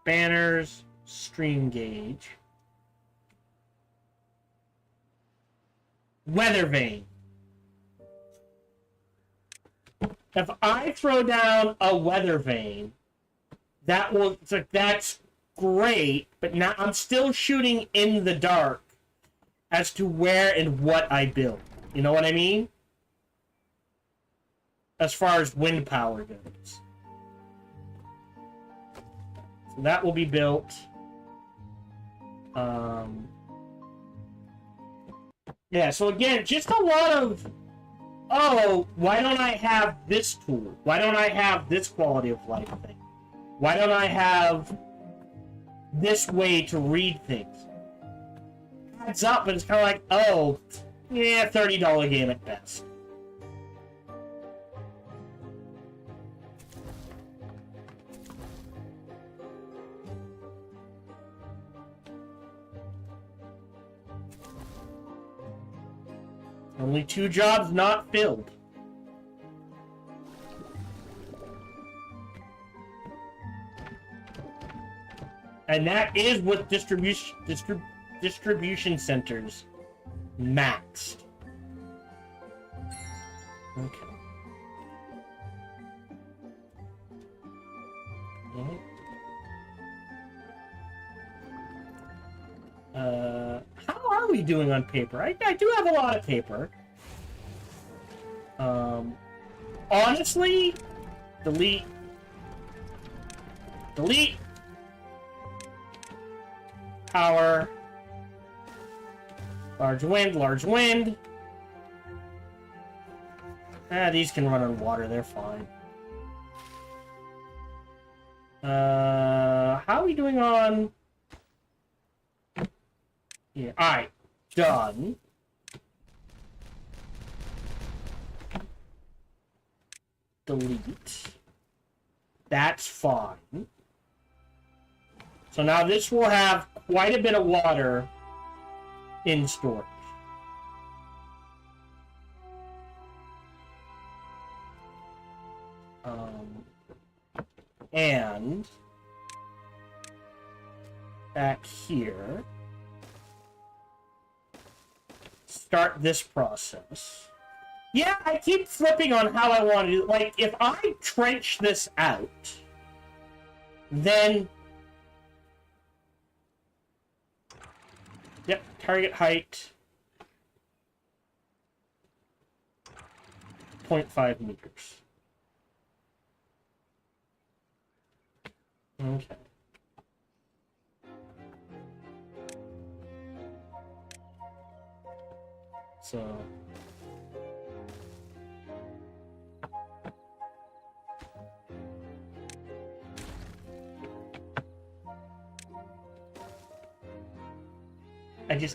banners, stream gauge. Weather vane. If I throw down a weather vane, that will, it's like, that's great, but now I'm still shooting in the dark as to where and what I build. You know what I mean? As far as wind power goes. So that will be built. Yeah, so again, just a lot of, oh, why don't I have this tool? Why don't I have this quality of life thing? Why don't I have this way to read things? It adds up, but it's kind of like, oh, yeah, $30 game at best. Only 2 jobs not filled. And that is with distribution centers maxed. Okay. How are we doing on paper? I do have a lot of paper. Honestly, delete. Power. Large wind. These can run on water, they're fine. How are we doing on... Yeah, alright. Done. Delete. That's fine. So now this will have quite a bit of water in storage. And back here, start this process. Yeah, I keep flipping on how I want to do it. Like, if I trench this out, then... Yep, target height. 0.5 meters. Okay. So...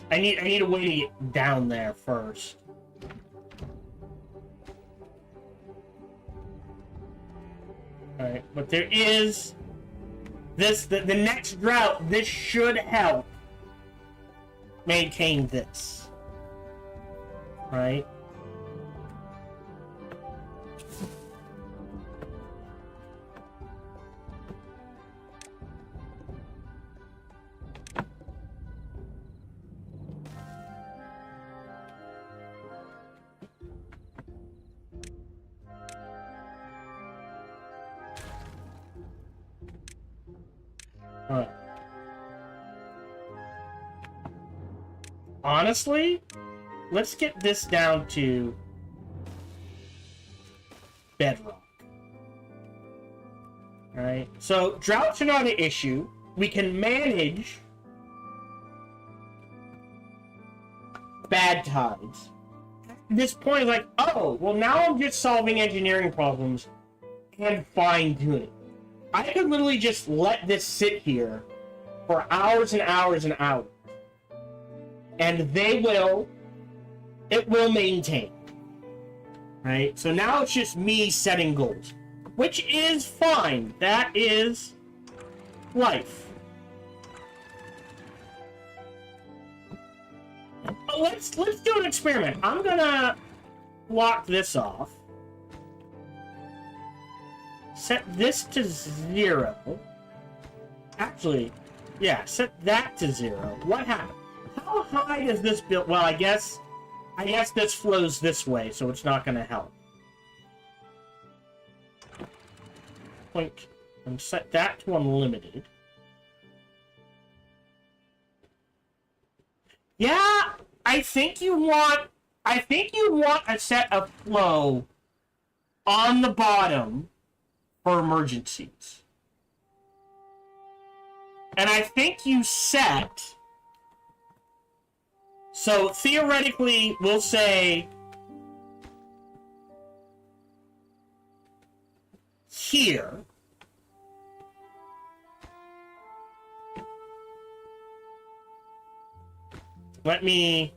I need a way to get down there first. Alright, but there is this the next drought, this should help maintain this. Right? Honestly, let's get this down to bedrock. Alright, so droughts are not an issue. We can manage bad tides. At this point, like, oh, well now I'm just solving engineering problems and fine-tuning. I could literally just let this sit here for hours and hours and hours. And it will maintain. Right? So now it's just me setting goals. Which is fine. That is life. Let's do an experiment. I'm gonna block this off. Set this to 0. Actually, yeah, set that to 0. What happened? How high does this build? Well, I guess this flows this way, so it's not going to help. Point and set that to unlimited. Yeah, I I think you want a set of flow on the bottom for emergencies. And I think you set... So, theoretically, we'll say... Here... Let me...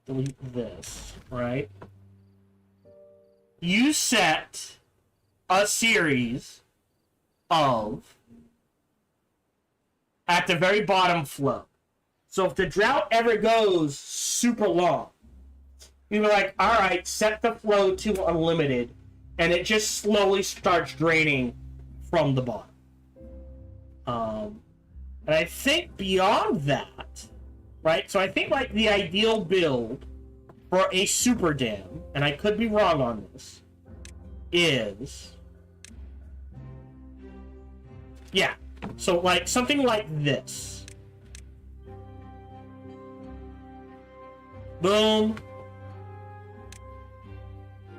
delete this, right? You set a series of, at the very bottom, flow. So if the drought ever goes super long, you were like, all right, set the flow to unlimited, and it just slowly starts draining from the bottom. And I think beyond that, right? So I think like the ideal build for a super dam, and I could be wrong on this, is, yeah. So like something like this. Boom.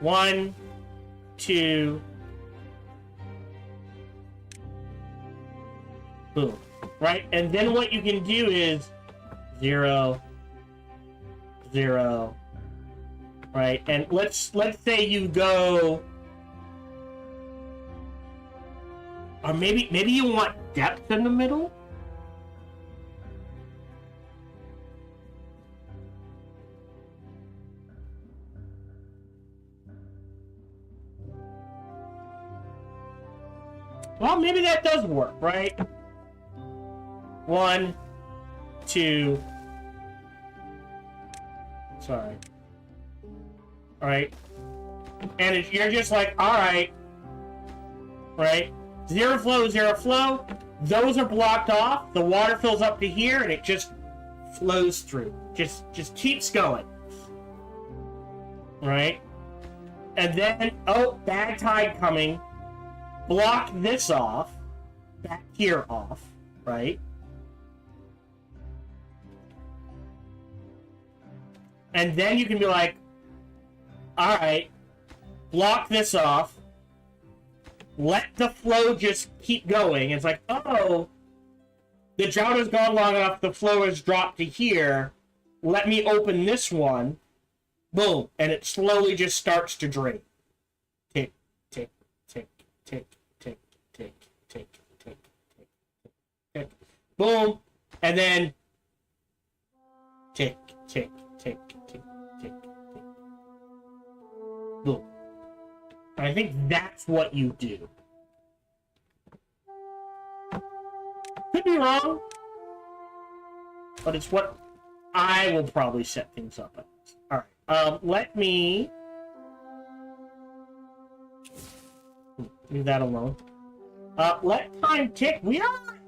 1, 2, boom, right? And then what you can do is 0, 0, right? And let's say you go, or maybe you want depth in the middle. Well, maybe that does work, right? 1, 2. Sorry. All right. And you're just like, all right. Right? 0 flow, 0 flow. Those are blocked off. The water fills up to here, and it just flows through. Just keeps going. Right? And then, oh, bad tide coming. Block this off, back here off, right? And then you can be like, all right, block this off, let the flow just keep going. It's like, oh, the drought has gone long enough, the flow has dropped to here, let me open this one, boom, and it slowly just starts to drain. Tick, tick, tick, tick. Tick, tick, tick, tick, tick, boom, and then tick, tick, tick, tick, tick, tick, boom. And I think that's what you do. Could be wrong, but it's what I will probably set things up as. All right, let me leave that alone. Let time tick. We are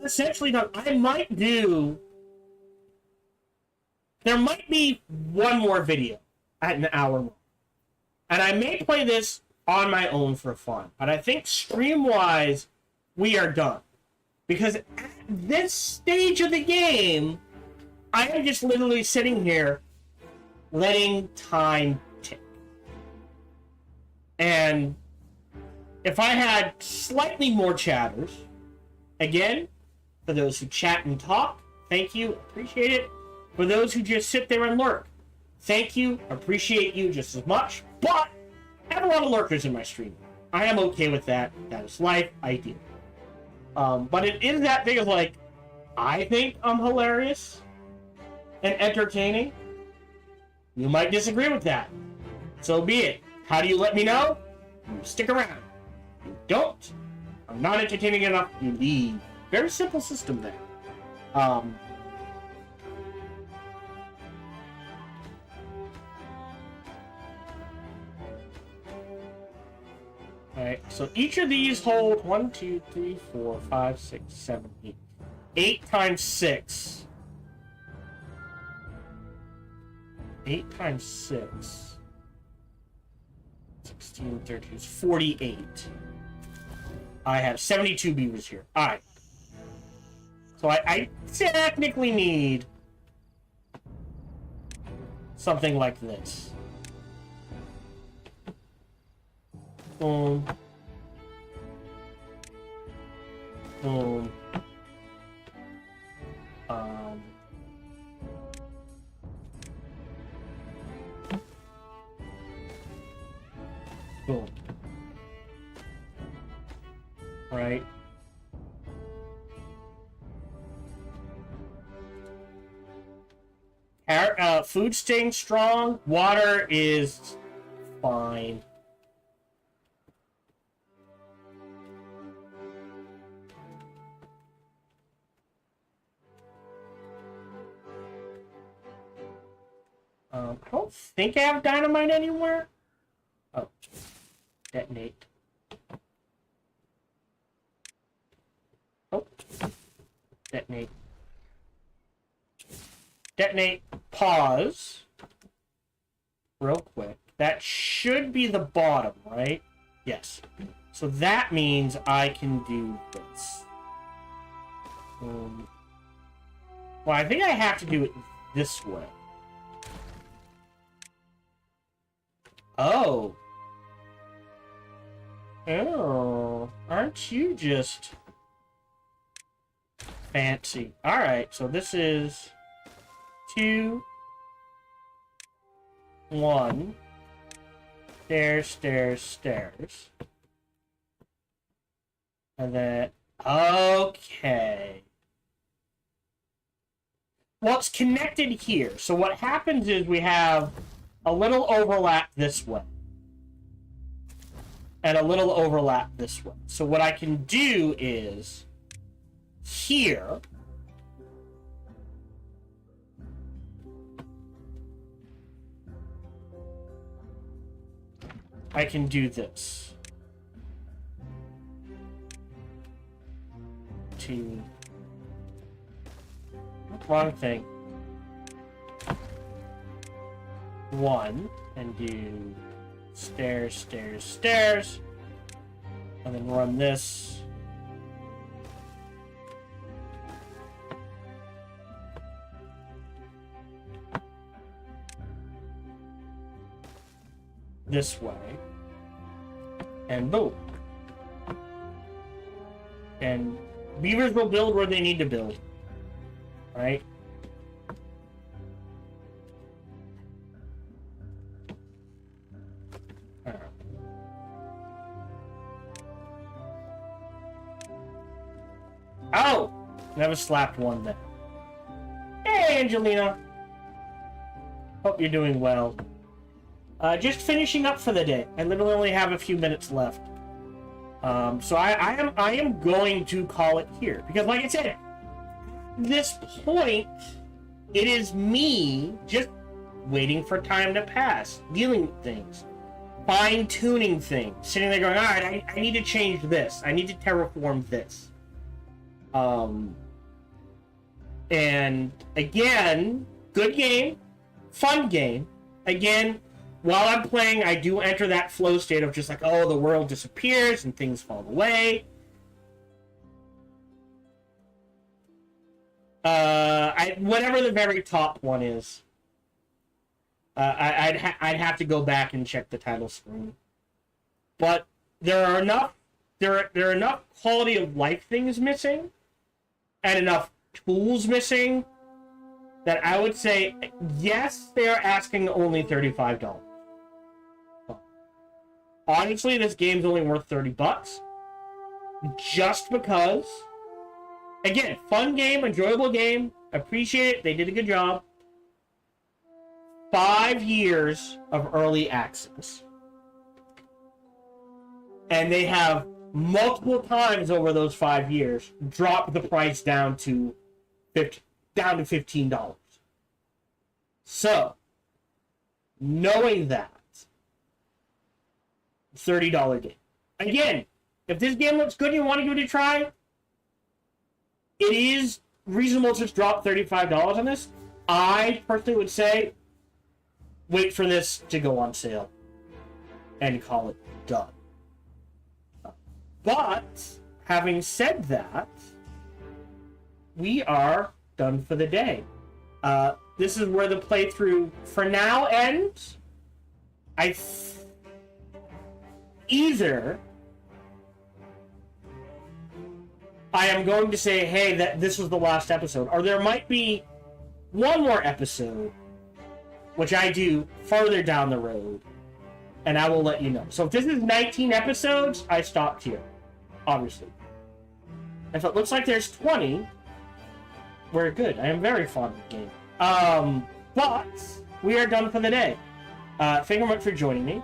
essentially done. I might do... There might be one more video at an hour long. And I may play this on my own for fun. But I think stream-wise, we are done. Because at this stage of the game, I am just literally sitting here letting time tick. And if I had slightly more chatters, again, for those who chat and talk, thank you, appreciate it. For those who just sit there and lurk, thank you, appreciate you just as much. But I have a lot of lurkers in my stream. I am okay with that. That is life. I deal. But it is that thing of like, I think I'm hilarious and entertaining. You might disagree with that. So be it. How do you let me know? You stick around. You don't, I'm not entertaining enough, you leave. Very simple system there. Alright, so each of these hold 1, 2, 3, 4, 5, 6, 7, 8. 8 times 6. 8 times 6. 16, 13, 48. I have 72 beavers here. Alright. So I technically need something like this. Boom. Boom. Boom. Right. Food staying strong. Water is fine. I don't think I have dynamite anywhere. Oh, detonate. Oh, detonate. Detonate. Pause. Real quick. That should be the bottom, right? Yes. So that means I can do this. Well, I think I have to do it this way. Oh. Oh. Aren't you just fancy? Alright, so this is 2, 1. Stairs, stairs, stairs. And then... Okay. Well, it's connected here. So what happens is we have a little overlap this way. And a little overlap this way. So what I can do is... Here... I can do this. Wrong thing. 1, and do stairs, stairs, stairs. And then run this. This way. And boom. And beavers will build where they need to build. Right? Oh! Never slapped one there. Hey, Angelina! Hope you're doing well. Just finishing up for the day. I literally only have a few minutes left. So I am going to call it here. Because like I said, at this point, it is me just waiting for time to pass. Dealing with things. Fine-tuning things. Sitting there going, alright, I need to change this. I need to terraform this. And again, good game. Fun game. Again, while I'm playing, I do enter that flow state of just like, oh, the world disappears and things fall away. Whatever the very top one is, I'd have to go back and check the title screen. But there are enough quality of life things missing, and enough tools missing, that I would say yes, they are asking only $35. Honestly, this game's only worth $30. Just because... Again, fun game, enjoyable game. Appreciate it. They did a good job. 5 years of early access. And they have multiple times over those 5 years dropped the price down to $15. So, knowing that, $30 game. Again, if this game looks good and you want to give it a try, it is reasonable to just drop $35 on this. I personally would say, wait for this to go on sale. and call it done. But, having said that, we are done for the day. This is where the playthrough, for now, ends. Either I am going to say, hey, that this was the last episode, or there might be one more episode, which I do further down the road, and I will let you know. So if this is 19 episodes, I stopped here, obviously. If it looks like there's 20, we're good. I am very fond of the game. But we are done for the day. Thank you very much for joining me.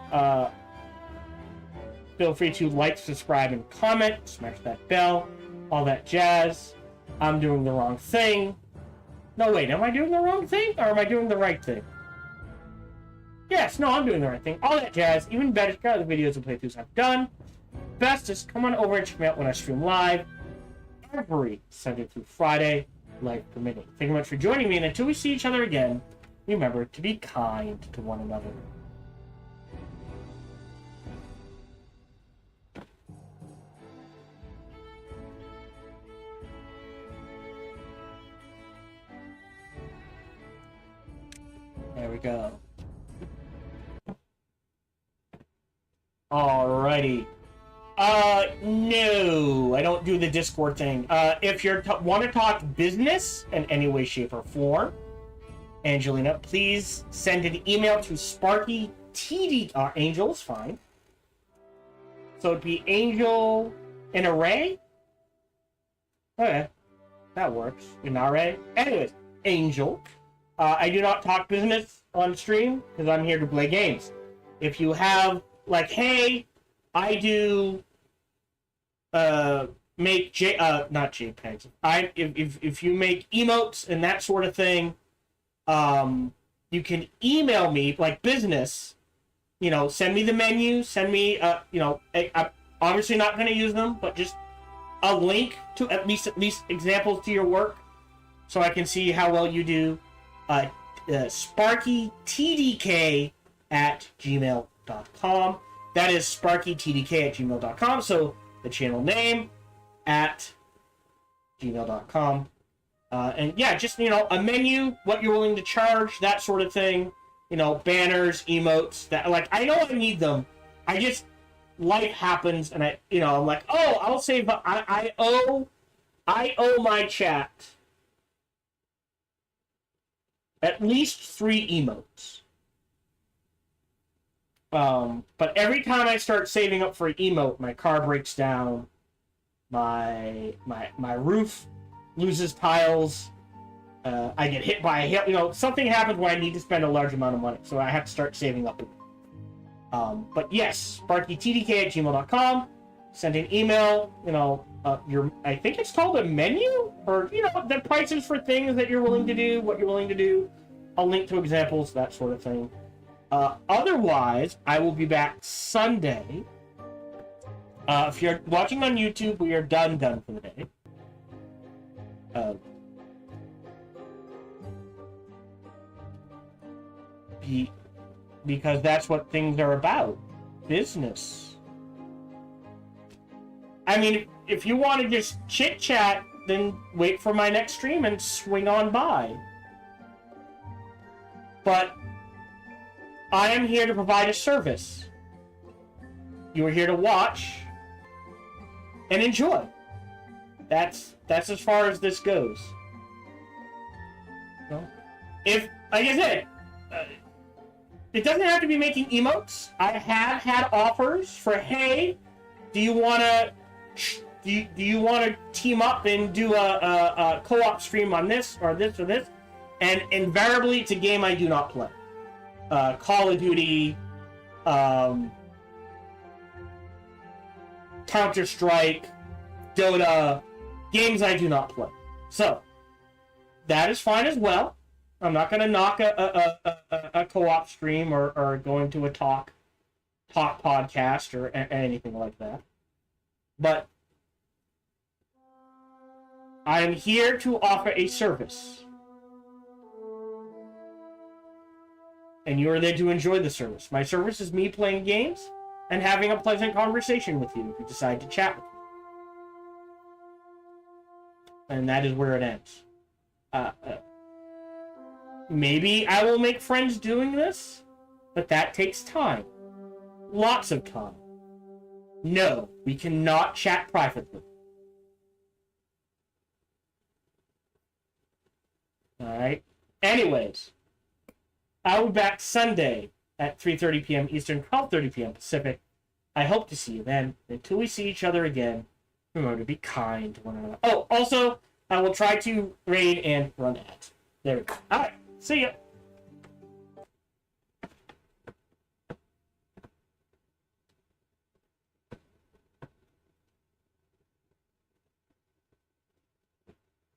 Feel free to like, subscribe, and comment. Smash that bell. All that jazz. I'm doing the wrong thing. No, wait. Am I doing the wrong thing? Or am I doing the right thing? Yes, no, I'm doing the right thing. All that jazz. Even better, check out the videos and playthroughs I've done. Best is come on over and check me out when I stream live. Every Sunday through Friday. Life permitting. Thank you very much for joining me, and until we see each other again, remember to be kind to one another. There we go. Alrighty. No, I don't do the Discord thing. If you want to talk business in any way, shape, or form, Angelina, please send an email to SparkyTD. Angel's fine. So it'd be Angel in array? Okay, that works. In array. Anyways, Angel. I do not talk business on stream because I'm here to play games. If you have, like, hey, I do make not JPEGs. If you make emotes and that sort of thing, you can email me, like business, send me the menu, send me I'm obviously not going to use them, but just a link to at least examples to your work so I can see how well you do. SparkyTDK@gmail.com. That is SparkyTDK@gmail.com. So the channel name at gmail.com. And yeah, just, a menu, what you're willing to charge, that sort of thing. Banners, emotes, that, like, I know I need them. Life happens, and I'm like, oh, I'll save, I owe my chat at least 3 emotes. But every time I start saving up for an emote, my car breaks down, my roof loses tiles, I get hit by a hail, something happens where I need to spend a large amount of money, so I have to start saving up. But yes, SparkyTDK@gmail.com, send an email, I think it's called a menu, or, the prices for things that you're willing to do, what you're willing to do, a link to examples, that sort of thing. Otherwise, I will be back Sunday. If you're watching on YouTube, we are done for the day. Because that's what things are about. Business. I mean, if you want to just chit-chat, then wait for my next stream and swing on by. But I am here to provide a service. You are here to watch and enjoy. That's as far as this goes. If, like I said, it doesn't have to be making emotes. I have had offers for, hey, do you want to team up and do a co-op stream on this or this or this? And invariably, it's a game I do not play. Call of Duty, Counter-Strike, Dota, games I do not play. So, that is fine as well. I'm not going to knock a co-op stream or go into a talk podcast or anything like that. But I am here to offer a service. And you are there to enjoy the service. My service is me playing games and having a pleasant conversation with you if you decide to chat with me. And that is where it ends. Maybe I will make friends doing this, but that takes time. Lots of time. No, we cannot chat privately. Alright? Anyways, I will be back Sunday at 3:30 p.m. Eastern, 12:30 p.m. Pacific. I hope to see you then. Until we see each other again, remember to be kind to one another. Oh, also, I will try to raid and run ads. There we go. Alright, see ya.